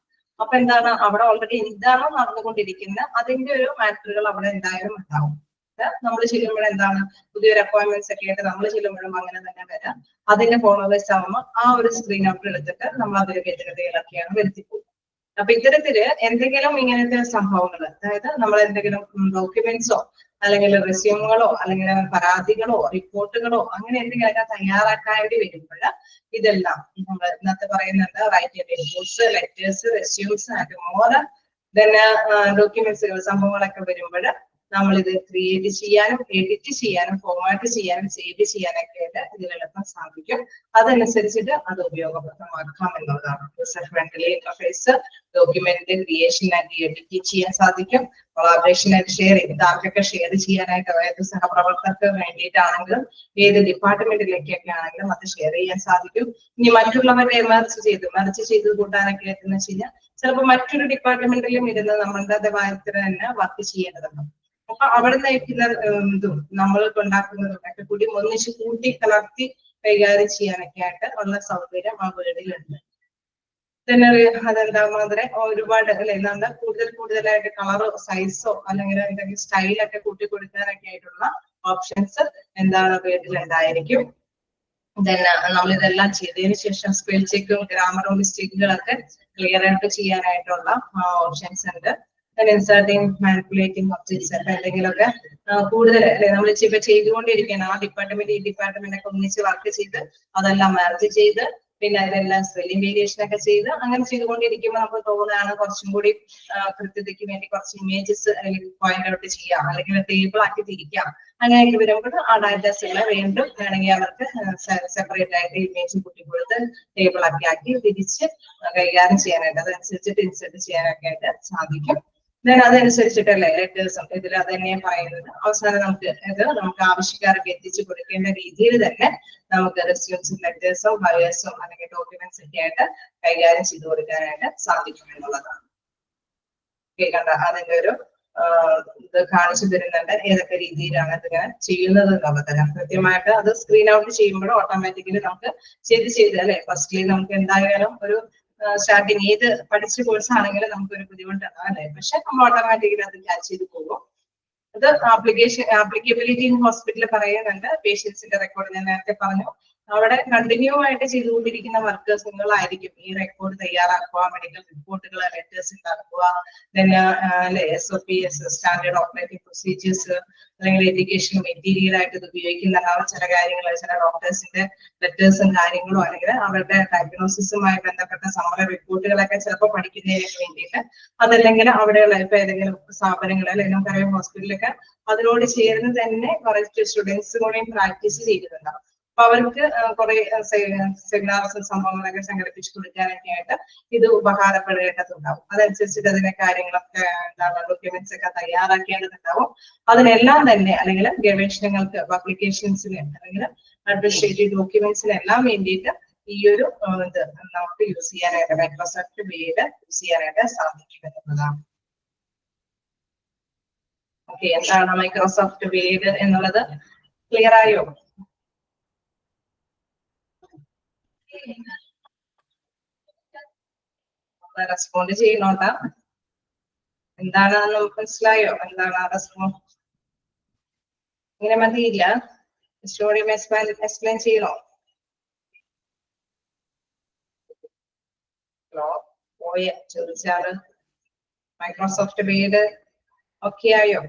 അപ്പൊ എന്താണ് അവിടെ ഓൾറെഡി എന്താണോ നടന്നുകൊണ്ടിരിക്കുന്നത് അതിന്റെ ഒരു മാറ്ററുകൾ അവിടെ എന്തായാലും ഉണ്ടാവും. നമ്മൾ ചെല്ലുമ്പോൾ എന്താണ് പുതിയൊരു അപ്പോയിന്റ്മെന്റ്സ് ഒക്കെ ആയിട്ട് നമ്മൾ ചെല്ലുമ്പോഴും അങ്ങനെ തന്നെ വരാം. അതിന്റെ ഫോളോവേഴ്സ് ആവുമ്പോൾ ആ ഒരു സ്ക്രീൻ ഔട്ട് എടുത്തിട്ട് നമ്മൾ അതിന്റെ ഭേദഗതികളൊക്കെയാണ് വരുത്തിപ്പോകും. അപ്പൊ ഇത്തരത്തില് എന്തെങ്കിലും ഇങ്ങനത്തെ സംഭവങ്ങൾ, അതായത് നമ്മൾ എന്തെങ്കിലും ഡോക്യുമെന്റ്സോ അല്ലെങ്കിൽ റെസ്യൂമുകളോ അല്ലെങ്കിൽ പരാതികളോ റിപ്പോർട്ടുകളോ അങ്ങനെ എന്തെങ്കിലുമൊക്കെ തയ്യാറാക്കേണ്ടി വരുമ്പോൾ ഇതെല്ലാം നമ്മൾ ഇന്നത്തെ പറയുന്നുണ്ട് write reports, letters, resumes and more then ഡോക്യുമെന്റ്സുകൾ സംഭവങ്ങളൊക്കെ വരുമ്പോൾ നമ്മൾ ഇത് ക്രിയേറ്റ് ചെയ്യാനും എഡിറ്റ് ചെയ്യാനും ഫോർമാറ്റ് ചെയ്യാനും സേവ് ചെയ്യാനൊക്കെ ആയിട്ട് ഇതിൽ എളുപ്പം സാധിക്കും. അതനുസരിച്ചിട്ട് അത് ഉപയോഗപ്രദമാക്കാം എന്നുള്ളതാണ്. User friendly interface, document creation and edit ചെയ്യാൻ സാധിക്കും. കൊളാബറേഷൻ ആൻഡ് ഷെയർ, ഇത് ആർക്കൊക്കെ ഷെയർ ചെയ്യാനായിട്ട്, അതായത് സഹപ്രവർത്തകർക്ക് വേണ്ടിയിട്ടാണെങ്കിലും ഏത് ഡിപ്പാർട്ട്മെന്റിലേക്കൊക്കെ ആണെങ്കിലും അത് ഷെയർ ചെയ്യാൻ സാധിക്കും. ഇനി മറ്റുള്ളവരെ മറിച്ച് ചെയ്ത് കൂട്ടാനൊക്കെ ആയിട്ടെന്ന് വെച്ച് കഴിഞ്ഞാൽ ചിലപ്പോൾ മറ്റൊരു ഡിപ്പാർട്ട്മെന്റിലും ഇരുന്ന് നമ്മളുടെ വായത്തിന് തന്നെ വർക്ക് ചെയ്യേണ്ടതുണ്ട്. അപ്പൊ അവിടെ നയിക്കുന്ന ഇതും നമ്മൾ ഉണ്ടാക്കുന്നതും ഒക്കെ കൂടി ഒന്നിച്ച് കൂട്ടി കലർത്തി കൈകാര്യം ചെയ്യാനൊക്കെ ആയിട്ട് ഉള്ള സൗകര്യം ആ വീടിലുണ്ട്. അതെന്താ മാതിരി ഒരുപാട് അല്ലെ എന്താ കൂടുതലായിട്ട് കളറോ സൈസോ അല്ലെങ്കിൽ എന്തെങ്കിലും സ്റ്റൈലൊക്കെ കൂട്ടി കൊടുക്കാനൊക്കെ ആയിട്ടുള്ള ഓപ്ഷൻസ് എന്താണ് വീട്ടിലുണ്ടായിരിക്കും. നമ്മൾ ഇതെല്ലാം ചെയ്തതിനു ശേഷം സ്പെൽ ചെക്കും ഗ്രാമറും മിസ്റ്റേക്കുകളൊക്കെ ക്ലിയർ ആയിട്ട് ചെയ്യാനായിട്ടുള്ള ഓപ്ഷൻസ് ഉണ്ട്. ഇൻസേർട്ടിങ് മാനിപ്പുലേറ്റിംഗ് ഒബ്ജക്ട്സ് ഒക്കെ എന്തെങ്കിലുമൊക്കെ കൂടുതൽ അല്ലെ നമ്മൾ ഇപ്പൊ ചെയ്തുകൊണ്ടിരിക്കുകയാണ്. ആ ഡിപ്പാർട്ട്മെന്റ് ഈ ഡിപ്പാർട്ട്മെന്റ് ഒക്കെ ഒന്നിച്ച് വർക്ക് ചെയ്ത് അതെല്ലാം മെർജ് ചെയ്ത് പിന്നെ അതിലെല്ലാം സ്പെല്ലിംഗ് വേരിയേഷൻ ഒക്കെ ചെയ്ത് അങ്ങനെ ചെയ്തുകൊണ്ടിരിക്കുമ്പോൾ നമുക്ക് തോന്നുകയാണ് കുറച്ചും കൂടി കൃത്യതയ്ക്ക് വേണ്ടി കുറച്ച് ഇമേജസ് അല്ലെങ്കിൽ പോയിന്റ് ഔട്ട് ചെയ്യാം അല്ലെങ്കിൽ ടേബിൾ ആക്കി തിരിക്കാം. അങ്ങനെയൊക്കെ വരുമ്പോൾ ആ ഡാറ്റാസുകളെ വീണ്ടും വേണമെങ്കിൽ അവർക്ക് സെപ്പറേറ്റ് ആയിട്ട് ഇമേജ് കൂട്ടിക്കൊടുത്ത് ടേബിൾ ആക്കി തിരിച്ച് കൈകാര്യം ചെയ്യാനായിട്ട് അതനുസരിച്ചിട്ട് ഇൻസെർട്ട് ചെയ്യാനൊക്കെ ആയിട്ട് സാധിക്കും. അതനുസരിച്ചിട്ടല്ലേ ലെറ്റേഴ്സും ഇതിൽ അത് തന്നെയാണ് പറയുന്നത്. അവസാനം നമുക്ക് ആവശ്യക്കാർക്ക് എത്തിച്ചു കൊടുക്കേണ്ട രീതിയിൽ തന്നെ നമുക്ക് റെസ്യൂംസും ലെറ്റേഴ്സും ബയോസും അല്ലെങ്കിൽ ഡോക്യുമെന്റ്സ് ഒക്കെ ആയിട്ട് കൈകാര്യം ചെയ്തു കൊടുക്കാനായിട്ട് സാധിക്കും എന്നുള്ളതാണ്. കേൾക്കണ്ട അതിന്റെ ഒരു ഇത് കാണിച്ചു തരുന്നുണ്ട് ഏതൊക്കെ രീതിയിലാണ് ഇതിങ്ങനെ ചെയ്യുന്നത് എന്നുള്ളത്. കൃത്യമായിട്ട് അത് സ്ക്രീൻ ഔട്ട് ചെയ്യുമ്പോൾ ഓട്ടോമാറ്റിക്കലി നമുക്ക് ചെയ്ത് അല്ലെ ഫസ്റ്റ്ലി നമുക്ക് എന്തായാലും ഒരു സ്റ്റാർട്ടിങ് ഏത് പഠിച്ച കോഴ്സ് ആണെങ്കിലും നമുക്കൊരു ബുദ്ധിമുട്ടുണ്ടാവും അല്ലെ. പക്ഷെ നമ്മൾ ഓട്ടോമാറ്റിക്കലി അത് ക്യാച്ച് ചെയ്ത് പോകും. അത് ആപ്ലിക്കബിലിറ്റി ഇൻ ഹോസ്പിറ്റലിൽ പറയുന്നുണ്ട്. പേഷ്യൻസിന്റെ റെക്കോർഡ് ഞാൻ നേരത്തെ പറഞ്ഞു അവിടെ കണ്ടിന്യൂ ആയിട്ട് ചെയ്തുകൊണ്ടിരിക്കുന്ന വർക്കേഴ്സുകളായിരിക്കും ഈ റെക്കോർഡ് തയ്യാറാക്കുക, മെഡിക്കൽ റിപ്പോർട്ടുകൾ ലെറ്റേഴ്സ് ഉണ്ടാക്കുക, SOPs സ്റ്റാൻഡേർഡ് ഓപ്പറേറ്റിംഗ് പ്രൊസീജിയേഴ്സ് അല്ലെങ്കിൽ എഡ്യൂക്കേഷൻ മെറ്റീരിയൽ ആയിട്ട് ഇത് ഉപയോഗിക്കുന്ന ചില കാര്യങ്ങൾ ചില ഡോക്ടേഴ്സിന്റെ ലെറ്റേഴ്സും കാര്യങ്ങളും അല്ലെങ്കിൽ അവരുടെ ഡയഗ്നോസിസുമായി ബന്ധപ്പെട്ട സമര റിപ്പോർട്ടുകളൊക്കെ ചിലപ്പോൾ പഠിക്കുന്നതിന് വേണ്ടിയിട്ട് അതല്ലെങ്കിൽ അവിടെയുള്ള ഇപ്പൊ ഏതെങ്കിലും സ്ഥാപനങ്ങൾ അല്ലെങ്കിൽ നമുക്കറിയാം ഹോസ്പിറ്റലൊക്കെ അതിനോട് ചേർന്ന് തന്നെ കുറെ സ്റ്റുഡൻസ് കൂടെയും പ്രാക്ടീസ് ചെയ്തിട്ടുണ്ടാവും. അപ്പൊ അവർക്ക് കുറെ സെമിനാർസും സംഭവങ്ങളൊക്കെ സംഘടിപ്പിച്ചു കൊടുക്കാനൊക്കെ ആയിട്ട് ഇത് ഉപകാരപ്പെടേണ്ടതുണ്ടാവും. അതനുസരിച്ചിട്ട് അതിന്റെ കാര്യങ്ങളൊക്കെ എന്താണ് ഡോക്യുമെന്റ്സ് ഒക്കെ തയ്യാറാക്കേണ്ടതുണ്ടാവും. അതിനെല്ലാം തന്നെ അല്ലെങ്കിൽ ഗവേഷണങ്ങൾക്ക് പബ്ലിക്കേഷൻസിന് അല്ലെങ്കിൽ അഡ്മിനിസ്ട്രേറ്റീവ് ഡോക്യുമെന്റ്സിന് എല്ലാം വേണ്ടിയിട്ട് ഈ ഒരു ഇത് നമുക്ക് യൂസ് ചെയ്യാനായിട്ട് മൈക്രോസോഫ്റ്റ് വേഡ് യൂസ് ചെയ്യാനായിട്ട് സാധിക്കും എന്നുള്ളതാണ്. ഓക്കെ, എന്താണ് മൈക്രോസോഫ്റ്റ് വേഡ് എന്നുള്ളത് ക്ലിയർ ആയോ? റെസ്പോണ്ട് ചെയ്യണോട്ടാ. എന്താണെന്ന് നമുക്ക് മനസ്സിലായോ? എന്താണ് ആ റെസ്പോണ്ട്? ഇങ്ങനെ മതിയില്ല, സ്റ്റോറി എക്സ്പ്ലെയിൻ ചെയ്യണോ? ഹലോ, പോയ ചോദിച്ചാറ് മൈക്രോസോഫ്റ്റ് വീട് ഓക്കെ ആയോ?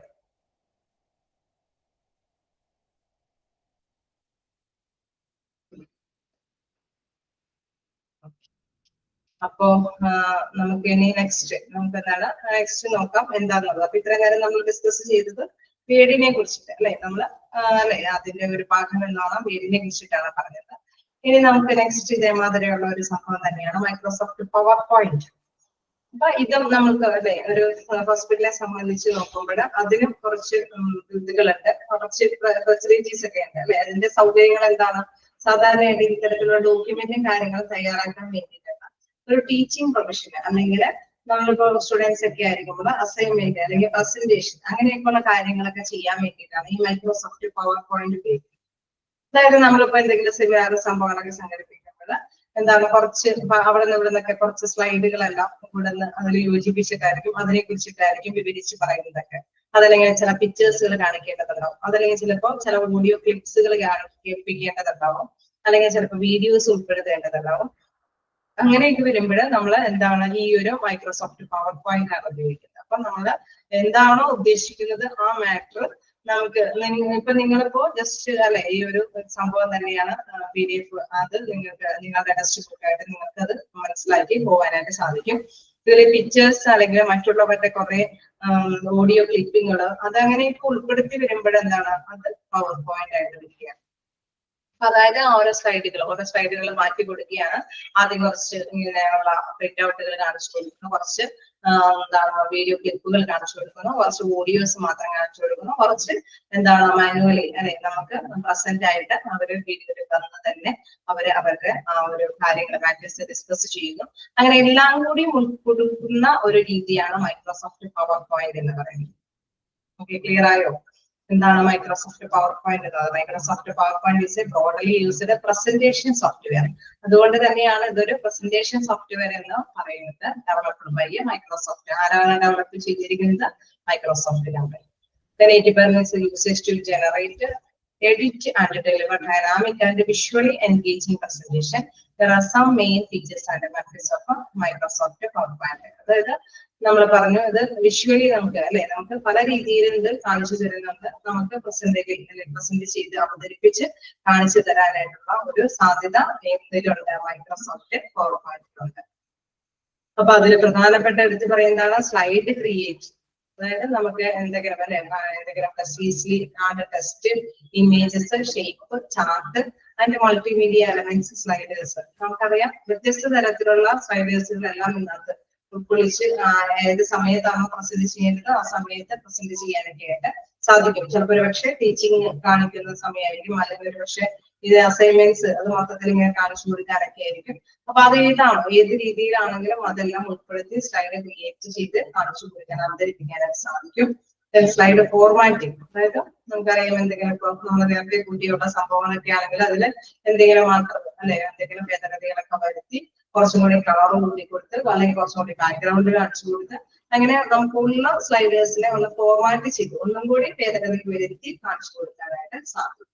അപ്പോ നമുക്ക് ഇനി നമുക്ക് എന്താണ് നെക്സ്റ്റ് നോക്കാം എന്താന്നുള്ളത്. അപ്പൊ ഇത്രയും നേരം നമ്മൾ ഡിസ്കസ് ചെയ്തത് വീടിനെ കുറിച്ചിട്ട് അല്ലെ, നമ്മള് അല്ലെ അതിന്റെ ഒരു ഭാഗം എന്നോണം വീടിനെ കുറിച്ചിട്ടാണ് പറഞ്ഞത്. ഇനി നമുക്ക് നെക്സ്റ്റ് ഇതേമാതിരിയുള്ള ഒരു സംഭവം തന്നെയാണ് മൈക്രോസോഫ്റ്റ് പവർ പോയിന്റ്. അപ്പൊ ഇതും നമുക്ക് അല്ലെ ഒരു ഹോസ്പിറ്റലിനെ സംബന്ധിച്ച് നോക്കുമ്പോൾ അതിനും കുറച്ച് ഇതുകളുണ്ട്, കുറച്ച് ഫെസിലിറ്റീസ് ഒക്കെ ഉണ്ട് അല്ലെ. അതിന്റെ സൗകര്യങ്ങൾ എന്താണ്? സാധാരണയായിട്ട് ഇത്തരത്തിലുള്ള ഡോക്യുമെന്റും കാര്യങ്ങളും തയ്യാറാക്കാൻ വേണ്ടിയിട്ടാണ് ഒരു ടീച്ചിങ് പ്രൊഫഷൻ അല്ലെങ്കിൽ നമ്മളിപ്പോ സ്റ്റുഡൻസ് ഒക്കെ ആയിരിക്കുമ്പോൾ അസൈൻമെന്റ് അല്ലെങ്കിൽ പ്രസന്റേഷൻ അങ്ങനെയൊക്കെയുള്ള കാര്യങ്ങളൊക്കെ ചെയ്യാൻ വേണ്ടിയിട്ടാണ് ഈ മൈക്രോസോഫ്റ്റ് പവർ പോയിന്റ് ഉപയോഗിക്കുന്നത്. അതായത് നമ്മളിപ്പോ എന്തെങ്കിലും സെമിനാർ സംഭവങ്ങളൊക്കെ സംഘടിപ്പിക്കുമ്പോൾ എന്താണ് കുറച്ച് അവിടെ നിന്ന് ഇവിടെ നിന്നൊക്കെ കുറച്ച് സ്ലൈഡുകളെല്ലാം ഇവിടെ നിന്ന് അതിൽ യോജിപ്പിച്ചിട്ടായിരിക്കും അതിനെ കുറിച്ചിട്ടായിരിക്കും വിവരിച്ച് പറയുന്നതൊക്കെ. അതല്ലെങ്കിൽ ചില പിക്ചേഴ്സുകൾ കാണിക്കേണ്ടതുണ്ടാവും, അതല്ലെങ്കിൽ ചിലപ്പോൾ ചില ഓഡിയോ ക്ലിപ്സുകൾ കേൾപ്പിക്കേണ്ടതുണ്ടാവും, അല്ലെങ്കിൽ ചിലപ്പോൾ വീഡിയോസ് ഉൾപ്പെടുത്തേണ്ടതുണ്ടാവും. അങ്ങനെയൊക്കെ വരുമ്പോൾ നമ്മൾ എന്താണ് ഈ ഒരു മൈക്രോസോഫ്റ്റ് പവർ പോയിന്റ് ആണ് ഉപയോഗിക്കുന്നത്. അപ്പൊ നമ്മൾ എന്താണോ ഉദ്ദേശിക്കുന്നത് ആ മാറ്റർ നമുക്ക് ഇപ്പൊ നിങ്ങളിപ്പോ ജസ്റ്റ് അല്ലെ ഈ ഒരു സംഭവം തന്നെയാണ് PDF, അത് നിങ്ങളുടെ ടെക്സ്റ്റ് ബുക്കായിട്ട് നിങ്ങൾക്ക് അത് മനസ്സിലാക്കി പോകാനായിട്ട് സാധിക്കും. ഇതിൽ പിക്ചേഴ്സ് അല്ലെങ്കിൽ മറ്റുള്ളവരുടെ കുറെ ഓഡിയോ ക്ലിപ്പിങ്ങുകൾ അതങ്ങനെയൊക്കെ ഉൾപ്പെടുത്തി വരുമ്പോഴെന്താണ് അത് പവർ പോയിന്റ് ആയിട്ട് വരികയാണ്. അതായത് ഓരോ സ്ലൈഡുകൾ മാറ്റി കൊടുക്കുകയാണ്. ആദ്യം കുറച്ച് ഇങ്ങനെയുള്ള പ്രിന്റ് ഔട്ടുകൾ കാണിച്ചു കൊടുക്കുന്നു, കുറച്ച് എന്താണ് വീഡിയോ ക്ലിപ്പുകൾ കാണിച്ചു കൊടുക്കുന്നു, കുറച്ച് ഓഡിയോസ് മാത്രം കാണിച്ചു കൊടുക്കുന്നു, കുറച്ച് എന്താണ് മാനുവലി അല്ലെ നമുക്ക് പ്രസന്റ് ആയിട്ട് അവര് വീഡിയോയിൽ തന്ന് തന്നെ അവരുടെ ആ ഒരു കാര്യങ്ങൾ മാറ്റേഴ്സ് ഡിസ്കസ് ചെയ്യുന്നു. അങ്ങനെ എല്ലാം കൂടി ഉൾക്കൊടുക്കുന്ന ഒരു രീതിയാണ് മൈക്രോസോഫ്റ്റ് പവർ പോയിന്റ് എന്ന് പറയുന്നത്. ഓക്കെ, ക്ലിയർ ആയോ? എന്താണ് മൈക്രോസോഫ്റ്റ് പവർ പോയിന്റ് എന്നത്? Microsoft PowerPoint is a broadly used presentation software. അതുകൊണ്ട് തന്നെയാണ് ഇതൊരു പ്രസന്റേഷൻ സോഫ്റ്റ്വെയർ എന്ന് പറയുന്നത്. Developed by Microsoft. ആരാണ് ഡെവലപ്പ് ചെയ്തിരിക്കുന്നത്? Microsoft company. Then it permits users to generate, edit and deliver dynamic and visually engaging presentation. There are some main features and benefits of Microsoft PowerPoint. അതായത് നമ്മൾ പറഞ്ഞു ഇത് visually നമുക്ക് അല്ലെ നമുക്ക് പല രീതിയിൽ ഇത് കാണിച്ചു തരുന്നുണ്ട്. നമുക്ക് പ്രസന്റ് ചെയ്ത് അവതരിപ്പിച്ച് കാണിച്ചു തരാനായിട്ടുള്ള ഒരു സാധ്യത ഇതിലുണ്ട്, മൈക്രോസോഫ്റ്റ് പവർ പോയിന്റിലുണ്ട്. അപ്പൊ അതിൽ പ്രധാനപ്പെട്ട എടുത്ത് പറയുന്നതാണ് സ്ലൈഡ് ക്രിയേറ്റ്. അതായത് നമുക്ക് എന്തെങ്കിലും അല്ലെ easily text, images, shape, chart and multimedia elements sliders. നമുക്കറിയാം വ്യത്യസ്ത തരത്തിലുള്ള സ്ലൈഡേഴ്സുകളെല്ലാം ഇതിനകത്ത് ഉൾക്കൊള്ളിച്ച് ഏത് സമയത്താണോ പ്രസന്റ് ചെയ്യേണ്ടത് ആ സമയത്ത് പ്രസന്റ് ചെയ്യാനൊക്കെ ആയിട്ട് സാധിക്കും. ചിലപ്പോൾ ഒരു പക്ഷേ ടീച്ചിങ് കാണിക്കുന്ന സമയമായിരിക്കും, അല്ലെങ്കിൽ ഒരു പക്ഷെ ഇത് അസൈൻമെന്റ്സ് അത് മൊത്തത്തിൽ ഇങ്ങനെ കാണിച്ചു കൊടുക്കാനൊക്കെ ആയിരിക്കും. അപ്പൊ അത് ഏത് രീതിയിലാണെങ്കിലും അതെല്ലാം ഉൾപ്പെടുത്തി സ്ലൈഡ് ക്രിയേറ്റ് ചെയ്ത് കാണിച്ചു കൊടുക്കാൻ അവതരിപ്പിക്കാനായിട്ട് സാധിക്കും. സ്ലൈഡ് ഫോർമാറ്റിംഗ്, അതായത് നമുക്കറിയാം എന്തെങ്കിലും ഇപ്പൊ നമ്മൾ നേരത്തെ കൂട്ടിയുള്ള സംഭവങ്ങളൊക്കെ ആണെങ്കിൽ അതിൽ എന്തെങ്കിലും മാത്രം അല്ലെ എന്തെങ്കിലും ഭേദഗതികളൊക്കെ വരുത്തി കുറച്ചും കൂടി കളർ കൂട്ടി കൊടുത്ത് അല്ലെങ്കിൽ കുറച്ചും കൂടി ബാക്ക്ഗ്രൗണ്ട് കാണിച്ചു കൊടുത്ത് അങ്ങനെ നമുക്കുള്ള സ്ലൈഡേഴ്സിനെ ഒന്ന് ഫോർമാറ്റ് ചെയ്ത് ഒന്നും കൂടി ഭേദഗതി വരുത്തി കാണിച്ചു കൊടുക്കാനായിട്ട് സാധിക്കും.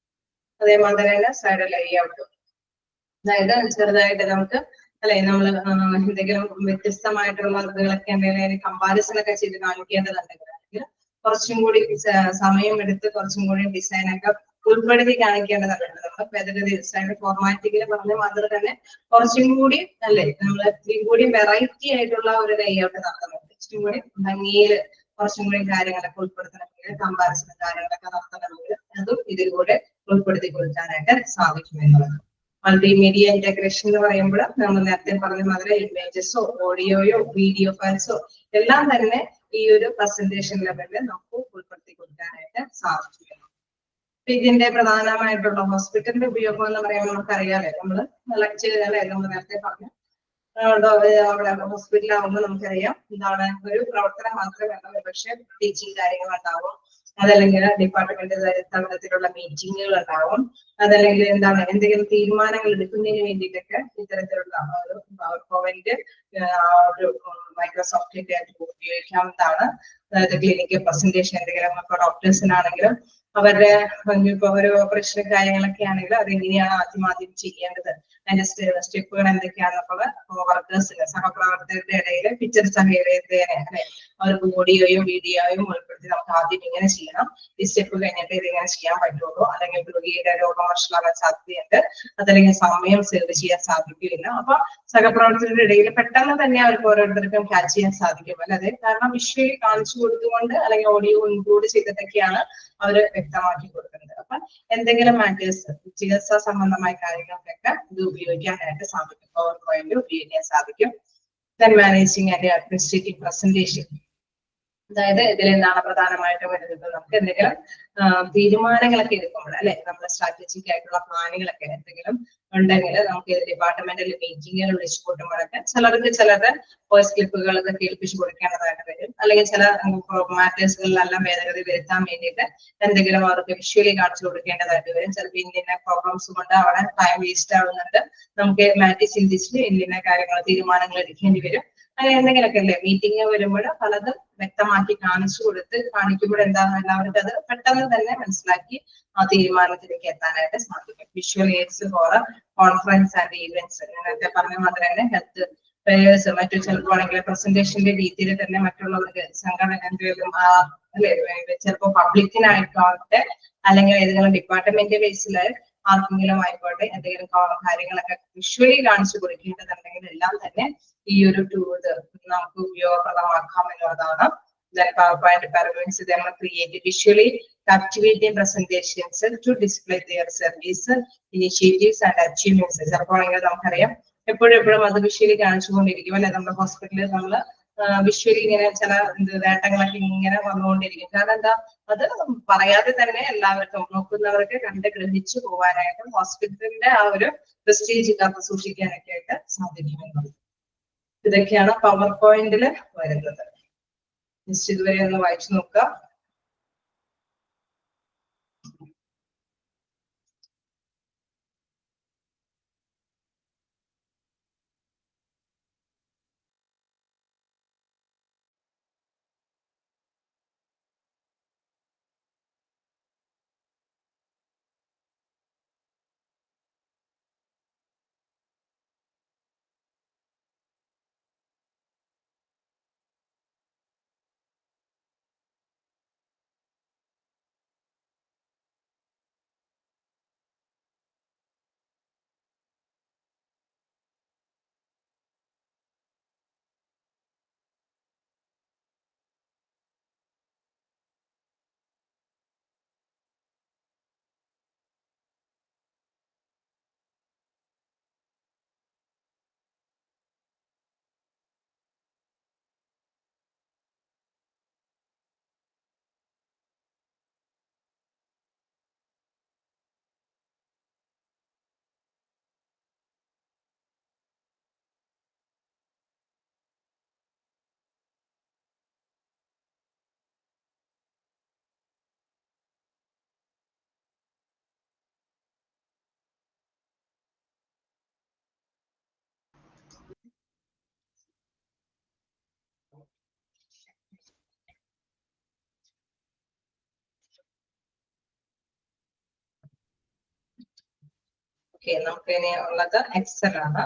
അതേമാതിരി തന്നെ സ്ലൈഡ് ലേഔട്ട്, അതായത് ചെറുതായിട്ട് നമുക്ക് അല്ലെ നമ്മൾ എന്തെങ്കിലും വ്യത്യസ്തമായിട്ടുള്ള ഇതുകളൊക്കെ എന്തെങ്കിലും കമ്പാരിസൺ ഒക്കെ ചെയ്ത് കാണിക്കേണ്ടതുണ്ടെങ്കിൽ കുറച്ചും കൂടി സമയം എടുത്ത് കുറച്ചും കൂടി ഡിസൈൻ ഒക്കെ ഉൾപ്പെടുത്തി കാണിക്കേണ്ടതുണ്ട്. നമ്മൾ ഭേദഗതി സ്ലൈഡ് ഫോർമാറ്റിങ്ങിൽ പറഞ്ഞ മാതിരി തന്നെ കുറച്ചും കൂടി അല്ലെ നമ്മൾ ഇത്തിരി കൂടി വെറൈറ്റി ആയിട്ടുള്ള ഒരു ലേഔട്ട് നടത്തണമെങ്കിൽ ഇച്ചിരി കൂടി ഭംഗിയിൽ കുറച്ചും കൂടി കാര്യങ്ങളൊക്കെ ഉൾപ്പെടുത്തണമെങ്കിൽ കമ്പാരിസൺ കാര്യങ്ങളൊക്കെ നടത്തണമെങ്കിൽ അതും ഇതിലൂടെ ഉൾപ്പെടുത്തി കൊടുക്കാനായിട്ട് സാധിക്കും എന്നുള്ളത്. മൾട്ടിമീഡിയ ഇന്റഗ്രേഷൻ എന്ന് പറയുമ്പോൾ നമ്മൾ നേരത്തെ പറഞ്ഞ മാതിരി ഇമേജസോ ഓഡിയോയോ വീഡിയോ ഫയൽസോ എല്ലാം തന്നെ ഈ ഒരു പ്രസന്റേഷൻ ലെവലിൽ നമുക്ക് ഉൾപ്പെടുത്തി കൊടുക്കാനായിട്ട് സാധിക്കും. ഇതിന്റെ പ്രധാനമായിട്ടുള്ള ഹോസ്പിറ്റലിന്റെ ഉപയോഗം എന്ന് പറയുമ്പോൾ നമുക്കറിയാലേ നമ്മള് ലെക്ചർ അല്ലെ നമ്മൾ നേരത്തെ പറഞ്ഞു അവിടെ ഹോസ്പിറ്റലാകുമ്പോൾ നമുക്കറിയാം എന്താണ് ഒരു പ്രവർത്തനം മാത്രമല്ല പക്ഷെ ടീച്ചിങ് കാര്യങ്ങളുണ്ടാവും, അതല്ലെങ്കിൽ ഡിപ്പാർട്ട്മെന്റ് തലത്തിലുള്ള മീറ്റിങ്ങുകൾ ഉണ്ടാവും, അതല്ലെങ്കിൽ എന്താണ് എന്തെങ്കിലും തീരുമാനങ്ങൾ എടുക്കുന്നതിന് വേണ്ടിയിട്ടൊക്കെ ഇത്തരത്തിലുള്ള ഒരു പവർ പോയിന്റ് ഒരു മൈക്രോസോഫ്റ്റിന്റെ ഉപയോഗിക്കാവുന്നതാണ്. അതായത് ക്ലിനിക്കൽ പ്രസന്റേഷൻ എന്തെങ്കിലും ഇപ്പൊ ഡോക്ടേഴ്സിനാണെങ്കിലും അവരുടെ ഇപ്പൊ ഒരു ഓപ്പറേഷൻ കാര്യങ്ങളൊക്കെ ആണെങ്കിലും അതെങ്ങനെയാണ് ആദ്യം ചെയ്യേണ്ടത്, അതിന്റെ സ്റ്റെപ്പുകൾ എന്തൊക്കെയാണെന്നുള്ള വർക്കേഴ്സിന് സഹപ്രവർത്തകരുടെ ഇടയിൽ പിക്ചർ സഹകരണത്തിന് അല്ലെ അവർക്ക് ഓഡിയോയും വീഡിയോയും ഉൾപ്പെടുത്തി നമുക്ക് ആദ്യം ഇങ്ങനെ ചെയ്യണം, ഈ സ്റ്റെപ്പ് കഴിഞ്ഞിട്ട് ഇതിങ്ങനെ ചെയ്യാൻ പറ്റുള്ളൂ, അല്ലെങ്കിൽ രോഗിയുടെ രോഗം വഷളാകാൻ സാധ്യതയുണ്ട്, അതല്ലെങ്കിൽ സമയം സേവ് ചെയ്യാൻ സാധിക്കില്ല. അപ്പൊ സഹപ്രവർത്തകരുടെ ഇടയിൽ പെട്ടെന്ന് തന്നെ അവർക്ക് ഓരോരുത്തർക്കും ക്യാച്ച് ചെയ്യാൻ സാധിക്കും അല്ലാതെ, കാരണം വിഷ്വലി കാണിച്ചു കൊടുത്തുകൊണ്ട് അല്ലെങ്കിൽ ഓഡിയോ ഇൻക്ലൂഡ് ചെയ്തിട്ടൊക്കെയാണ് അവര് വ്യക്തമാക്കി കൊടുക്കുന്നത്. അപ്പൊ എന്തെങ്കിലും മാറ്റേഴ്സ് ചികിത്സാ സംബന്ധമായ കാര്യങ്ങൾക്കൊക്കെ ഇത് ഉപയോഗിക്കാനായിട്ട് സാധിക്കും, പവർ പോയിന്റ് ഉപയോഗിക്കാൻ സാധിക്കും. Then managing and administrative presentation, അതായത് ഇതിൽ എന്താണ് പ്രധാനമായിട്ടും വരുന്നത്, നമുക്ക് എന്തെങ്കിലും തീരുമാനങ്ങളൊക്കെ എടുക്കുമ്പോൾ അല്ലെ, നമ്മുടെ സ്ട്രാറ്റജിക് ആയിട്ടുള്ള പ്ലാനുകളൊക്കെ എന്തെങ്കിലും ഉണ്ടെങ്കിൽ നമുക്ക് ഡിപ്പാർട്ട്മെന്റിൽ മീറ്റിങ്ങുകൾ വിളിച്ചു കൂട്ടുമ്പോഴൊക്കെ ചിലരുടെ വോയിസ് ക്ലിപ്പുകൾ ഇതൊക്കെ ഏൽപ്പിച്ചു കൊടുക്കേണ്ടതായിട്ട് വരും, അല്ലെങ്കിൽ ചില മാറ്റേഴ്സുകളിലെല്ലാം ഭേദഗതി വരുത്താൻ വേണ്ടിയിട്ട് എന്തെങ്കിലും അവർക്ക് വിഷ്വലി കാണിച്ചു കൊടുക്കേണ്ടതായിട്ട് വരും. ചിലപ്പോൾ ഇന്ന പ്രോബ്ലംസ് കൊണ്ട് അവിടെ ടൈം വേസ്റ്റ് ആവുന്നുണ്ട്, നമുക്ക് മാറ്റി ചിന്തിച്ച് ഇന്ന കാര്യങ്ങൾ തീരുമാനങ്ങൾ എടുക്കേണ്ടി വരും. അങ്ങനെ എന്തെങ്കിലുമൊക്കെ അല്ലേ മീറ്റിംഗ് വരുമ്പോൾ പലതും വ്യക്തമാക്കി കാണിച്ചു കൊടുത്ത് കാണിക്കുമ്പോൾ എന്താണെന്ന് എല്ലാവർക്കും അത് പെട്ടെന്ന് തന്നെ മനസ്സിലാക്കി ആ തീരുമാനത്തിലേക്ക് എത്താനായിട്ട് സാധിക്കും. Visual aids for conference and events, നേരത്തെ പറഞ്ഞ മാതിരി തന്നെ ഹെൽത്ത് ഫെയർസ് മറ്റു ചിലപ്പോൾ ആണെങ്കിൽ പ്രസന്റേഷന്റെ രീതിയിൽ തന്നെ മറ്റുള്ളവർക്ക് സംഘടന എന്തെങ്കിലും അല്ലെ ചിലപ്പോൾ പബ്ലിക്കിനായിക്കോട്ടെ അല്ലെങ്കിൽ ഏതെങ്കിലും ഡിപ്പാർട്ട്മെന്റ് ബേസിൽ ആർക്കെങ്കിലും ആയിക്കോട്ടെ എന്തെങ്കിലും കാര്യങ്ങളൊക്കെ വിഷ്വലി കാണിച്ചു കൊടുക്കേണ്ടതുണ്ടെങ്കിൽ എല്ലാം തന്നെ ഈ ഒരു ടൂൾ നമുക്ക് ഉപയോഗപ്രദമാക്കാം എന്നുള്ളതാണ്. PowerPoint paragraphs they are created visually captivating presentations to display their service initiatives and achievements. ചിലപ്പോൾ നമുക്കറിയാം എപ്പോഴും അത് വിഷ്വലി കാണിച്ചുകൊണ്ടിരിക്കും അല്ലെ, നമ്മുടെ ഹോസ്പിറ്റലിൽ നമ്മൾ വിഷ്വലി ഇങ്ങനെ ചില നേട്ടങ്ങളൊക്കെ ഇങ്ങനെ വന്നുകൊണ്ടിരിക്കും. കാരണം എന്താ, അത് പറയാതെ തന്നെ എല്ലാവർക്കും നോക്കുന്നവർക്ക് കണ്ട് ഗ്രഹിച്ചു പോകാനായിട്ടും ഹോസ്പിറ്റലിന്റെ ആ ഒരു പ്രസ്റ്റീജ് കാത്തു സൂക്ഷിക്കാനൊക്കെ ആയിട്ട് സാധിക്കുമെന്നുള്ളത്. ഇതൊക്കെയാണ് പവർ പോയിന്റിൽ വരുന്നത്. ജസ്റ്റ് ഇതുവരെ ഒന്ന് വായിച്ചു നോക്കുക. ഓക്കെ, നമുക്ക് ഇനി ഉള്ളത് എക്സൽ ആണ്.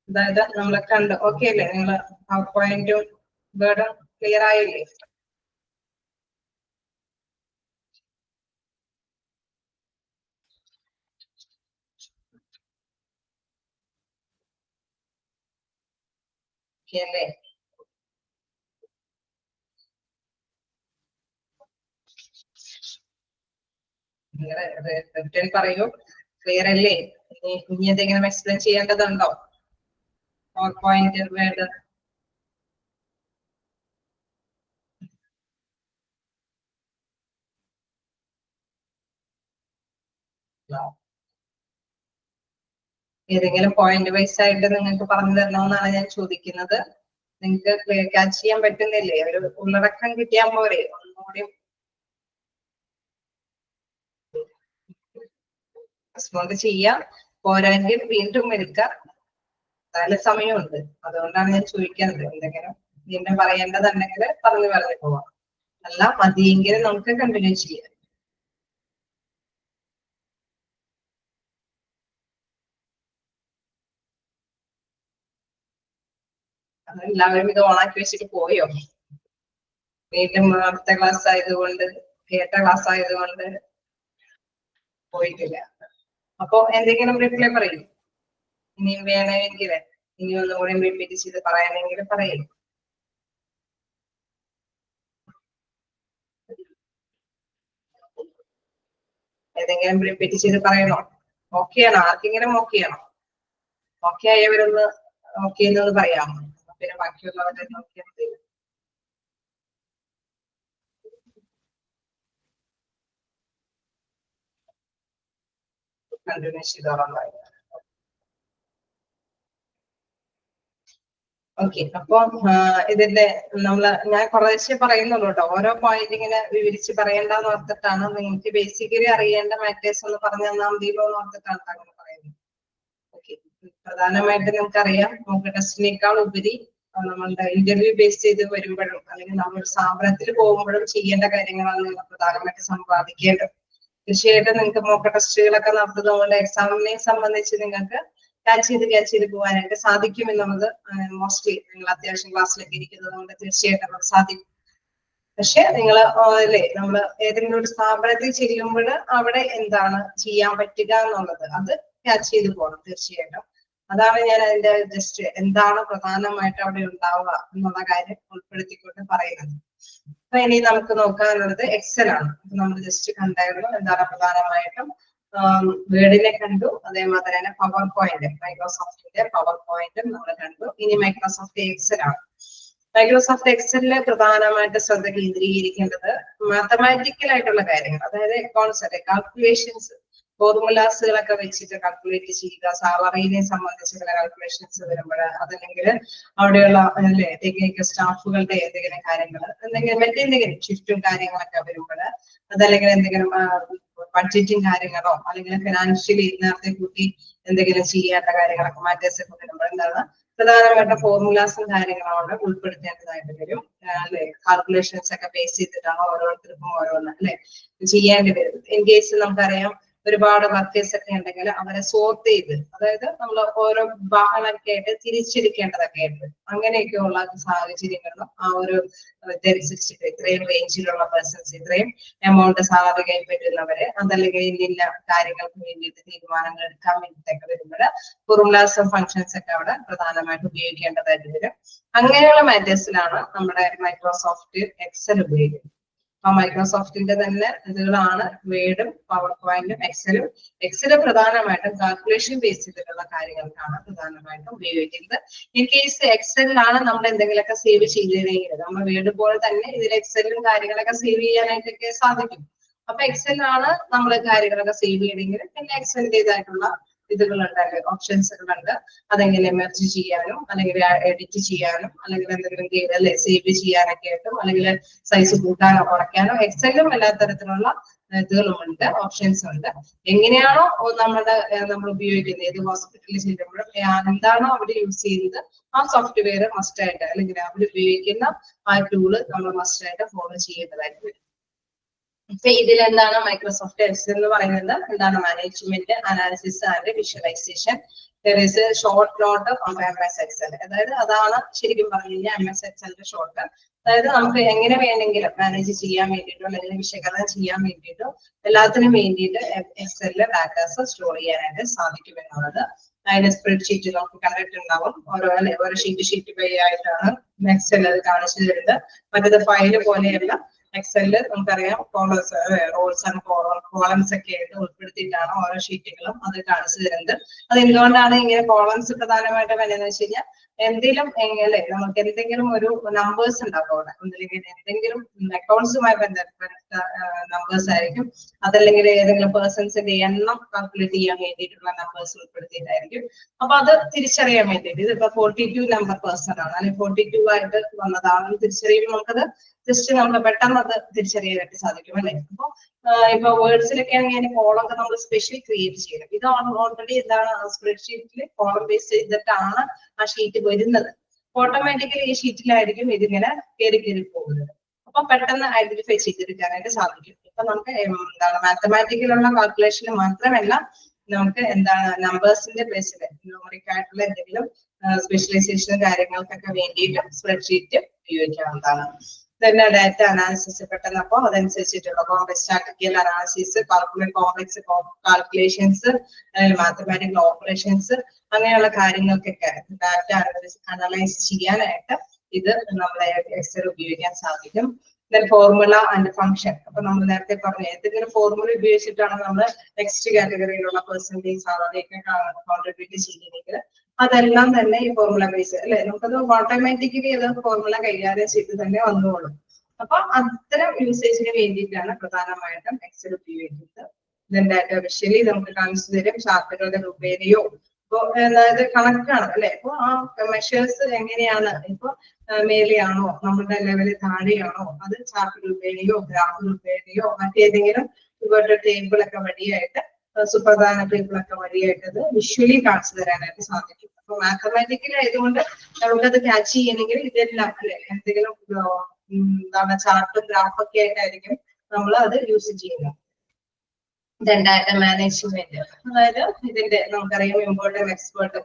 അതായത് നമ്മൾ കണ്ട് ഓക്കെ അല്ലേ, നിങ്ങൾ പവർ പോയിന്റും വേർഡും ക്ലിയർ ആയില്ലേ? ഓക്കെ അല്ലേ? നിങ്ങൾ പറയൂ, ക്ലിയർ അല്ലേ? ഇനി എന്തെങ്കിലും എക്സ്പ്ലെയിൻ ചെയ്യേണ്ടതുണ്ടോ പവർ പോയിന്റ് വേർഡ്? ഏതെങ്കിലും പോയിന്റ് വൈസ് ആയിട്ട് നിങ്ങൾക്ക് പറഞ്ഞു തരണമെന്നാണ് ഞാൻ ചോദിക്കുന്നത്. നിങ്ങൾക്ക് ക്യാച്ച് ചെയ്യാൻ പറ്റുന്നില്ലേ? ഒരു ഉള്ളടക്കം കിട്ടിയാൽ പോരെ, ഒന്നുകൂടി റെസ്പോണ്ട് ചെയ്യാം, പോരാങ്കിൽ വീണ്ടും എടുക്കാം. നല്ല സമയമുണ്ട്. അതുകൊണ്ടാണ് ഞാൻ ചോദിക്കുന്നത്. എന്തെങ്കിലും വീണ്ടും പറയേണ്ടതുണ്ടെങ്കിൽ പറഞ്ഞു പോവാം. അല്ല മതിയെങ്കിൽ നമുക്ക് കണ്ടിന്യൂ ചെയ്യാം. എല്ലാവരും ഇത് ഓണാക്കി വെച്ചിട്ട് പോയോ? വീണ്ടും അടുത്ത ക്ലാസ് ആയതുകൊണ്ട്, കേട്ട ക്ലാസ് ആയതുകൊണ്ട് പോയിട്ടില്ല. അപ്പൊ എന്തെങ്കിലും റിപ്ലൈ പറയും. ഇനിയും വേണമെങ്കിൽ ഇനി ഒന്നുകൂടി റിപ്പീറ്റ് ചെയ്ത് പറയാനെങ്കിൽ പറയും. ഏതെങ്കിലും റിപ്പീറ്റ് ചെയ്ത് പറയണോ? ഓക്കെയാണോ? ആർക്കെങ്കിലും ഓക്കെയാണോ? ഓക്കെ ആയവരൊന്ന് ഓക്കെ എന്നത് പറയാമോ? പിന്നെ ബാക്കിയുള്ളവരെ നോക്കിയാൽ മതി. കണ്ടിന്യൂ ചെയ്തോളാം. ഓക്കെ. അപ്പൊ ഇതിന്റെ ഞാൻ കുറേശ്ശെ പറയുന്നുള്ളൂ കേട്ടോ. ഓരോ പോയിന്റ് ഇങ്ങനെ വിവരിച്ച് പറയണ്ടെന്ന് ഓർത്തിട്ടാണ്. നിങ്ങൾക്ക് ബേസിക്കലി അറിയേണ്ട മാറ്റേഴ്സ് ഒന്ന് പറഞ്ഞു തന്നാൽ മതിയല്ലോ എന്ന് ഓർത്തിട്ടാണ് അങ്ങനെ പറയുന്നത്. ഓക്കെ. പ്രധാനമായിട്ട് നിങ്ങൾക്കറിയാം, നമുക്ക് ടെസ്റ്റിനേക്കാൾ ഉപരി നമ്മളുടെ ഇന്റർവ്യൂ ബേസ് ചെയ്ത് വരുമ്പോഴും അല്ലെങ്കിൽ നമ്മൾ സ്ഥാപനത്തിൽ പോകുമ്പോഴും ചെയ്യേണ്ട കാര്യങ്ങളാണ് നിങ്ങൾ പ്രധാനമായിട്ട് സമ്പാദിക്കേണ്ടത്. തീർച്ചയായിട്ടും നിങ്ങൾക്ക് മോക്ക് ടെസ്റ്റുകളൊക്കെ നടത്തുന്നതുകൊണ്ട് എക്സാമിനെ സംബന്ധിച്ച് നിങ്ങൾക്ക് ക്യാച്ച് ചെയ്ത് പോകാനായിട്ട് സാധിക്കും എന്നുള്ളത് മോസ്റ്റ്ലി നിങ്ങൾ അത്യാവശ്യം ക്ലാസ്സിലൊക്കെ ഇരിക്കുന്നത് കൊണ്ട് തീർച്ചയായിട്ടും നമുക്ക് സാധിക്കും. പക്ഷെ നിങ്ങൾ അല്ലേ, നമ്മൾ ഏതെങ്കിലും ഒരു സ്ഥാപനത്തിൽ ചെല്ലുമ്പോൾ അവിടെ എന്താണ് ചെയ്യാൻ പറ്റുക എന്നുള്ളത് അത് ക്യാച്ച് ചെയ്ത് പോകണം തീർച്ചയായിട്ടും. അതാണ് ഞാൻ അതിന്റെ ജസ്റ്റ് എന്താണ് പ്രധാനമായിട്ട് അവിടെ ഉണ്ടാവുക എന്നുള്ള കാര്യം ഉൾപ്പെടുത്തിക്കൊണ്ട് പറയുന്നത്. അപ്പൊ ഇനി നമുക്ക് നോക്കാനുള്ളത് എക്സൽ ആണ്. നമ്മൾ ജസ്റ്റ് കണ്ടായിരുന്നു എന്താണ് പ്രധാനമായിട്ടും വേർഡിനെ കണ്ടു, അതേമാതിരി തന്നെ പവർ പോയിന്റ്, മൈക്രോസോഫ്റ്റിന്റെ പവർ പോയിന്റും നമ്മൾ കണ്ടു. ഇനി മൈക്രോസോഫ്റ്റ് എക്സൽ ആണ്. മൈക്രോസോഫ്റ്റ് എക്സലില് പ്രധാനമായിട്ട് ശ്രദ്ധ കേന്ദ്രീകരിക്കേണ്ടത് മാത്തമാറ്റിക്കൽ ആയിട്ടുള്ള കാര്യങ്ങൾ, അതായത് അക്കൗണ്ട്സ് അല്ലെ, കാൽക്കുലേഷൻസ്, ഫോർമുലാസുകളൊക്കെ വെച്ചിട്ട് കാൽക്കുലേറ്റ് ചെയ്യുക, സാലറിനെ സംബന്ധിച്ചുള്ള കാൽക്കുലേഷൻസ് വരുമ്പോൾ, അതല്ലെങ്കിൽ അവിടെയുള്ള അല്ലെ ടെക്നിക്കൽ സ്റ്റാഫുകളുടെ എന്തെങ്കിലും കാര്യങ്ങൾ, മറ്റെന്തെങ്കിലും ഷിഫ്റ്റും കാര്യങ്ങളൊക്കെ വരുമ്പോൾ, അതല്ലെങ്കിൽ എന്തെങ്കിലും ബഡ്ജറ്റിംഗ് കാര്യങ്ങളോ അല്ലെങ്കിൽ ഫിനാൻഷ്യലി നേരത്തെ കൂട്ടി എന്തെങ്കിലും ചെയ്യേണ്ട കാര്യങ്ങളൊക്കെ മാറ്റേഴ്സ് ഒക്കെ വരുമ്പോൾ എന്താണ് പ്രധാനമായിട്ടും ഫോർമുലാസും കാര്യങ്ങളാണ് ഉൾപ്പെടുത്തേണ്ടതായിട്ട് വരും. അല്ലെ, കാൽക്കുലേഷൻസ് ഒക്കെ ബേസ് ചെയ്തിട്ടാണ് ഓരോരുത്തർക്കും ഓരോന്ന് അല്ലെ ചെയ്യേണ്ടി വരും. ഇൻ കേസ് നമുക്കറിയാം ഒരുപാട് വർക്കേഴ്സ് ഒക്കെ ഉണ്ടെങ്കിൽ അവരെ സോർട്ട് ചെയ്ത്, അതായത് നമ്മൾ ഓരോ വിഭാഗങ്ങളൊക്കെ ആയിട്ട് തിരിച്ചെടുക്കേണ്ടതൊക്കെ ആയിട്ട് അങ്ങനെയൊക്കെയുള്ള സാഹചര്യങ്ങളിലും ആ ഒരു ഇതനുസരിച്ചിട്ട് ഇത്രയും റേഞ്ചിലുള്ള പേഴ്സൺസ്, ഇത്രയും എമൗണ്ട് സാലറി കൈപ്പറ്റുന്നവര്, അതല്ലെങ്കിൽ ഇന്ന കാര്യങ്ങൾക്ക് വേണ്ടിയിട്ട് തീരുമാനങ്ങൾ എടുക്കാൻ വേണ്ടിയിട്ടൊക്കെ വരുമ്പോൾ ഫോർമുലാസും ഫങ്ഷൻസ് ഒക്കെ അവിടെ പ്രധാനമായിട്ട് ഉപയോഗിക്കേണ്ടതായിട്ട് വരും. അങ്ങനെയുള്ള മാറ്റേഴ്സിലാണ് നമ്മുടെ മൈക്രോസോഫ്റ്റ് എക്സൽ ഉപയോഗിക്കുന്നത്. അപ്പൊ മൈക്രോസോഫ്റ്റിന്റെ തന്നെ ഇതുകളാണ് വേർഡും പവർ പോയിന്റും എക്സലും. എക്സല് പ്രധാനമായിട്ടും കാൽക്കുലേഷൻ ബേസ് ചെയ്തിട്ടുള്ള കാര്യങ്ങൾക്കാണ് പ്രധാനമായിട്ടും ഉപയോഗിക്കുന്നത്. ഇൻ കേസ് എക്സലിലാണ് നമ്മൾ എന്തെങ്കിലുമൊക്കെ സേവ് ചെയ്തില്ലെങ്കിൽ, നമ്മൾ വേർഡ് പോലെ തന്നെ ഇതിൽ എക്സലും കാര്യങ്ങളൊക്കെ സേവ് ചെയ്യാനായിട്ടൊക്കെ സാധിക്കും. അപ്പൊ എക്സലിലാണ് നമ്മൾ കാര്യങ്ങളൊക്കെ സേവ് ചെയ്യണമെങ്കിൽ പിന്നെ എക്സലിൻ്റെതായിട്ടുള്ള ഇതുകളുണ്ട്, ഓപ്ഷൻസുകളുണ്ട്. അതെങ്ങനെ മെർജ് ചെയ്യാനും അല്ലെങ്കിൽ എഡിറ്റ് ചെയ്യാനും അല്ലെങ്കിൽ എന്തെങ്കിലും അല്ലെ സേവ് ചെയ്യാനൊക്കെ ആയിട്ടും അല്ലെങ്കിൽ സൈസ് കൂട്ടാനോ കുറയ്ക്കാനോ എക്സലിലും എല്ലാ തരത്തിലുള്ള ഇതുകളുമുണ്ട്, ഓപ്ഷൻസ് ഉണ്ട്. എങ്ങനെയാണോ നമ്മൾ ഉപയോഗിക്കുന്നത്, ഏത് ഹോസ്പിറ്റലിൽ ചെല്ലുമ്പോഴും എന്താണോ അവിടെ യൂസ് ചെയ്യുന്നത് ആ സോഫ്റ്റ്വെയർ മസ്റ്റ് ആയിട്ട് അല്ലെങ്കിൽ അവർ ഉപയോഗിക്കുന്ന ആ ടൂള് നമ്മൾ മസ്റ്റ് ആയിട്ട് ഫോളോ ചെയ്യേണ്ടതായിട്ട് വരും. ഇപ്പൊ ഇതിൽ എന്താണ് മൈക്രോസോഫ്റ്റ് എക്സൽ എന്ന് പറയുന്നത്? എന്താണ് management, analysis and visualisation. Short note of MS Excel. അതായത് അതാണ് ശരിക്കും പറഞ്ഞു കഴിഞ്ഞാൽ MS Excelന്റെ ഷോർട്ട്. അതായത് നമുക്ക് എങ്ങനെ വേണമെങ്കിലും മാനേജ് ചെയ്യാൻ വേണ്ടിയിട്ടോ അല്ലെങ്കിൽ വിശകലനം ചെയ്യാൻ വേണ്ടിയിട്ടോ എല്ലാത്തിനും വേണ്ടിയിട്ട് എക്സലിലെ ഡാറ്റാസ് സ്റ്റോർ ചെയ്യാനായിട്ട് സാധിക്കും എന്നുള്ളത്. അതിന് സ്പ്രെഡ്ഷീറ്റ് നമുക്ക് കണ്ടിട്ടുണ്ടാവും. ഓരോ ഷീറ്റ് പേ ആയിട്ടാണ് എക്സൽ അത് കാണിച്ചു തരുന്നത്. മറ്റേത് ഫയല് പോലെയല്ല. എക്സലില് നമുക്കറിയാം റോൾസ് ആൻഡ് കോളംസ് ഒക്കെ ആയിട്ട് ഉൾപ്പെടുത്തിയിട്ടാണ് ഓരോ ഷീറ്റുകളും അത് കാണിച്ചു തരുന്നത്. അത് എന്തുകൊണ്ടാണ് ഇങ്ങനെ കോളംസ് പ്രധാനമായിട്ട് വരുന്നത് വെച്ച് കഴിഞ്ഞാൽ എന്തെങ്കിലും അല്ലെ നമുക്ക് എന്തെങ്കിലും ഒരു നമ്പേഴ്സ് ഉണ്ടാവും അവിടെ, എന്തെങ്കിലും അക്കൗണ്ട്സുമായി ബന്ധപ്പെട്ട നമ്പേഴ്സ് ആയിരിക്കും, അതല്ലെങ്കിൽ ഏതെങ്കിലും പേഴ്സൺസിന്റെ എണ്ണം കാൽക്കുലേറ്റ് ചെയ്യാൻ വേണ്ടിയിട്ടുള്ള നമ്പേഴ്സ് ഉൾപ്പെടുത്തിയിട്ടായിരിക്കും. അപ്പൊ അത് തിരിച്ചറിയാൻ വേണ്ടിയിട്ട് ഇതിപ്പോ 42 നമ്പർ പേഴ്സൺ ആണ് അല്ലെങ്കിൽ 42 ആയിട്ട് വന്നതാണെന്ന് തിരിച്ചറിയുമ്പോൾ നമുക്കത് ജസ്റ്റ് നമ്മൾ പെട്ടെന്ന് അത് തിരിച്ചറിയാനായിട്ട് സാധിക്കും അല്ലെ. അപ്പൊ ഇപ്പൊ വേർഡ്സിലൊക്കെ ആണെങ്കിൽ കോളൊക്കെ നമ്മൾ സ്പെഷ്യൽ ക്രിയേറ്റ് ചെയ്യണം. ഇത് ഓൾറെഡി എന്താണ് സ്പ്രെഡ്ഷീറ്റിൽ കോളം ബേസ് ചെയ്തിട്ടാണ് ആ ഷീറ്റ് വരുന്നത്. ഓട്ടോമാറ്റിക്കലി ഈ ഷീറ്റിലായിരിക്കും ഇതിങ്ങനെ കയറി പോകുന്നത്. അപ്പൊ പെട്ടെന്ന് ഐഡന്റിഫൈ ചെയ്തെടുക്കാനായിട്ട് സാധിക്കും. ഇപ്പൊ നമുക്ക് എന്താണ് മാത്തമാറ്റിക്കലുള്ള കാൽക്കുലേഷന് മാത്രമല്ല, നമുക്ക് എന്താണ് നമ്പേഴ്സിന്റെ ബേസിൽ ന്യൂമറിക് ആയിട്ടുള്ള എന്തെങ്കിലും സ്പെഷ്യലൈസേഷൻ കാര്യങ്ങൾക്കൊക്കെ വേണ്ടിയിട്ട് സ്പ്രെഡ്ഷീറ്റ് ഉപയോഗിക്കാവുന്നതാണ്. തന്നെ ഡാറ്റ അനാലിസിസ് പെട്ടെന്ന് അപ്പൊ അതനുസരിച്ചിട്ടുള്ള complex statistical analysis, complex calculations, mathematical operations, അങ്ങനെയുള്ള കാര്യങ്ങൾക്കൊക്കെ ഡാറ്റ അനലൈസ് ചെയ്യാനായിട്ട് ഇത് നമ്മളെ എക്സൽ ഉപയോഗിക്കാൻ സാധിക്കും. Formula and function. അപ്പൊ നമ്മൾ നേരത്തെ പറഞ്ഞു ഏതെങ്കിലും ഫോർമുല ഉപയോഗിച്ചിട്ടാണ് നമ്മൾ നെക്സ്റ്റ് കാറ്റഗറിയിലുള്ള പെർസെന്റേജ് സാലറിയൊക്കെ കോൺട്രിബ്യൂട്ട് ചെയ്യുന്നെങ്കിൽ അതെല്ലാം തന്നെ ഈ ഫോർമുല ബേസ് അല്ലെ, നമുക്കത് ഓട്ടോമാറ്റിക്കലി അത് ഫോർമുല കൈകാര്യം ചെയ്ത് തന്നെ വന്നോളും. അപ്പൊ അത്തരം യൂസേജിന് വേണ്ടിയിട്ടാണ് പ്രധാനമായിട്ടും എക്സൽ ഉപയോഗിക്കുന്നത്. ഡാറ്റ വിഷ്വലി നമുക്ക് കാണിച്ചു തരും, ചാർട്ടുകളുടെ രൂപേണയോ. ഇപ്പൊ അതായത് കണക്കാണ് അല്ലെ, ഇപ്പൊ ആ മെഷേഴ്സ് എങ്ങനെയാണ്, ഇപ്പൊ മേലെയാണോ നമ്മുടെ ലെവലിൽ താഴെയാണോ, അത് ചാർട്ട് രൂപേണയോ ഗ്രാഫ് രൂപേണയോ മറ്റേതെങ്കിലും ഇവരുടെ ടേബിളൊക്കെ വഴിയായിട്ട് സുപ്രധാന ടേബിളൊക്കെ വഴിയായിട്ട് അത് വിഷ്വലി കാണിച്ചു തരാനായിട്ട് സാധിക്കും. അപ്പൊ മാത്തമാറ്റിക്കൽ ആയതുകൊണ്ട് നമുക്കത് ക്യാച്ച് ചെയ്യണമെങ്കിൽ ഇതെല്ലാം അല്ലെ എന്തെങ്കിലും എന്താണ് ചാർട്ടും ഗ്രാഫൊക്കെ ആയിട്ടായിരിക്കും നമ്മൾ അത് യൂസ് ചെയ്യുന്നത്. ഡാറ്റ മാനേജ്മെന്റ്, അതായത് ഇതിന്റെ നമുക്കറിയാം ഇമ്പോർട്ടന്റ് എക്സ്പേർട്ട്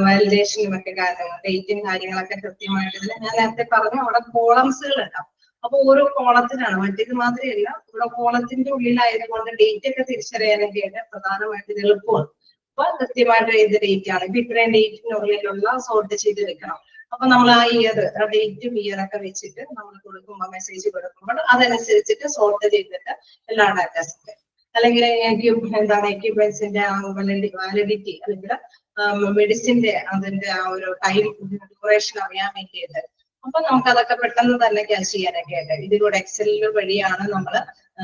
വാലിഡേഷനും ഒക്കെ കാര്യങ്ങൾ, ഡേറ്റും കാര്യങ്ങളൊക്കെ കൃത്യമായിട്ട് ഇതിൽ ഞാൻ നേരത്തെ പറഞ്ഞു അവിടെ കോളംസുകൾ ഉണ്ടാവും. അപ്പൊ ഓരോ കോളത്തിനാണ്, മറ്റേത് മാത്രമല്ല ഇവിടെ കോളത്തിന്റെ ഉള്ളിലായതുകൊണ്ട് ഡേറ്റ് ഒക്കെ തിരിച്ചറിയാനൊക്കെ ആയിട്ട് പ്രധാനമായിട്ട് ഇത് എളുപ്പമാണ്. അപ്പൊ കൃത്യമായിട്ട് ഏത് ഡേറ്റ് ആണ്, ഇപ്പൊ ഇത്രയും ഡേറ്റിനുള്ളിലുള്ള സോർട്ട് ചെയ്ത് വെക്കണം. അപ്പൊ നമ്മൾ ആ ഇയർ, ആ ഡേറ്റും ഇയറൊക്കെ വെച്ചിട്ട് നമ്മൾ കൊടുക്കുമ്പോൾ മെസ്സേജ് കൊടുക്കുമ്പോൾ അതനുസരിച്ചിട്ട് സോർട്ട് ചെയ്തിട്ട് എല്ലാ ഡാറ്റാസും, അല്ലെങ്കിൽ എന്താണ് എക്യുപ്മെന്റ്സിന്റെ വാലിഡിറ്റി അല്ലെങ്കിൽ മെഡിസിന്റെ അതിന്റെ ആ ഒരു ടൈം ഡ്യൂറേഷൻ അറിയാൻ വേണ്ടിയിട്ട്. അപ്പൊ നമുക്ക് അതൊക്കെ പെട്ടെന്ന് തന്നെ ക്യാച്ച് ചെയ്യാനൊക്കെ ആയിട്ട് ഇതിലൂടെ എക്സലിൽ വഴിയാണ് നമ്മൾ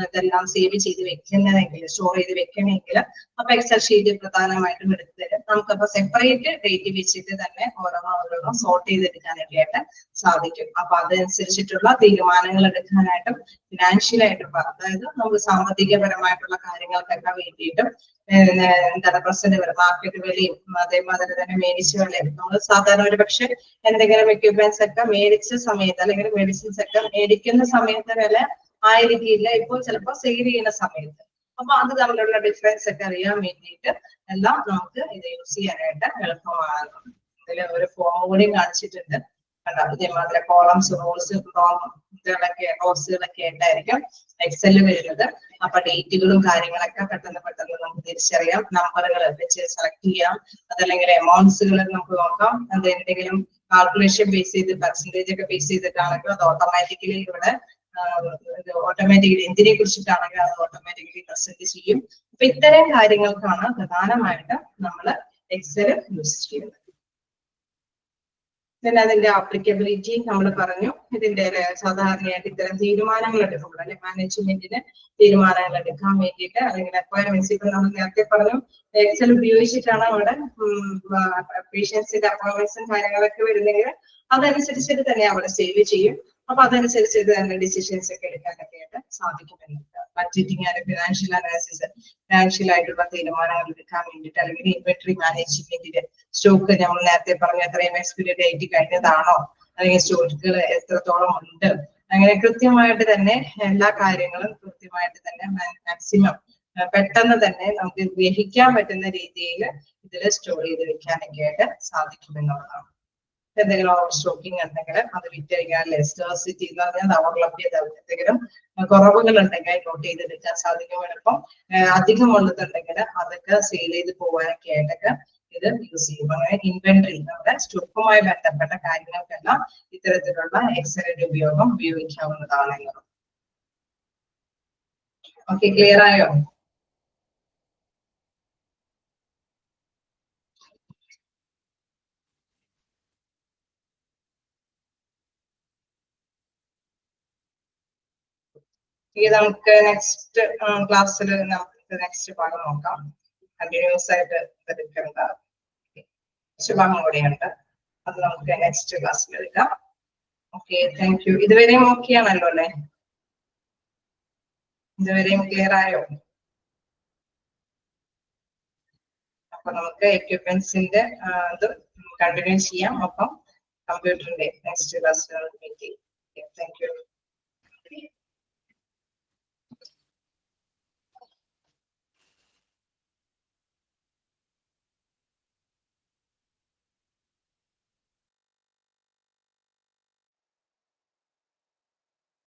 ഇതെല്ലാം സേവ് ചെയ്ത് വെക്കുന്നതെങ്കിൽ, സ്റ്റോർ ചെയ്ത് വെക്കണമെങ്കിൽ അപ്പൊ എക്സൽ ഷീറ്റ് പ്രധാനമായിട്ടും എടുത്തു തരും. നമുക്കപ്പോ സെപ്പറേറ്റ് ഡേറ്റ് വെച്ചിട്ട് തന്നെ ഓരോന്നും സോർട്ട് ചെയ്തെടുക്കാനൊക്കെ ആയിട്ട് സാധിക്കും. അപ്പൊ അതനുസരിച്ചിട്ടുള്ള തീരുമാനങ്ങൾ എടുക്കാനായിട്ടും ഫിനാൻഷ്യലായിട്ടും, അതായത് നമുക്ക് സാമ്പത്തികപരമായിട്ടുള്ള കാര്യങ്ങൾക്കൊക്കെ വേണ്ടിയിട്ടും എന്താണ് പ്രസന്റ് മാർക്കറ്റ് വിലയും അതേമാതിരി തന്നെ മേടിച്ച വിലയും, നമ്മൾ സാധാരണ ഒരു പക്ഷെ എന്തെങ്കിലും എക്യുപ്മെന്റ്സ് ഒക്കെ മേടിച്ച സമയത്ത് അല്ലെങ്കിൽ മെഡിസിൻസ് ഒക്കെ മേടിക്കുന്ന സമയത്ത് വില ആയിരിക്കില്ല ഇപ്പോൾ ചിലപ്പോൾ സെയിൽ ചെയ്യുന്ന സമയത്ത്. അപ്പൊ അത് തമ്മിലുള്ള ഡിഫറൻസ് ഒക്കെ അറിയാൻ വേണ്ടിയിട്ട് എല്ലാം നമുക്ക് ഇത് യൂസ് ചെയ്യാനായിട്ട് എളുപ്പമാണ്. ഇതിൽ ഒരു ഫോം കൂടി കാണിച്ചിട്ടുണ്ട് കണ്ടോ, ഇതേമാതിരി കോളംസ് റോസ് റോസുകളൊക്കെ ആയിട്ടായിരിക്കും എക്സലിൽ വരുന്നത്. അപ്പൊ ഡേറ്റുകളും കാര്യങ്ങളൊക്കെ പെട്ടെന്ന് നമുക്ക് തിരിച്ചറിയാം, നമ്പറുകൾ വെച്ച് സെലക്ട് ചെയ്യാം, അതല്ലെങ്കിൽ എമൗണ്ട്സുകൾ നമുക്ക് നോക്കാം. അത് എന്തെങ്കിലും കാൽക്കുലേഷൻ ബേസ് ചെയ്ത് പെർസെന്റേജ് ഒക്കെ ബേസ് ചെയ്തിട്ടാണെങ്കിൽ അത് ഓട്ടോമാറ്റിക്കലി ഇവിടെ ഓട്ടോമാറ്റിക്കലി എന്തിനെ കുറിച്ചിട്ടാണെങ്കിൽ അത് ഓട്ടോമാറ്റിക്കലി പ്രസന്റ് ചെയ്യും. അപ്പൊ ഇത്തരം കാര്യങ്ങൾക്കാണ് പ്രധാനമായിട്ട് നമ്മൾ എക്സൽ യൂസ് ചെയ്യുന്നത്. പിന്നെ അതിന്റെ ആപ്ലിക്കബിലിറ്റി നമ്മൾ പറഞ്ഞു. ഇതിന്റെ സാധാരണയായിട്ട് ഇത്തരം തീരുമാനങ്ങൾ എടുക്കുമ്പോൾ അല്ലെ മാനേജ്മെന്റിന് തീരുമാനങ്ങൾ എടുക്കാൻ വേണ്ടിയിട്ട് അല്ലെങ്കിൽ അപ്പോയിന്റ്മെന്റ്സ്, ഇപ്പൊ നമ്മൾ നേരത്തെ പറഞ്ഞു എക്സൽ ഉപയോഗിച്ചിട്ടാണ് അവിടെ പേഷ്യൻസിന്റെ അപ്പോയിന്റ്മെന്റ്സും കാര്യങ്ങളൊക്കെ വരുന്നെങ്കിൽ അതനുസരിച്ചിട്ട് തന്നെ അവിടെ സേവ് ചെയ്യും. അപ്പൊ അതനുസരിച്ച് തന്നെ ഡിസിഷൻസ് ഒക്കെ എടുക്കാനൊക്കെ ആയിട്ട് സാധിക്കുന്നുണ്ട്. Budgeting and financial analysis, financial ആയിട്ടുള്ള തീരുമാനങ്ങൾ എടുക്കാൻ വേണ്ടിയിട്ട്, അല്ലെങ്കിൽ ഇൻവെന്ററി മാനേജ്മെന്റിന്റെ സ്റ്റോക്ക് നമ്മൾ നേരത്തെ പറഞ്ഞ എത്രയും എക്സ്പയറി ഡേറ്റ് കഴിഞ്ഞതാണോ അല്ലെങ്കിൽ സ്റ്റോക്കുകൾ എത്രത്തോളം ഉണ്ട്, അങ്ങനെ കൃത്യമായിട്ട് തന്നെ എല്ലാ കാര്യങ്ങളും കൃത്യമായിട്ട് തന്നെ മാക്സിമം പെട്ടെന്ന് തന്നെ നമുക്ക് ഗ്രഹിക്കാൻ പറ്റുന്ന രീതിയിൽ ഇതിൽ സ്റ്റോർ ചെയ്ത് വെക്കാനൊക്കെ ആയിട്ട് സാധിക്കുമെന്നുള്ളതാണ്. എന്തെങ്കിലും ഓവർ സ്റ്റോക്കിംഗ് ഉണ്ടെങ്കിൽ അത് വിറ്റഴിക്കാൻ, ലെസ്റ്റേഴ്സിറ്റി എന്ന് പറഞ്ഞാൽ അവർ ലഭ്യത, എന്തെങ്കിലും കുറവുകൾ ഉണ്ടെങ്കിൽ നോട്ട് ചെയ്തെടുക്കാൻ സാധിക്കും. എളുപ്പം അധികമുള്ളതുണ്ടെങ്കിൽ അതൊക്കെ സെയിൽ ചെയ്ത് പോകാനൊക്കെ ആയിട്ടൊക്കെ ഇത് യൂസ് ചെയ്യും. അങ്ങനെ ഇൻവെന്ററി, നമ്മുടെ സ്റ്റോക്കുമായി ബന്ധപ്പെട്ട കാര്യങ്ങൾക്കെല്ലാം ഇത്തരത്തിലുള്ള എക്സലിന്റെ ഉപയോഗം ഉപയോഗിക്കാവുന്നതാണ്. ഓക്കെ, ക്ലിയർ ആയോ? ഇത് നമുക്ക് നെക്സ്റ്റ് ക്ലാസ്സിൽ നമുക്ക് നെക്സ്റ്റ് ഭാഗം നോക്കാം. കണ്ടിന്യൂസ് ആയിട്ട് എടുക്കേണ്ട നെക്സ്റ്റ് ഭാഗം കൂടിയുണ്ട്, അത് നമുക്ക് നെക്സ്റ്റ് ക്ലാസ്സിൽ എടുക്കാം. Okay, thank you. ഇതുവരെയും ഓക്കെ ആണല്ലോ അല്ലേ? ഇതുവരെയും ക്ലിയർ ആയോ? അപ്പൊ നമുക്ക് എക്യുപ്മെന്റ്സിന്റെ ഇത് കണ്ടിന്യൂ ചെയ്യാം. അപ്പം കമ്പ്യൂട്ടറിന്റെ നെക്സ്റ്റ് ക്ലാസ് മീറ്റ് ചെയ്യാം. Thank you.